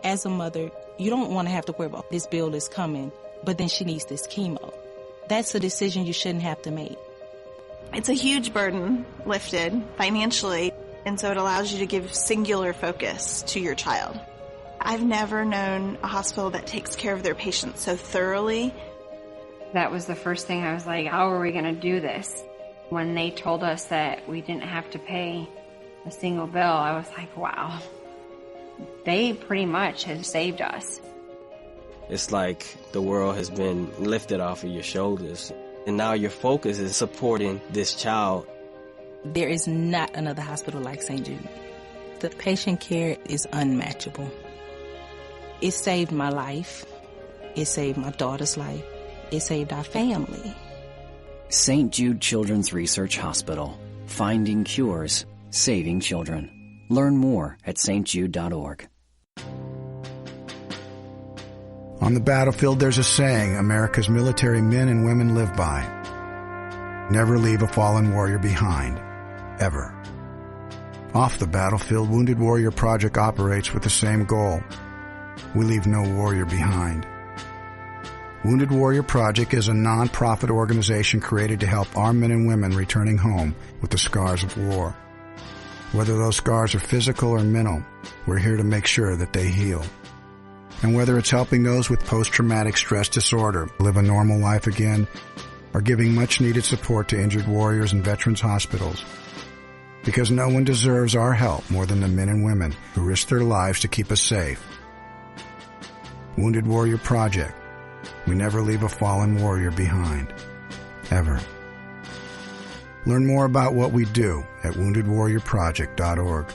As a mother, you don't want to have to worry about this bill is coming, but then she needs this chemo. That's a decision you shouldn't have to make. It's a huge burden lifted financially, and so it allows you to give singular focus to your child. I've never known a hospital that takes care of their patients so thoroughly. That was the first thing I was like, how are we going to do this? When they told us that we didn't have to pay a single bill, I was like, wow. They pretty much have saved us. It's like the world has been lifted off of your shoulders, and now your focus is supporting this child. There is not another hospital like St. Jude. The patient care is unmatchable. It saved my life. It saved my daughter's life. It saved our family. St. Jude Children's Research Hospital. Finding cures, saving children. Learn more at stjude.org. On the battlefield, there's a saying America's military men and women live by. Never leave a fallen warrior behind. Ever. Off the battlefield, Wounded Warrior Project operates with the same goal. We leave no warrior behind. Wounded Warrior Project is a non-profit organization created to help our men and women returning home with the scars of war. Whether those scars are physical or mental, we're here to make sure that they heal. And whether it's helping those with post-traumatic stress disorder live a normal life again, or giving much-needed support to injured warriors in veterans' hospitals. Because no one deserves our help more than the men and women who risk their lives to keep us safe. Wounded Warrior Project. We never leave a fallen warrior behind. Ever. Learn more about what we do at woundedwarriorproject.org.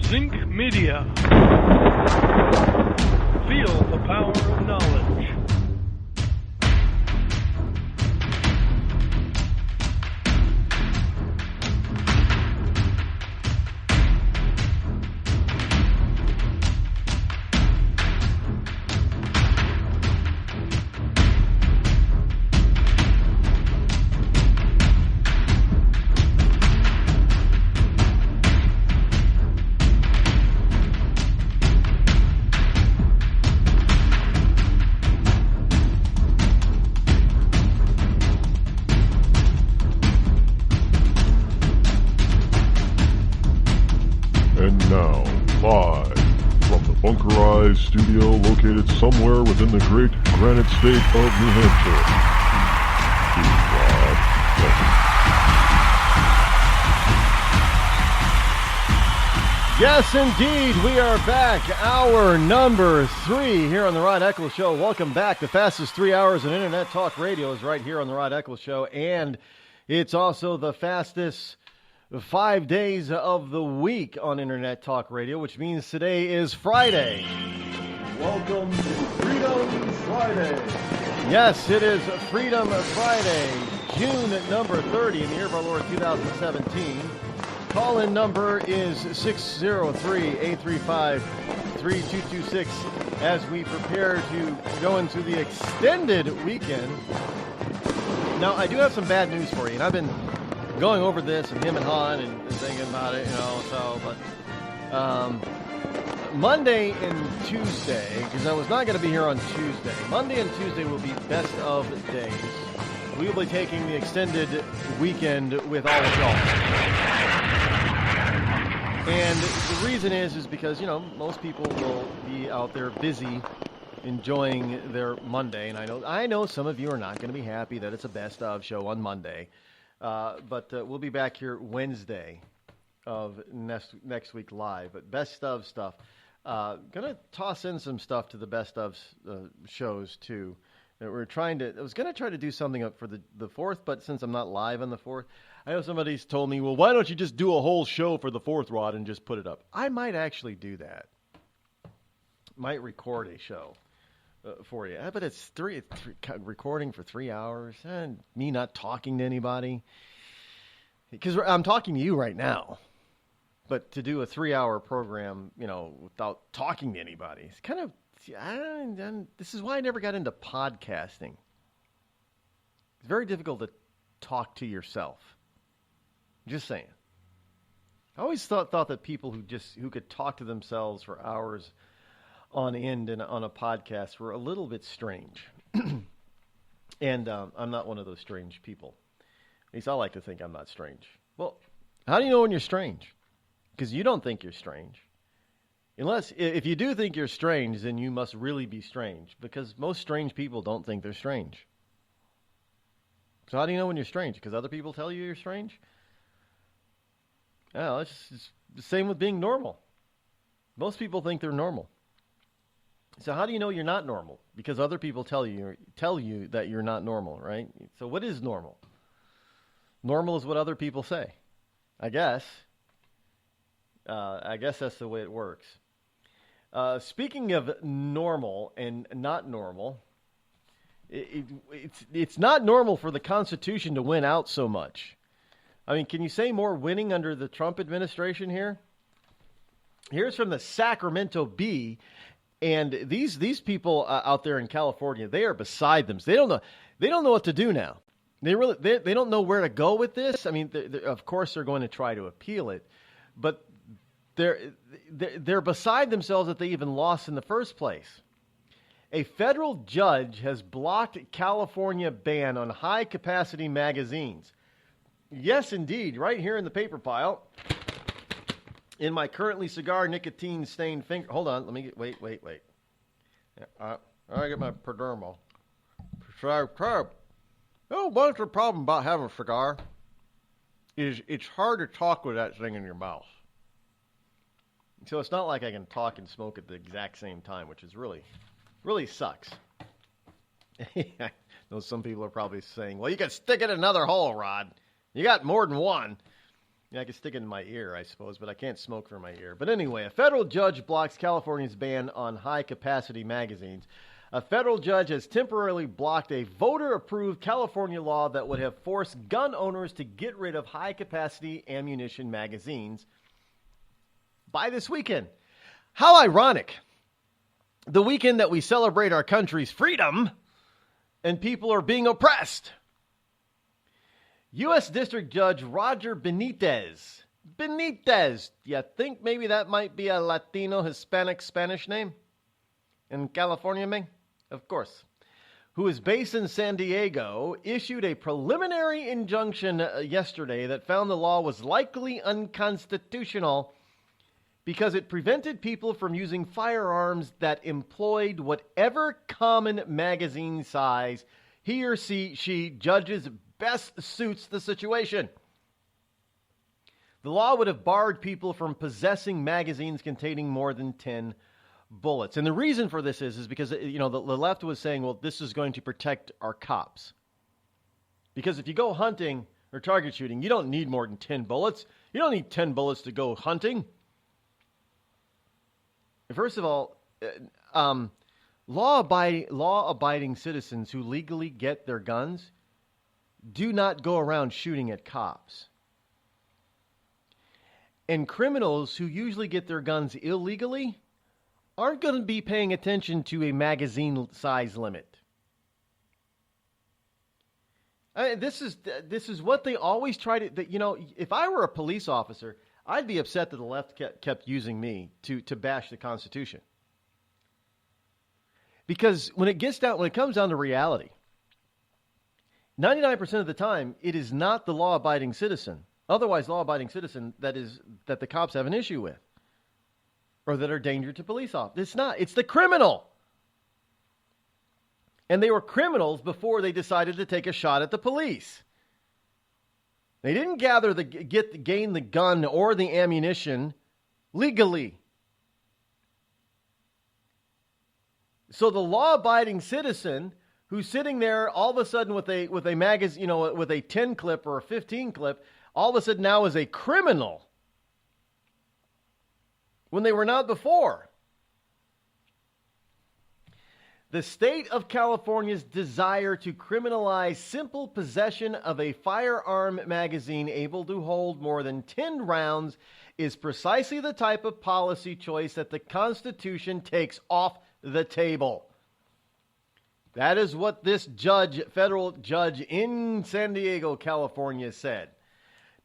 Zinc Media. Feel the power of knowledge. Studio located somewhere within the great granite state of New Hampshire. Rod Eccles. Yes, indeed, we are back. Hour number 3 here on the Rod Eccles Show. Welcome back. The fastest 3 hours in Internet Talk Radio is right here on the Rod Eccles Show, and it's also the fastest 5 days of the week on Internet Talk Radio, which means today is Friday. Welcome to Freedom Friday. Yes, it is Freedom Friday, June number 30 in the year of our Lord 2017. Call-in number is 603-835-3226 as we prepare to go into the extended weekend. Now, I do have some bad news for you, and I've been going over this and him and Han and thinking about it, but Monday and Tuesday, because I was not going to be here on Tuesday. Monday and Tuesday will be best of days. We will be taking the extended weekend with all of y'all. And the reason is because, most people will be out there busy enjoying their Monday. And I know some of you are not going to be happy that it's a best of show on Monday. But we'll be back here Wednesday of next week live. But best of stuff. Gonna toss in some stuff to the best of shows too. I was gonna try to do something up for the 4th, but since I'm not live on the 4th, I know somebody's told me, well, why don't you just do a whole show for the 4th, Rod, and just put it up? I might actually do that. Might record a show for you. But it's recording for 3 hours and me not talking to anybody. Because I'm talking to you right now. But to do a 3-hour program, without talking to anybody, it's kind of, this is why I never got into podcasting. It's very difficult to talk to yourself. Just saying. I always thought that people who could talk to themselves for hours on end and on a podcast were a little bit strange. And I'm not one of those strange people. At least I like to think I'm not strange. Well, how do you know when you're strange? Because you don't think you're strange. If you do think you're strange, then you must really be strange. Because most strange people don't think they're strange. So how do you know when you're strange? Because other people tell you you're strange? Yeah, it's the same with being normal. Most people think they're normal. So how do you know you're not normal? Because other people tell you that you're not normal, right? So what is normal? Normal is what other people say. I guess that's the way it works. Speaking of normal and not normal, it's not normal for the Constitution to win out so much. I mean, can you say more winning under the Trump administration here? Here's from the Sacramento Bee. And these people out there in California, they are beside them. They don't know what to do now. They don't know where to go with this. I mean, of course they're going to try to appeal it, but they're beside themselves that they even lost in the first place. A federal judge has blocked California ban on high-capacity magazines. Yes, indeed, right here in the paper pile. In my currently cigar nicotine-stained finger. Hold on, let me get. Wait. I get my Perdermo. What's the problem about having a cigar? Is it's hard to talk with that thing in your mouth. So it's not like I can talk and smoke at the exact same time, which is really sucks. I know some people are probably saying, "Well, you can stick it in another hole, Rod. You got more than one." Yeah, I can stick it in my ear, I suppose, but I can't smoke through my ear. But anyway, a federal judge blocks California's ban on high-capacity magazines. A federal judge has temporarily blocked a voter-approved California law that would have forced gun owners to get rid of high-capacity ammunition magazines by this weekend. How ironic. The weekend that we celebrate our country's freedom and people are being oppressed. U.S. District Judge Roger Benitez. You think maybe that might be a Latino, Hispanic, Spanish name? In California, Ming? Of course. Who is based in San Diego, issued a preliminary injunction yesterday that found the law was likely unconstitutional because it prevented people from using firearms that employed whatever common magazine size he or she judges best suits the situation. The law would have barred people from possessing magazines containing more than 10 bullets. And the reason for this is because, the left was saying, well, this is going to protect our cops. Because if you go hunting or target shooting, you don't need more than 10 bullets. You don't need 10 bullets to go hunting. First of all, law-abiding citizens who legally get their guns do not go around shooting at cops. And criminals who usually get their guns illegally aren't going to be paying attention to a magazine size limit. This is what they always try to. If I were a police officer, I'd be upset that the left kept using me to bash the Constitution. Because when it comes down to reality, 99% of the time, it is not the law-abiding citizen, otherwise law-abiding citizen, that the cops have an issue with, or that are a danger to police officers. It's not. It's the criminal. And they were criminals before they decided to take a shot at the police. They didn't gain the gun or the ammunition legally. So the law-abiding citizen who's sitting there all of a sudden with a magazine, with a 10 clip or a 15 clip, all of a sudden now is a criminal when they were not before. The state of California's desire to criminalize simple possession of a firearm magazine able to hold more than 10 rounds is precisely the type of policy choice that the Constitution takes off the table. That is what this federal judge in San Diego, California said.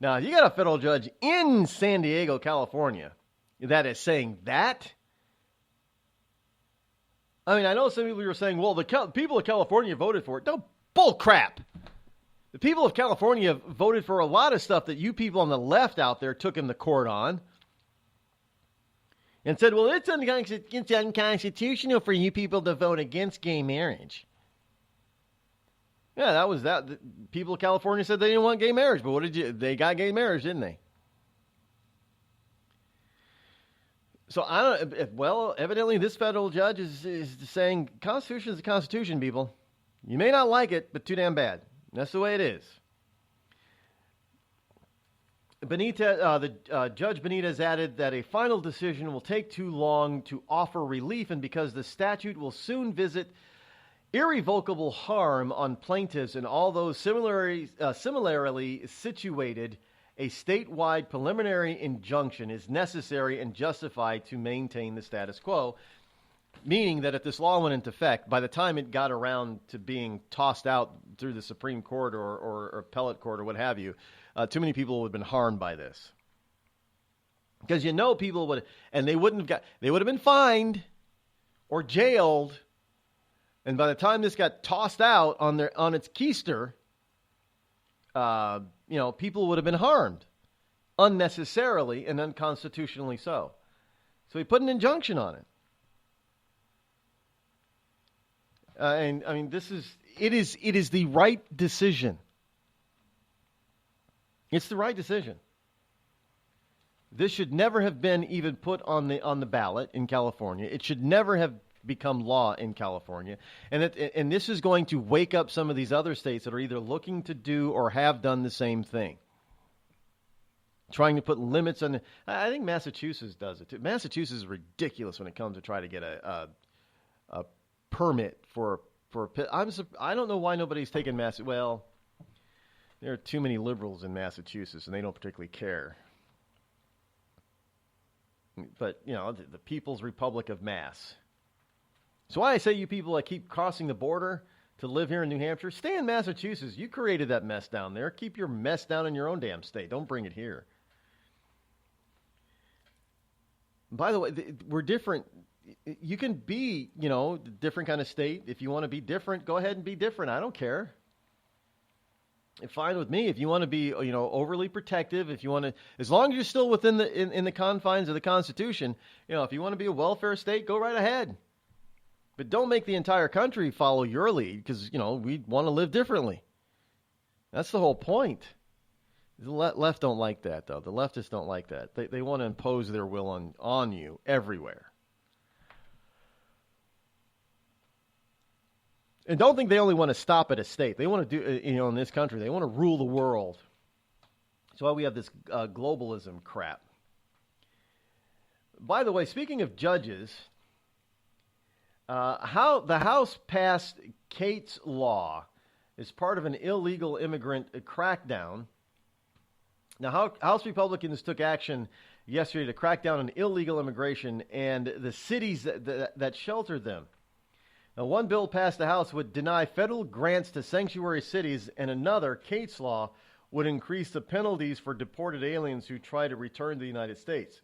Now, you got a federal judge in San Diego, California that is saying that. I mean, I know some people are saying, well, the people of California voted for it. No, bull crap. The people of California voted for a lot of stuff that you people on the left out there took in the court on. And said, well, it's unconstitutional for you people to vote against gay marriage. Yeah, that was that. The people of California said they didn't want gay marriage, but they got gay marriage, didn't they? So evidently this federal judge is saying Constitution is the Constitution, people. You may not like it, but too damn bad. That's the way it is. Judge Benitez added that a final decision will take too long to offer relief, and because the statute will soon visit irrevocable harm on plaintiffs and all those similarly situated a statewide preliminary injunction is necessary and justified to maintain the status quo, meaning that if this law went into effect, by the time it got around to being tossed out through the Supreme Court or appellate court or what have you, too many people would have been harmed by this. Because people would, and they would have been fined or jailed, and by the time this got tossed out on its keister, people would have been harmed unnecessarily and unconstitutionally so. So he put an injunction on it. It is the right decision. It's the right decision. This should never have been even put on the ballot in California. It should never have become law in California. And this is going to wake up some of these other states that are either looking to do or have done the same thing. Trying to put limits on I think Massachusetts does it too. Massachusetts is ridiculous when it comes to try to get a permit for I don't know why nobody's taken well, there are too many liberals in Massachusetts and they don't particularly care. But, the People's Republic of Mass. So why I say you people that keep crossing the border to live here in New Hampshire, stay in Massachusetts. You created that mess down there. Keep your mess down in your own damn state. Don't bring it here. By the way, we're different. You can be, different kind of state. If you want to be different, go ahead and be different. I don't care. It's fine with me. If you want to be, overly protective, if you want to, as long as you're still within in the confines of the Constitution, if you want to be a welfare state, go right ahead. But don't make the entire country follow your lead because, we want to live differently. That's the whole point. The left don't like that, though. The leftists don't like that. They want to impose their will on you everywhere. And don't think they only want to stop at a state. They want to do, in this country, they want to rule the world. That's why we have this globalism crap. By the way, speaking of judges, how the House passed Kate's Law as part of an illegal immigrant crackdown. Now, House Republicans took action yesterday to crack down on illegal immigration and the cities that sheltered them. Now, one bill passed the House would deny federal grants to sanctuary cities, and another, Kate's Law, would increase the penalties for deported aliens who try to return to the United States.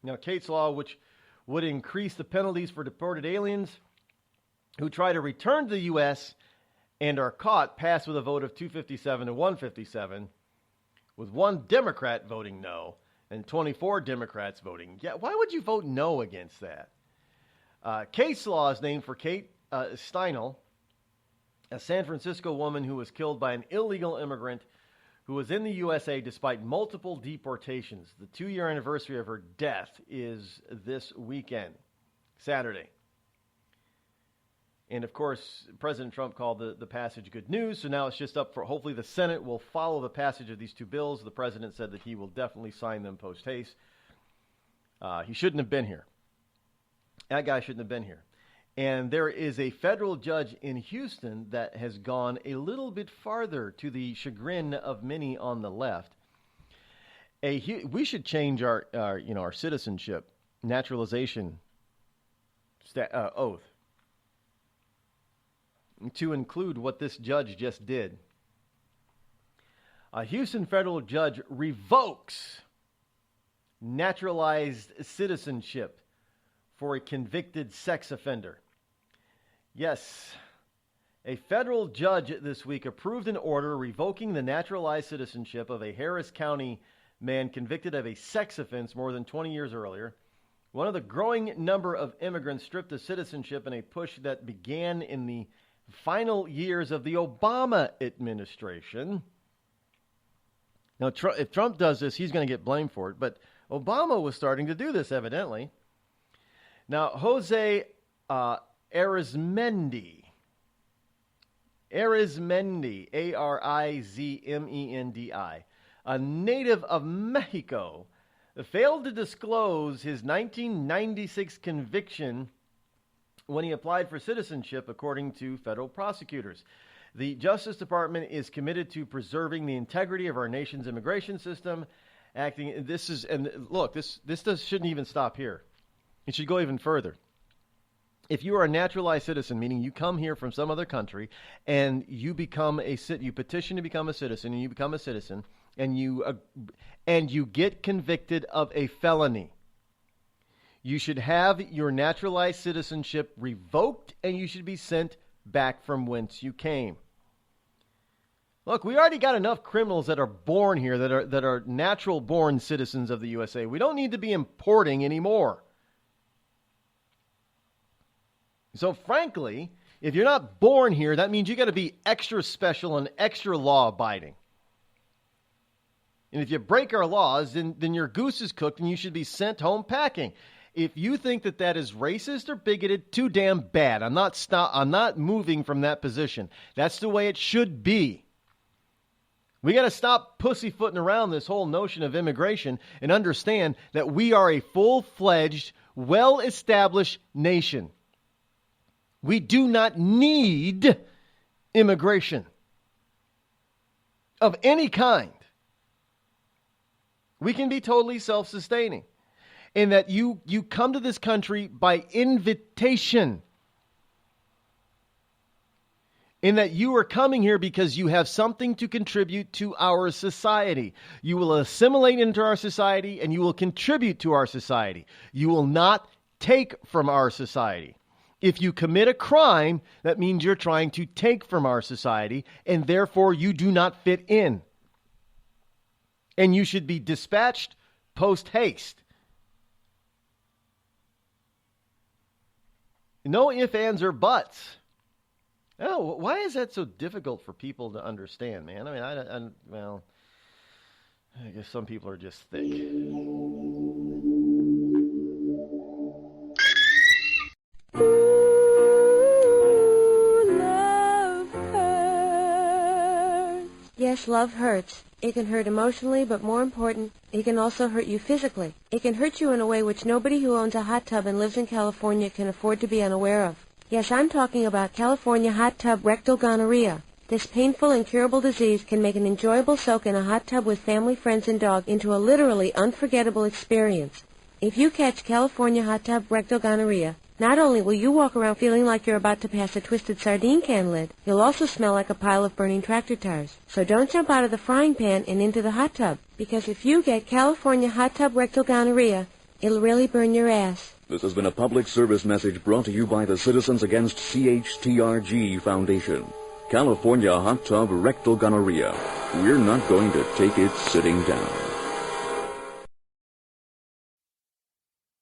Now, Kate's Law, which would increase the penalties for deported aliens who try to return to the U.S. and are caught, passed with a vote of 257 to 157, with one Democrat voting no and 24 Democrats voting yeah. Why would you vote no against that? Kate's Law is named for Kate Steinle, a San Francisco woman who was killed by an illegal immigrant who was in the USA despite multiple deportations. The 2-year anniversary of her death is this weekend, Saturday. And, of course, President Trump called the passage good news, so now it's just up for, hopefully the Senate will follow the passage of these two bills. The president said that he will definitely sign them post haste. He shouldn't have been here. That guy shouldn't have been here. And there is a federal judge in Houston that has gone a little bit farther to the chagrin of many on the left. We should change our citizenship naturalization oath to include what this judge just did. A Houston federal judge revokes naturalized citizenship for a convicted sex offender. Yes, a federal judge this week approved an order revoking the naturalized citizenship of a Harris County man convicted of a sex offense more than 20 years earlier. One of the growing number of immigrants stripped of citizenship in a push that began in the final years of the Obama administration. Now, if Trump does this, he's going to get blamed for it, but Obama was starting to do this, evidently. Now, Jose Arizmendi, Arizmendi, a native of Mexico, failed to disclose his 1996 conviction when he applied for citizenship, according to federal prosecutors. The Justice Department is committed to preserving the integrity of our nation's immigration system. This shouldn't even stop here. It should go even further. If you are a naturalized citizen, meaning you come here from some other country and you petition to become a citizen, and you become a citizen, and you get convicted of a felony, you should have your naturalized citizenship revoked, and you should be sent back from whence you came. Look, we already got enough criminals that are born here, that are natural-born citizens of the USA. We don't need to be importing anymore. So frankly, if you're not born here, that means you got to be extra special and extra law-abiding. And if you break our laws, then your goose is cooked and you should be sent home packing. If you think that is racist or bigoted, too damn bad. I'm not moving from that position. That's the way it should be. We got to stop pussyfooting around this whole notion of immigration and understand that we are a full-fledged, well-established nation. We do not need immigration of any kind. We can be totally self-sustaining in that you come to this country by invitation. In that you are coming here because you have something to contribute to our society. You will assimilate into our society and you will contribute to our society. You will not take from our society. If you commit a crime, that means you're trying to take from our society, and therefore you do not fit in. And you should be dispatched post haste. No ifs, ands, or buts. Oh, why is that so difficult for people to understand, man? I mean, I guess some people are just thick. Yes, love hurts. It can hurt emotionally, but more important, it can also hurt you physically. It can hurt you in a way which nobody who owns a hot tub and lives in California can afford to be unaware of. Yes, I'm talking about California hot tub rectal gonorrhea. This painful, incurable disease can make an enjoyable soak in a hot tub with family, friends, and dog into a literally unforgettable experience. If you catch California hot tub rectal gonorrhea, not only will you walk around feeling like you're about to pass a twisted sardine can lid, you'll also smell like a pile of burning tractor tires. So don't jump out of the frying pan and into the hot tub, because if you get California hot tub rectal gonorrhea, it'll really burn your ass. This has been a public service message brought to you by the Citizens Against CHTRG Foundation. California hot tub rectal gonorrhea. We're not going to take it sitting down.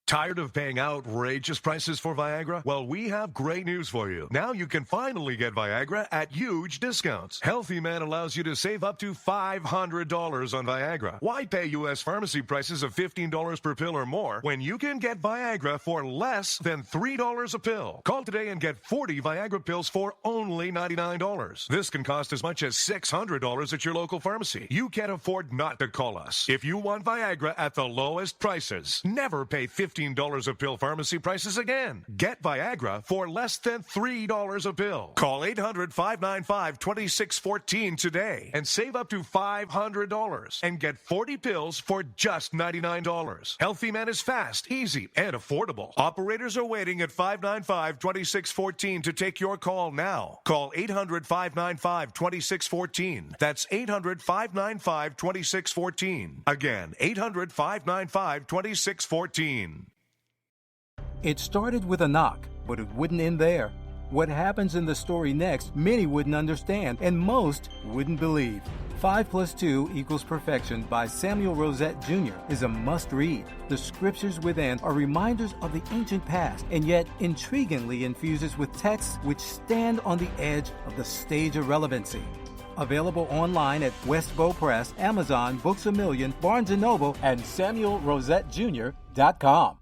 Tired of paying outrageous prices for Viagra? Well, we have great news for you. Now you can finally get Viagra at huge discounts. Healthy Man allows you to save up to $500 on Viagra. Why pay U.S. pharmacy prices of $15 per pill or more when you can get Viagra for less than $3 a pill? Call today and get 40 Viagra pills for only $99. This can cost as much as $600 at your local pharmacy. You can't afford not to call us. If you want Viagra at the lowest prices, never pay $15 a pill pharmacy prices again. Get Viagra for less than $3 a pill. Call 800-595-2614 today and save up to $500 and get 40 pills for just $99. Healthy Man is fast, easy, and affordable. Operators are waiting at 595-2614 to take your call now. Call 800-595-2614. That's 800-595-2614. Again, 800-595-2614. It started with a knock, but it wouldn't end there. What happens in the story next, many wouldn't understand, and most wouldn't believe. 5 + 2 = Perfection by Samuel Rosette Jr. is a must-read. The scriptures within are reminders of the ancient past, and yet intriguingly infuses with texts which stand on the edge of the stage of relevancy. Available online at Westbow Press, Amazon, Books A Million, Barnes & Noble, and SamuelRosetteJr.com.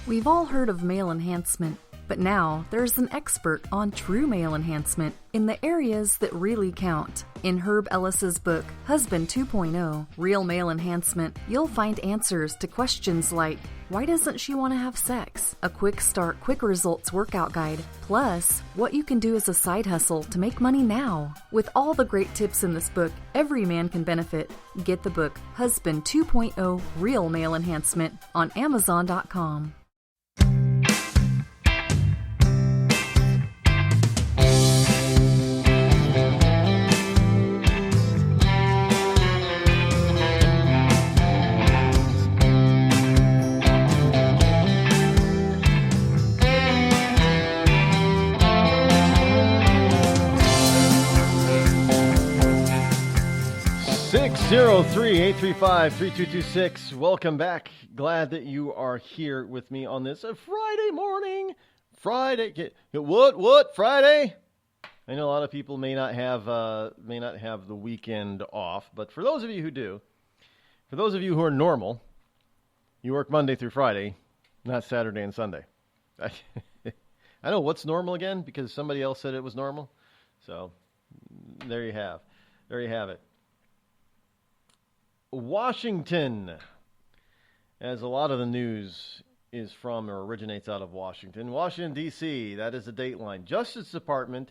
We've all heard of male enhancement, But now there's an expert on true male enhancement in the areas that really count. In Herb Ellis's book, Husband 2.0, Real Male Enhancement, you'll find answers to questions like, why doesn't she want to have sex? A quick start, quick results workout guide, plus what you can do as a side hustle to make money now. With all the great tips in this book, every man can benefit. Get the book, Husband 2.0, Real Male Enhancement, on Amazon.com. 603-835-3226. Welcome back. Glad that you are here with me on this Friday morning. Friday. What? Friday? I know a lot of people may not have the weekend off, but for those of you who do, for those of you who are normal, you work Monday through Friday, not Saturday and Sunday. I know what's normal again because somebody else said it was normal. So there you have it. Washington, as a lot of the news is from or originates out of Washington. Washington, D.C., that is the dateline. Justice Department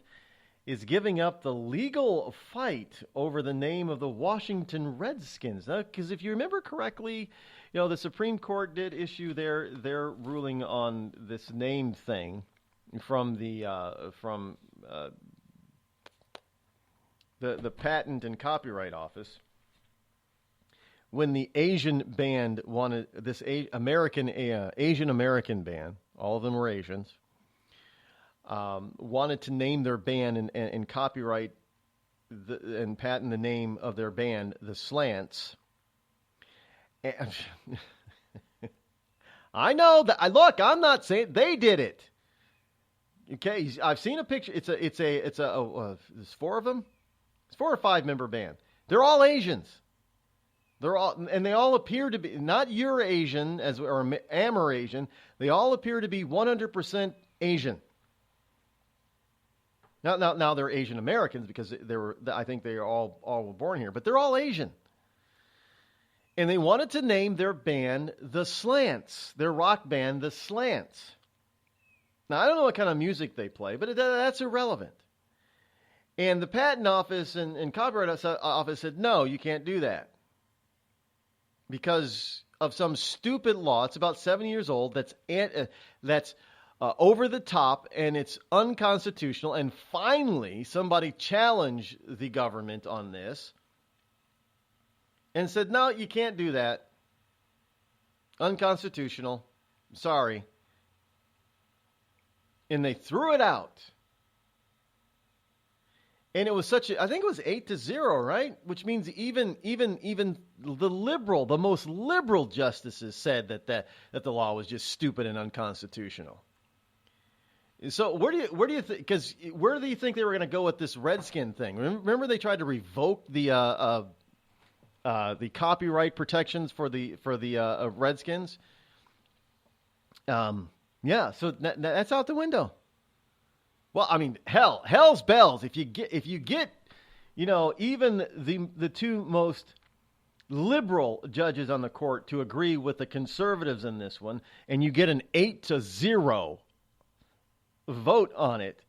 is giving up the legal fight over the name of the Washington Redskins. Because if you remember correctly, the Supreme Court did issue their ruling on this name thing from the Patent and Copyright Office. When the Asian band wanted this Asian American band, all of them were Asians, wanted to name their band and copyright and patent the name of their band, the Slants. And I know that. Look, I'm not saying they did it. Okay, I've seen a picture. There's 4 of them. It's 4 or 5 member band. They're all Asians. They all appear to be not Eurasian or Amerasian. They all appear to be 100% Asian. Now they're Asian Americans because I think they are all were born here, but they're all Asian. And they wanted to name their band the Slants, their rock band, the Slants. Now I don't know what kind of music they play, but that's irrelevant. And the Patent Office and Copyright Office said, no, you can't do that. Because of some stupid law. It's about 7 years old. That's over the top, and it's unconstitutional. And finally, somebody challenged the government on this and said, no, you can't do that. Unconstitutional. Sorry. And they threw it out. And it was I think it was 8-0, right? Which means even the most liberal justices said that the law was just stupid and unconstitutional. So where do you think? Because where do you think they were going to go with this Redskin thing? Remember they tried to revoke the copyright protections for the Redskins. Yeah, so that's out the window. Well, I mean, hell's bells. If you get, even the 2 most liberal judges on the court to agree with the conservatives in this one, and you get an 8-0 vote on it,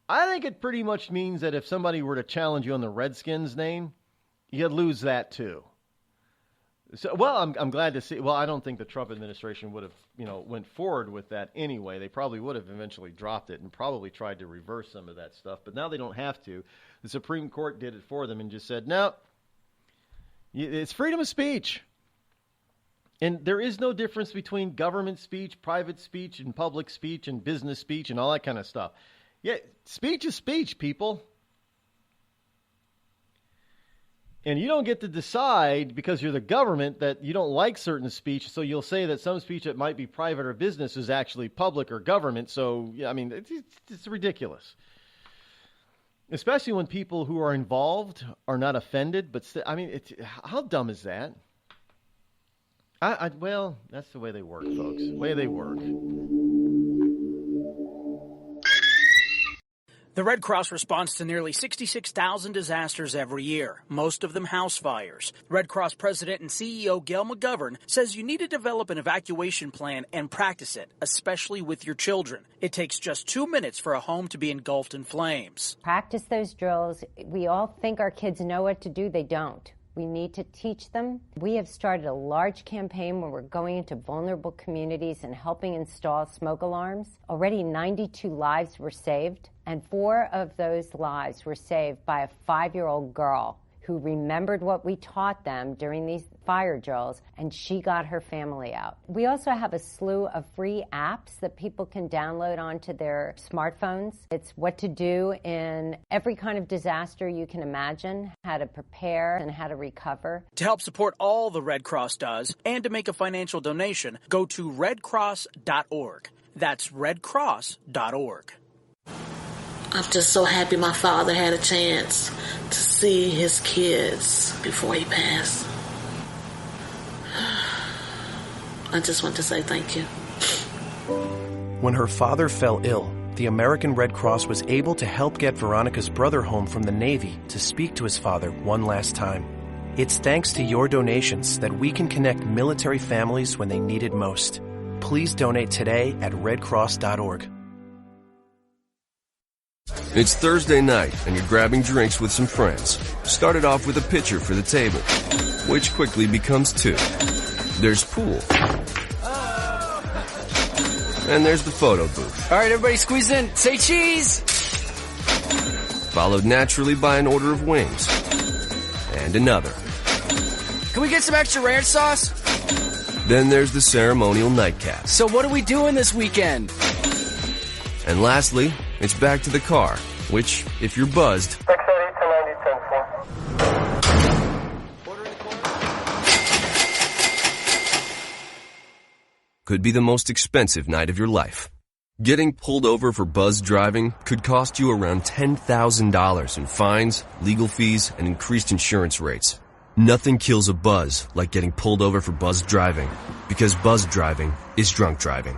I think it pretty much means that if somebody were to challenge you on the Redskins name, you'd lose that too. So, well, I'm glad to see. Well, I don't think the Trump administration would have, went forward with that anyway. They probably would have eventually dropped it and probably tried to reverse some of that stuff. But now they don't have to. The Supreme Court did it for them and just said, no, it's freedom of speech. And there is no difference between government speech, private speech, and public speech, and business speech, and all that kind of stuff. Yeah, speech is speech, people. And you don't get to decide because you're the government that you don't like certain speech, so you'll say that some speech that might be private or business is actually public or government. So, yeah, I mean, it's ridiculous. Especially when people who are involved are not offended. But, how dumb is that? Well, that's the way they work, folks. The way they work. The Red Cross responds to nearly 66,000 disasters every year, most of them house fires. Red Cross President and CEO Gail McGovern says you need to develop an evacuation plan and practice it, especially with your children. It takes just 2 minutes for a home to be engulfed in flames. Practice those drills. We all think our kids know what to do. They don't. We need to teach them. We have started a large campaign where we're going into vulnerable communities and helping install smoke alarms. Already 92 lives were saved, and 4 of those lives were saved by a 5-year-old girl who remembered what we taught them during these fire drills, and she got her family out. We also have a slew of free apps that people can download onto their smartphones. It's what to do in every kind of disaster you can imagine, how to prepare and how to recover. To help support all the Red Cross does and to make a financial donation, go to redcross.org. That's redcross.org. I'm just so happy my father had a chance to see his kids before he passed. I just want to say thank you. When her father fell ill, the American Red Cross was able to help get Veronica's brother home from the Navy to speak to his father one last time. It's thanks to your donations that we can connect military families when they need it most. Please donate today at redcross.org. It's Thursday night, and you're grabbing drinks with some friends. Started off with a pitcher for the table, which quickly becomes 2. There's pool. And there's the photo booth. All right, everybody squeeze in. Say cheese! Followed naturally by an order of wings. And another. Can we get some extra ranch sauce? Then there's the ceremonial nightcap. So what are we doing this weekend? And lastly, it's back to the car, which, if you're buzzed, could be the most expensive night of your life. Getting pulled over for buzz driving could cost you around $10,000 in fines, legal fees, and increased insurance rates. Nothing kills a buzz like getting pulled over for buzz driving, because buzz driving is drunk driving.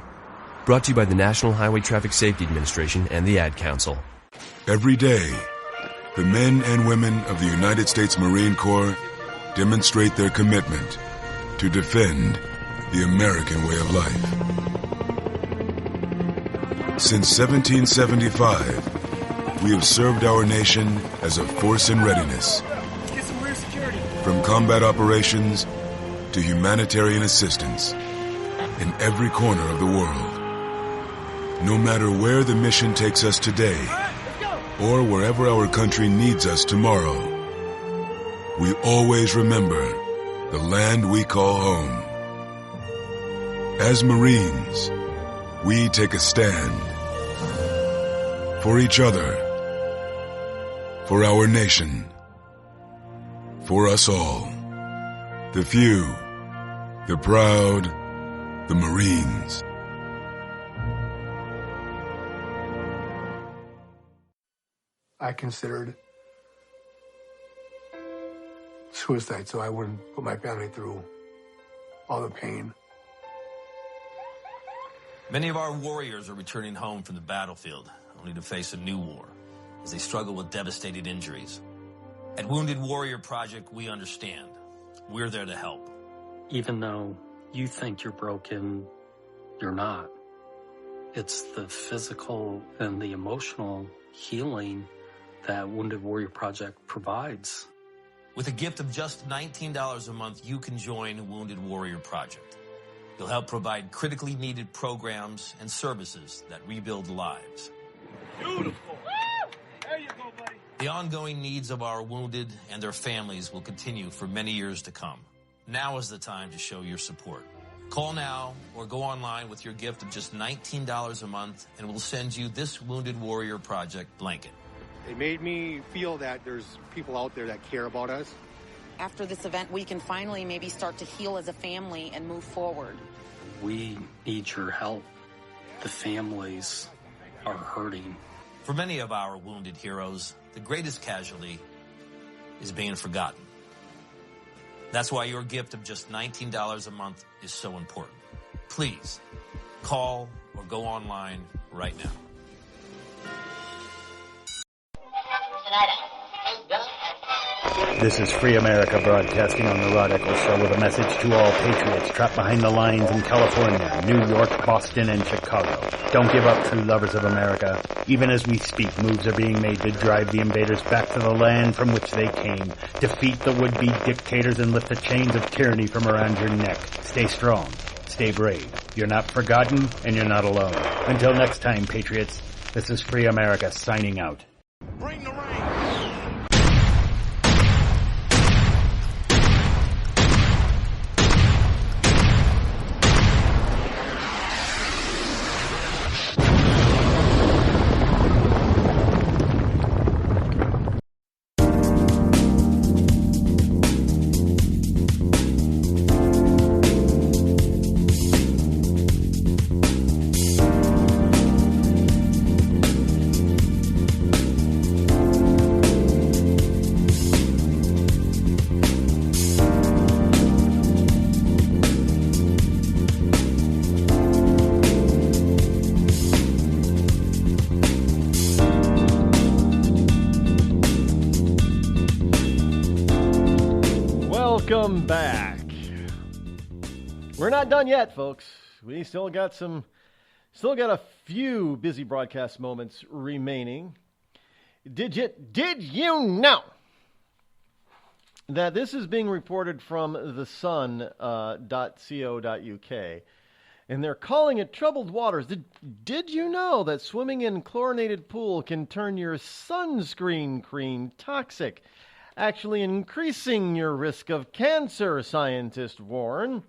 Brought to you by the National Highway Traffic Safety Administration and the Ad Council. Every day, the men and women of the United States Marine Corps demonstrate their commitment to defend the American way of life. Since 1775, we have served our nation as a force in readiness. Get some rear security. From combat operations to humanitarian assistance in every corner of the world. No matter where the mission takes us today, or wherever our country needs us tomorrow, we always remember the land we call home. As Marines, we take a stand for each other, for our nation, for us all. The few, the proud, the Marines. I considered suicide so I wouldn't put my family through all the pain. Many of our warriors are returning home from the battlefield, only to face a new war as they struggle with devastating injuries. At Wounded Warrior Project, we understand. We're there to help. Even though you think you're broken, you're not. It's the physical and the emotional healing that Wounded Warrior Project provides. With a gift of just $19 a month, you can join Wounded Warrior Project. You'll help provide critically needed programs and services that rebuild lives. Beautiful. There you go, buddy. The ongoing needs of our wounded and their families will continue for many years to come. Now is the time to show your support. Call now or go online with your gift of just $19 a month, and we'll send you this Wounded Warrior Project blanket. It made me feel that there's people out there that care about us. After this event, we can finally maybe start to heal as a family and move forward. We need your help. The families are hurting. For many of our wounded heroes, the greatest casualty is being forgotten. That's why your gift of just $19 a month is so important. Please, call or go online right now. This is Free America broadcasting on the Rod Eccles Show with a message to all patriots trapped behind the lines in California, New York, Boston, and Chicago. Don't give up, true lovers of America. Even as we speak, moves are being made to drive the invaders back to the land from which they came. Defeat the would-be dictators and lift the chains of tyranny from around your neck. Stay strong. Stay brave. You're not forgotten, and you're not alone. Until next time, patriots, this is Free America signing out. Bring the rain. Welcome back. We're not done yet, folks. We still got a few busy broadcast moments remaining. Did you know that this is being reported from thesun.co.uk, and they're calling it troubled waters. Did you know that swimming in chlorinated pool can turn your sunscreen cream toxic, actually increasing your risk of cancer, scientists warn?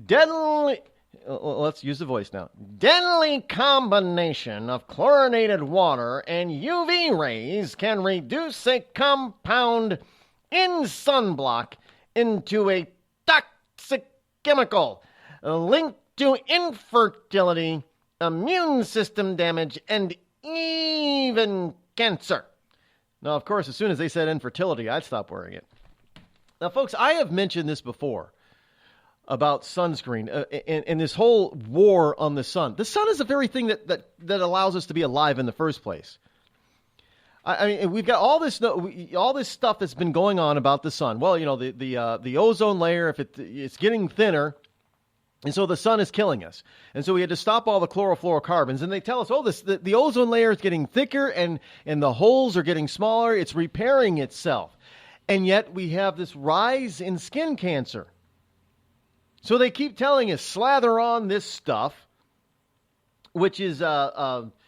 Deadly, let's use the voice now. Deadly combination of chlorinated water and UV rays can reduce a compound in sunblock into a toxic chemical linked to infertility, immune system damage, and even cancer. Now, of course, as soon as they said infertility, I'd stop wearing it. Now, folks, I have mentioned this before about sunscreen and this whole war on the sun. The sun is the very thing that allows us to be alive in the first place. I mean, we've got all this stuff that's been going on about the sun. Well, you know, the ozone layer, if it's getting thinner, and so the sun is killing us. And so we had to stop all the chlorofluorocarbons. And they tell us, the ozone layer is getting thicker and the holes are getting smaller. It's repairing itself. And yet we have this rise in skin cancer. So they keep telling us, slather on this stuff, which is sunscreen.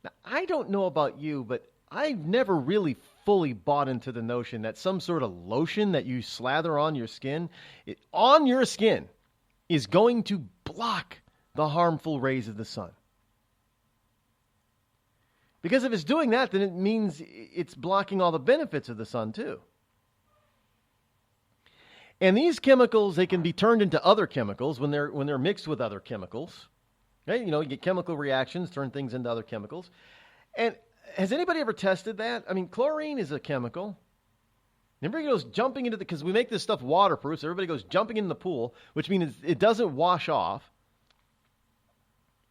Now, I don't know about you, but I've never really fully bought into the notion that some sort of lotion that you slather on your skin, is going to block the harmful rays of the sun. Because if it's doing that, then it means it's blocking all the benefits of the sun too. And these chemicals, they can be turned into other chemicals when they're mixed with other chemicals. Right? You know, you get chemical reactions, turn things into other chemicals. And has anybody ever tested that? I mean, chlorine is a chemical. Everybody goes jumping into because we make this stuff waterproof, so everybody goes jumping in the pool, which means it doesn't wash off.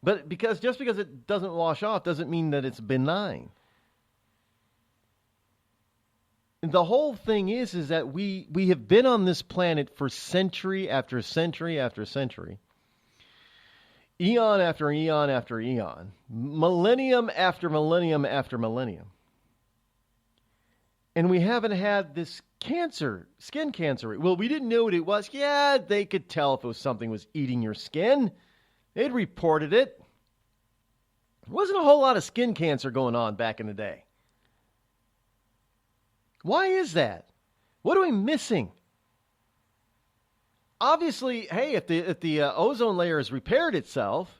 But just because it doesn't wash off doesn't mean that it's benign. And the whole thing is that we have been on this planet for century after century after century. Eon after eon after eon, millennium after millennium after millennium. And we haven't had this cancer, skin cancer. Well, we didn't know what it was. Yeah, they could tell if it was something was eating your skin. They'd reported it. There wasn't a whole lot of skin cancer going on back in the day. Why is that? What are we missing? Obviously, hey, if the ozone layer has repaired itself,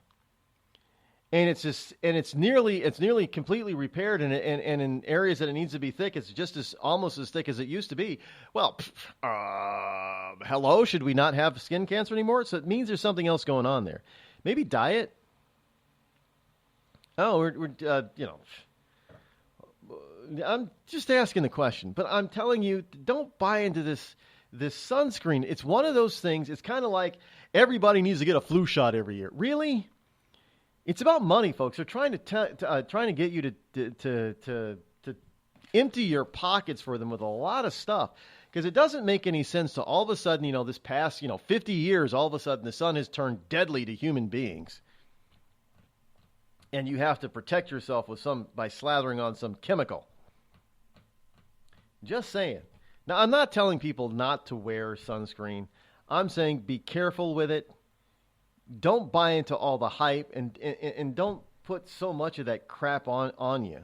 and it's nearly completely repaired, and in areas that it needs to be thick, it's just almost as thick as it used to be. Well, hello, should we not have skin cancer anymore? So it means there's something else going on there. Maybe diet. Oh, I'm just asking the question, but I'm telling you, don't buy into this sunscreen. It's one of those things. It's kind of like everybody needs to get a flu shot every year. Really? It's about money, folks. They're trying to get you to empty your pockets for them with a lot of stuff. Because it doesn't make any sense to all of a sudden, this past, 50 years, all of a sudden the sun has turned deadly to human beings. And you have to protect yourself by slathering on some chemical. Just saying. Now, I'm not telling people not to wear sunscreen. I'm saying be careful with it. Don't buy into all the hype and don't put so much of that crap on you.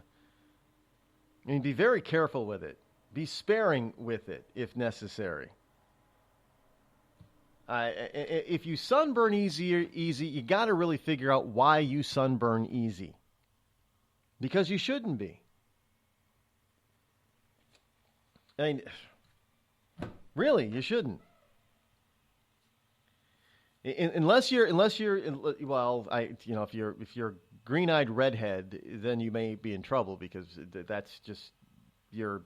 I mean, be very careful with it. Be sparing with it if necessary. If you sunburn easy, you got to really figure out why you sunburn easy. Because you shouldn't be. I mean, really, you shouldn't. Unless you're if you're a green-eyed redhead, then you may be in trouble because that's just your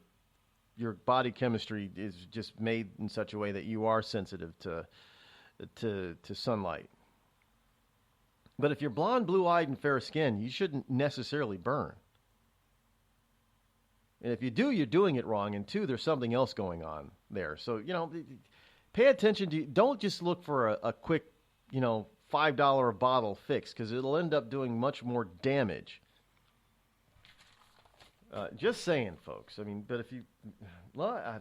body chemistry is just made in such a way that you are sensitive to sunlight. But if you're blonde, blue-eyed, and fair-skinned, you shouldn't necessarily burn. And if you do, you're doing it wrong. And two, there's something else going on there. So, pay attention to, don't just look for a quick, $5 a bottle fix, because it'll end up doing much more damage. Just saying, folks. I mean, but if you, well,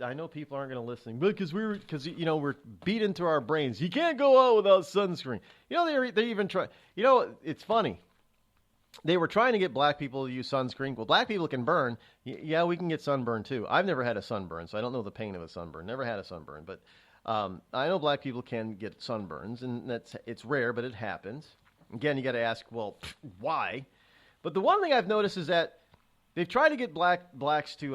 I know people aren't going to listen, because we're beat into our brains. You can't go out without sunscreen. They even try. It's funny. They were trying to get black people to use sunscreen. Well, black people can burn. Yeah, we can get sunburn too. I've never had a sunburn, so I don't know the pain of a sunburn. Never had a sunburn, but I know black people can get sunburns, and it's rare, but it happens. Again, you got to ask, well, why? But the one thing I've noticed is that they've tried to get blacks to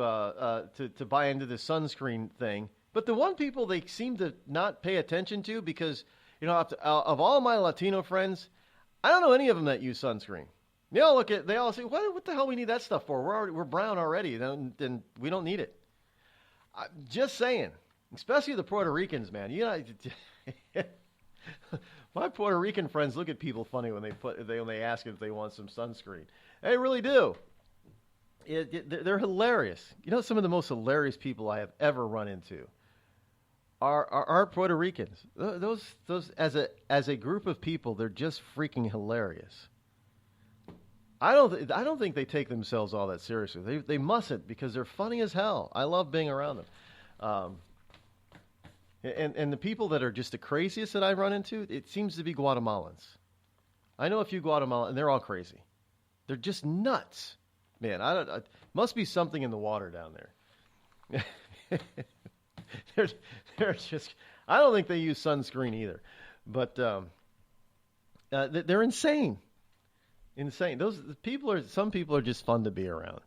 buy into the sunscreen thing, but the one people they seem to not pay attention to, because of all my Latino friends, I don't know any of them that use sunscreen. They all say, what the hell we need that stuff for? We're brown already, then we don't need it. Just saying, especially the Puerto Ricans, man. My Puerto Rican friends look at people funny when they ask if they want some sunscreen. They really do. They're hilarious. Some of the most hilarious people I have ever run into are Puerto Ricans. Those as a group of people, they're just freaking hilarious. I don't think they take themselves all that seriously. They mustn't, because they're funny as hell. I love being around them. And the people that are just the craziest that I run into, it seems to be Guatemalans. I know a few Guatemalans, and they're all crazy. They're just nuts, man. Must be something in the water down there. they're just. I don't think they use sunscreen either, but they're insane. Insane. Some people are just fun to be around.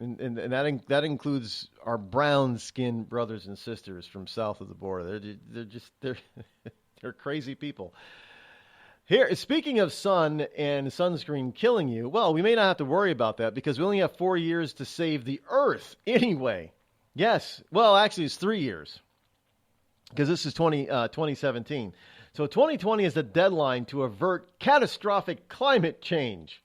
And that includes our brown-skinned brothers and sisters from south of the border. They're crazy people. Here, speaking of sun and sunscreen killing you, well, we may not have to worry about that because we only have 4 years to save the Earth anyway. Yes. Well, actually, it's 3 years because this is 2017. So 2020 is the deadline to avert catastrophic climate change.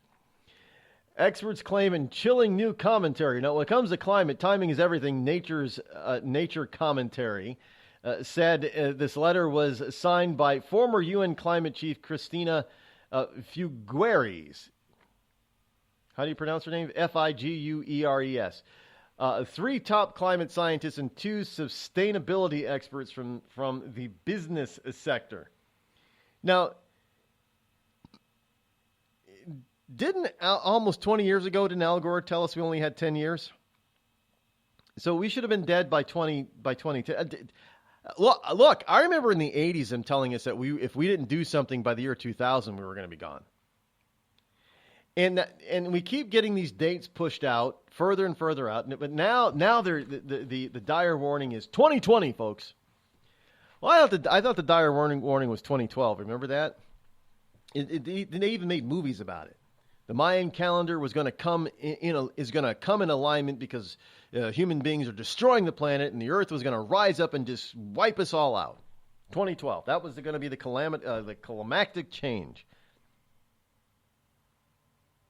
Experts claim in chilling new commentary. Now, when it comes to climate, timing is everything. Nature commentary said this letter was signed by former UN climate chief Christina Figueres. How do you pronounce her name? Figueres. 3 top climate scientists and 2 sustainability experts from the business sector. Now, almost 20 years ago, didn't Al Gore tell us we only had 10 years? So we should have been dead by 2010. Look, I remember in the 80s them telling us that if we didn't do something by the year 2000, we were going to be gone. And we keep getting these dates pushed out further and further out. But now the dire warning is 2020, folks. Well, I thought the dire warning was 2012. Remember that? They even made movies about it. The Mayan calendar was going to come in alignment because human beings are destroying the planet, and the Earth was going to rise up and just wipe us all out. 2012. That was going to be the climactic change.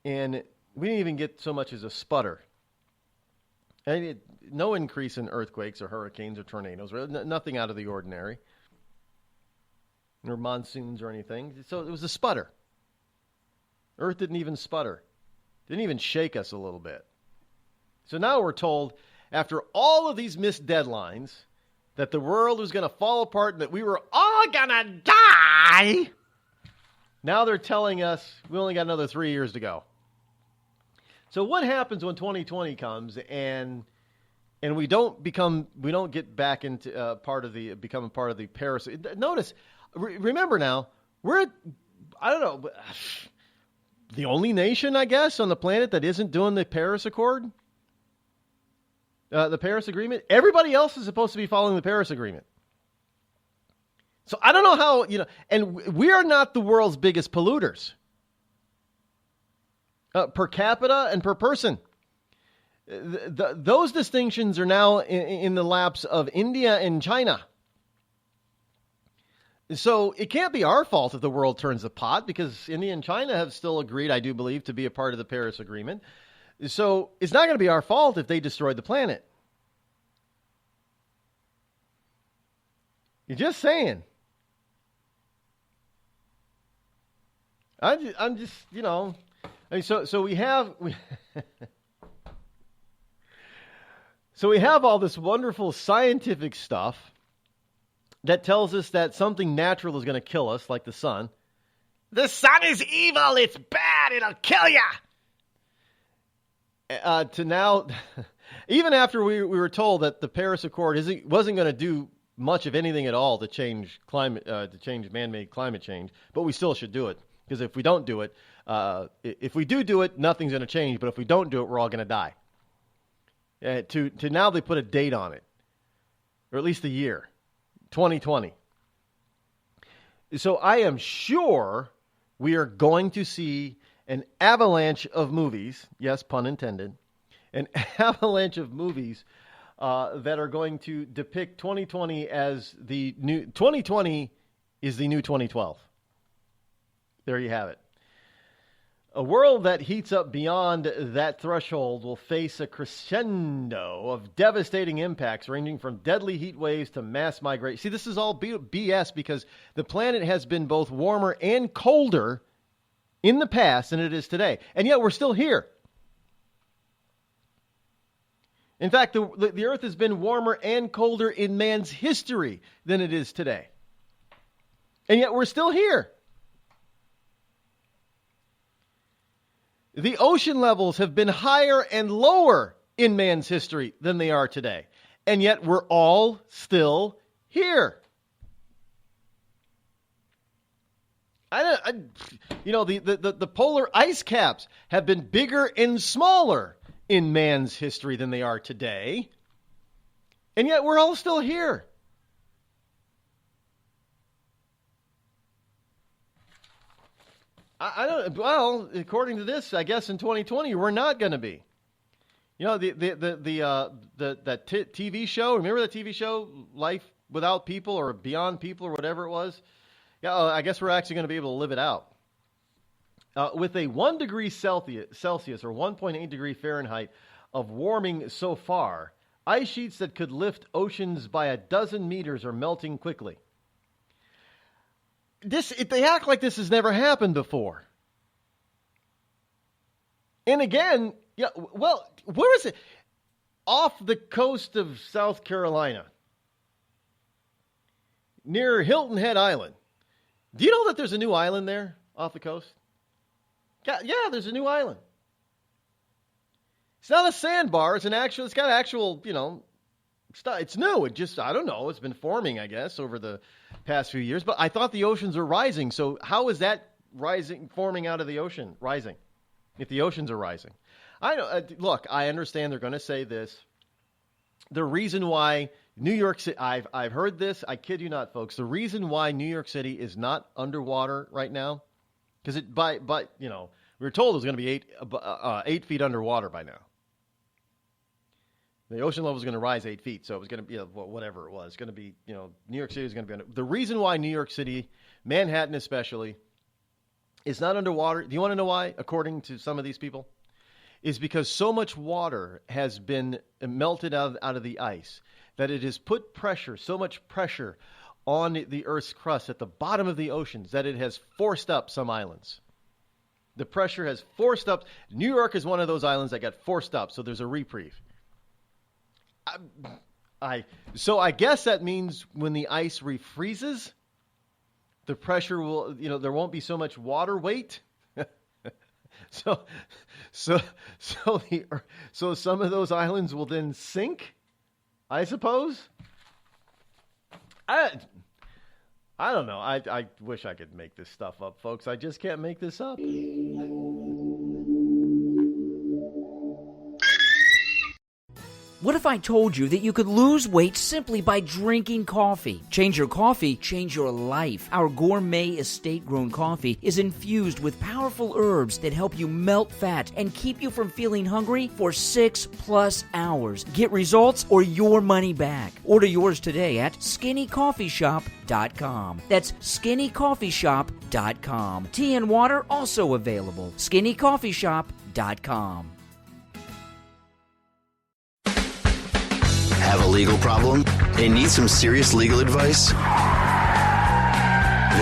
And we didn't even get so much as a sputter. No increase in earthquakes or hurricanes or tornadoes, nothing out of the ordinary, or monsoons or anything. So it was a sputter. Earth didn't even sputter. Didn't even shake us a little bit. So now we're told, after all of these missed deadlines, that the world was going to fall apart and that we were all going to die. Now they're telling us we only got another 3 years to go. So what happens when 2020 comes and we don't get back into become a part of the Paris? Notice, remember now, we're the only nation, I guess, on the planet that isn't doing the Paris Accord, the Paris Agreement. Everybody else is supposed to be following the Paris Agreement. So I don't know how, and we are not the world's biggest polluters. Per capita and per person. Those distinctions are now in the laps of India and China. So it can't be our fault if the world turns the pot, because India and China have still agreed, I do believe, to be a part of the Paris Agreement. So it's not going to be our fault if they destroy the planet. You're just saying. I'm just, so we have so we have all this wonderful scientific stuff that tells us that something natural is going to kill us, like the sun. The sun is evil. It's bad. It'll kill you. To now, even after we were told that the Paris Accord wasn't going to do much of anything at all to change man-made climate change, but we still should do it. Because if we don't do it, if we do it, nothing's going to change. But if we don't do it, we're all going to die. To now they put a date on it, or at least a year, 2020. So I am sure we are going to see an avalanche of movies, yes, pun intended, an avalanche of movies that are going to depict 2020 as the new 2020 is the new 2012. There you have it. A world that heats up beyond that threshold will face a crescendo of devastating impacts ranging from deadly heat waves to mass migration. See, this is all BS because the planet has been both warmer and colder in the past than it is today. And yet we're still here. In fact, the Earth has been warmer and colder in man's history than it is today. And yet we're still here. The ocean levels have been higher and lower in man's history than they are today. And yet we're all still here. The polar ice caps have been bigger and smaller in man's history than they are today. And yet we're all still here. I don't. Well, according to this, I guess in 2020 we're not going to be. The TV show. Remember that TV show, Life Without People or Beyond People or whatever it was. Yeah, I guess we're actually going to be able to live it out. With a 1 degree Celsius or 1.8 degree Fahrenheit of warming so far, ice sheets that could lift oceans by 12 meters are melting quickly. They act like this has never happened before. And again, where is it? Off the coast of South Carolina, near Hilton Head Island. Do you know that there's a new island there off the coast? Yeah, there's a new island. It's not a sandbar. It's got actual, stuff. It's new. I don't know. It's been forming, I guess, over the past few years. But I thought the oceans are rising. So how is that forming out of the ocean, rising, if the oceans are rising? I know. Look, I understand they're going to say this. The reason why New York City, I've heard this. I kid you not, folks. The reason why New York City is not underwater right now, because we were told it was going to be 8 feet underwater by now. The ocean level is going to rise 8 feet, so it was going to be whatever it was. It's going to be, New York City is going to be the reason why New York City, Manhattan especially, It's not underwater. Do you want to know why, according to some of these people? Is because so much water has been melted out of the ice that it has put pressure, so much pressure on the Earth's crust at the bottom of the oceans that it has forced up some islands. The pressure has forced up. New York is one of those islands that got forced up, so there's a reprieve. So I guess that means when the ice refreezes, the pressure will, there won't be so much water weight. So some of those islands will then sink, I suppose. I don't know. I wish I could make this stuff up, folks. I just can't make this up. What if I told you that you could lose weight simply by drinking coffee? Change your coffee, change your life. Our gourmet estate-grown coffee is infused with powerful herbs that help you melt fat and keep you from feeling hungry for 6+ hours. Get results or your money back. Order yours today at skinnycoffeeshop.com. That's skinnycoffeeshop.com. Tea and water also available. skinnycoffeeshop.com. Have a legal problem and need some serious legal advice? Then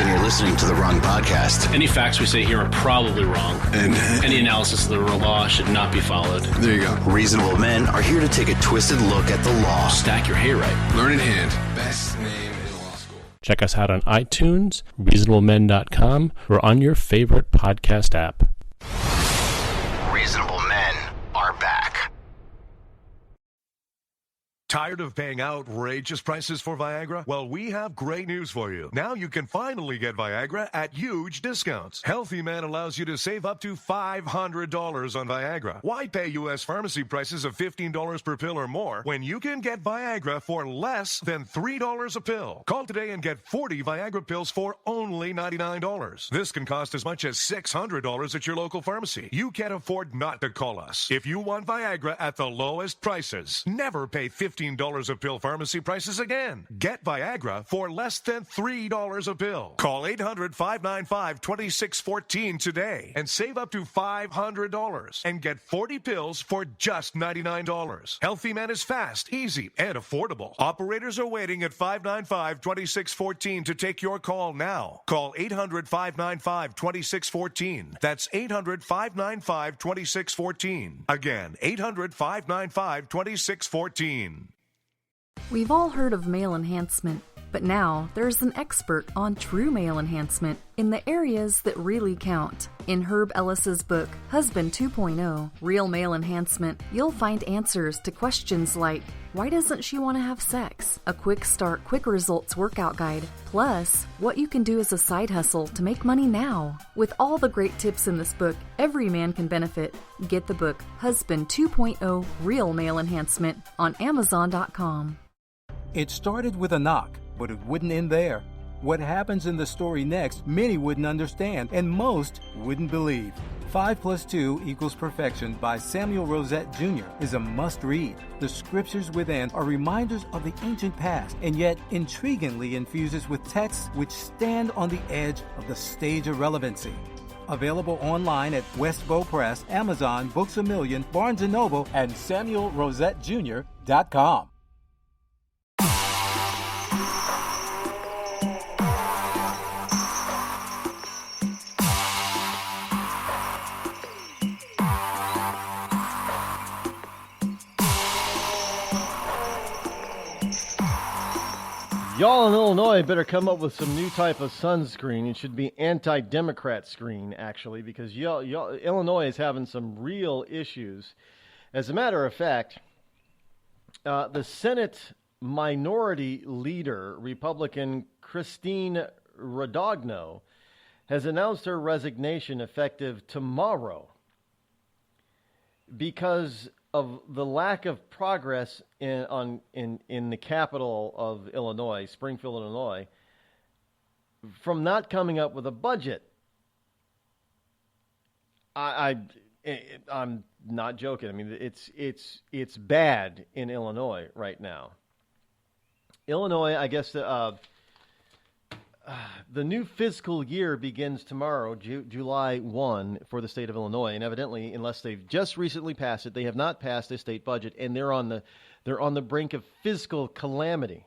you're listening to the wrong podcast. Any facts we say here are probably wrong. And any analysis of the law should not be followed. There you go. Reasonable men are here to take a twisted look at the law. Stack your hay right. Learn in hand. Best name in law school. Check us out on iTunes, reasonablemen.com, or on your favorite podcast app. Reasonable men are back. Tired of paying outrageous prices for Viagra? Well, we have great news for you. Now you can finally get Viagra at huge discounts. Healthy Man allows you to save up to $500 on Viagra. Why pay U.S. pharmacy prices of $15 per pill or more when you can get Viagra for less than $3 a pill? Call today and get 40 Viagra pills for only $99. This can cost as much as $600 at your local pharmacy. You can't afford not to call us. If you want Viagra at the lowest prices, never pay $15 a pill pharmacy prices again. Get Viagra for less than $3 a pill. Call 800-595-2614 today and save up to $500 and get 40 pills for just $99. Healthy Man is fast, easy, and affordable. Operators are waiting at 595-2614 to take your call now. Call 800-595-2614. That's 800-595-2614. Again, 800-595-2614. We've all heard of male enhancement, but now there's an expert on true male enhancement in the areas that really count. In Herb Ellis's book, Husband 2.0, Real Male Enhancement, you'll find answers to questions like, why doesn't she want to have sex? A quick start, quick results workout guide, plus what you can do as a side hustle to make money now. With all the great tips in this book, every man can benefit. Get the book, Husband 2.0, Real Male Enhancement, on Amazon.com. It started with a knock, but it wouldn't end there. What happens in the story next, many wouldn't understand, and most wouldn't believe. 5 + 2 = Perfection by Samuel Rosette Jr. is a must-read. The scriptures within are reminders of the ancient past, and yet intriguingly infuses with texts which stand on the edge of the stage of relevancy. Available online at Westbow Press, Amazon, Books A Million, Barnes & Noble, and SamuelRosetteJr.com. Y'all in Illinois better come up with some new type of sunscreen. It should be anti-Democrat screen, actually, because Illinois is having some real issues. As a matter of fact, the Senate Minority Leader, Republican Christine Rodogno, has announced her resignation effective tomorrow because of the lack of progress in the capital of Illinois, Springfield, Illinois, from not coming up with a budget. I'm not joking. I mean, it's bad in Illinois right now. Illinois, I guess, the new fiscal year begins tomorrow, July 1, for the state of Illinois. And evidently, unless they've just recently passed it, they have not passed a state budget, and they're on the brink of fiscal calamity.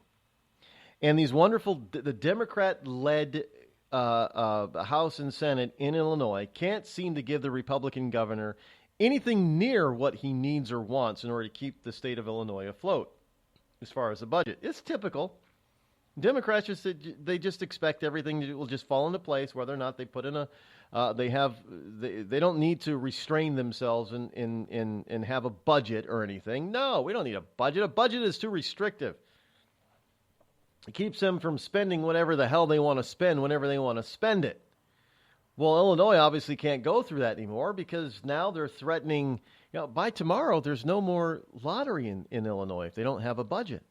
And these wonderful, the Democrat-led House and Senate in Illinois can't seem to give the Republican governor anything near what he needs or wants in order to keep the state of Illinois afloat as far as the budget. It's typical. Democrats they just expect everything will just fall into place, whether or not they put in they don't need to restrain themselves and have a budget or anything. No, we don't need a budget. A budget is too restrictive. It keeps them from spending whatever the hell they want to spend whenever they want to spend it. Well, Illinois obviously can't go through that anymore because now they're threatening, by tomorrow there's no more lottery in Illinois if they don't have a budget.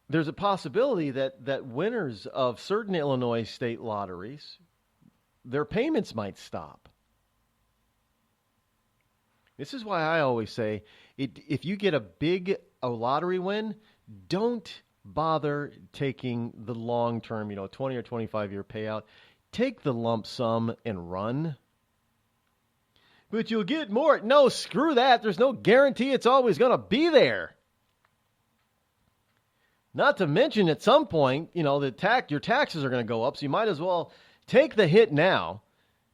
There's a possibility that winners of certain Illinois state lotteries, their payments might stop. This is why I always say, if you get a lottery win, don't bother taking the long-term, 20 or 25-year payout. Take the lump sum and run. But you'll get more. No, screw that. There's no guarantee it's always going to be there. Not to mention, at some point, your taxes are going to go up, so you might as well take the hit now.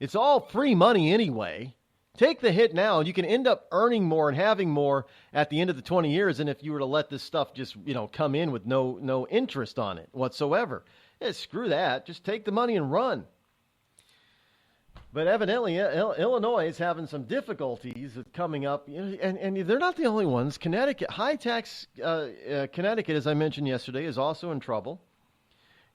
It's all free money anyway. Take the hit now, and you can end up earning more and having more at the end of the 20 years than if you were to let this stuff just, come in with no interest on it whatsoever. Yeah, screw that. Just take the money and run. But evidently, Illinois is having some difficulties coming up, and they're not the only ones. Connecticut, high tax Connecticut, as I mentioned yesterday, is also in trouble.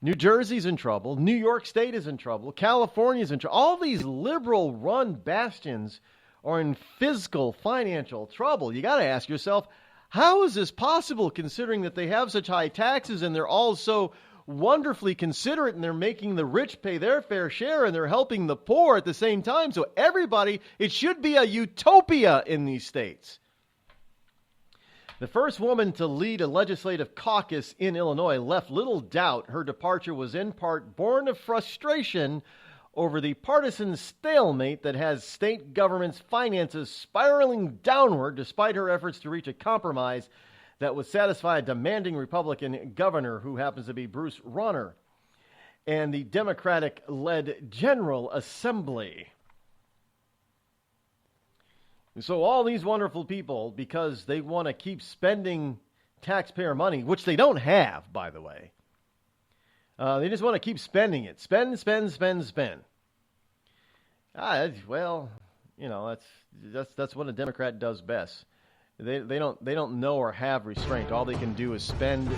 New Jersey's in trouble. New York State is in trouble. California's in trouble. All these liberal-run bastions are in fiscal, financial trouble. You got to ask yourself, how is this possible, considering that they have such high taxes and they're all so wonderfully considerate and they're making the rich pay their fair share and they're helping the poor at the same time? So everybody, it should be a utopia in these states. The first woman to lead a legislative caucus in Illinois left little doubt her departure was in part born of frustration over the partisan stalemate that has state government's finances spiraling downward despite her efforts to reach a compromise that would satisfy a demanding Republican governor who happens to be Bruce Rauner and the Democratic-led General Assembly. So all these wonderful people, because they want to keep spending taxpayer money, which they don't have, by the way, they just want to keep spending it. Spend. Well, that's what a Democrat does best. They don't know or have restraint. All they can do is spend.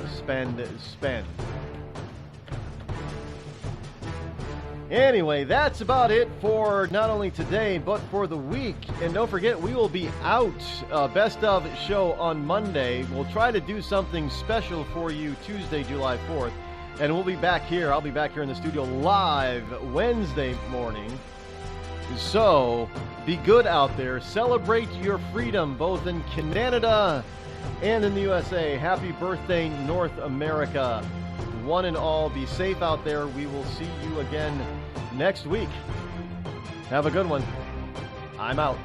Anyway, that's about it for not only today, but for the week. And don't forget, we will be out, Best of show on Monday. We'll try to do something special for you Tuesday, July 4th. And we'll be back here. I'll be back here in the studio live Wednesday morning. So be good out there. Celebrate your freedom, both in Canada and in the USA. Happy birthday, North America. One and all, be safe out there. We will see you again next week. Have a good one. I'm out.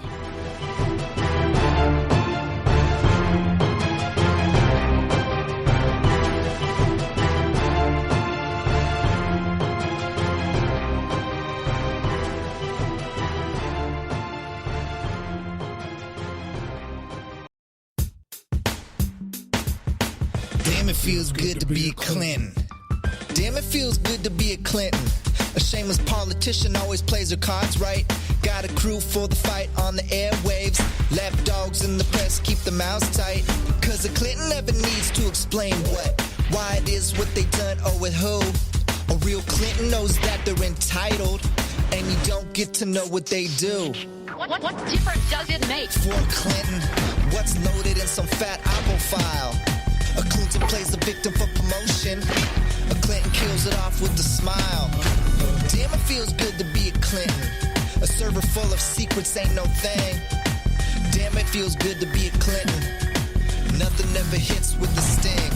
Damn, it feels good to be Clinton. Damn, it feels good to be a Clinton. A shameless politician always plays her cards right. Got a crew for the fight on the airwaves. Lapdogs in the press keep their mouths tight. Cause a Clinton never needs to explain what, why it is what they done or with who. A real Clinton knows that they're entitled, and you don't get to know what they do. What difference does it make? For a Clinton, what's loaded in some fat apple file? A Clinton plays the victim for promotion. A Clinton kills it off with a smile. Damn, it feels good to be a Clinton. A server full of secrets ain't no thing. Damn, it feels good to be a Clinton. Nothing ever hits with the sting.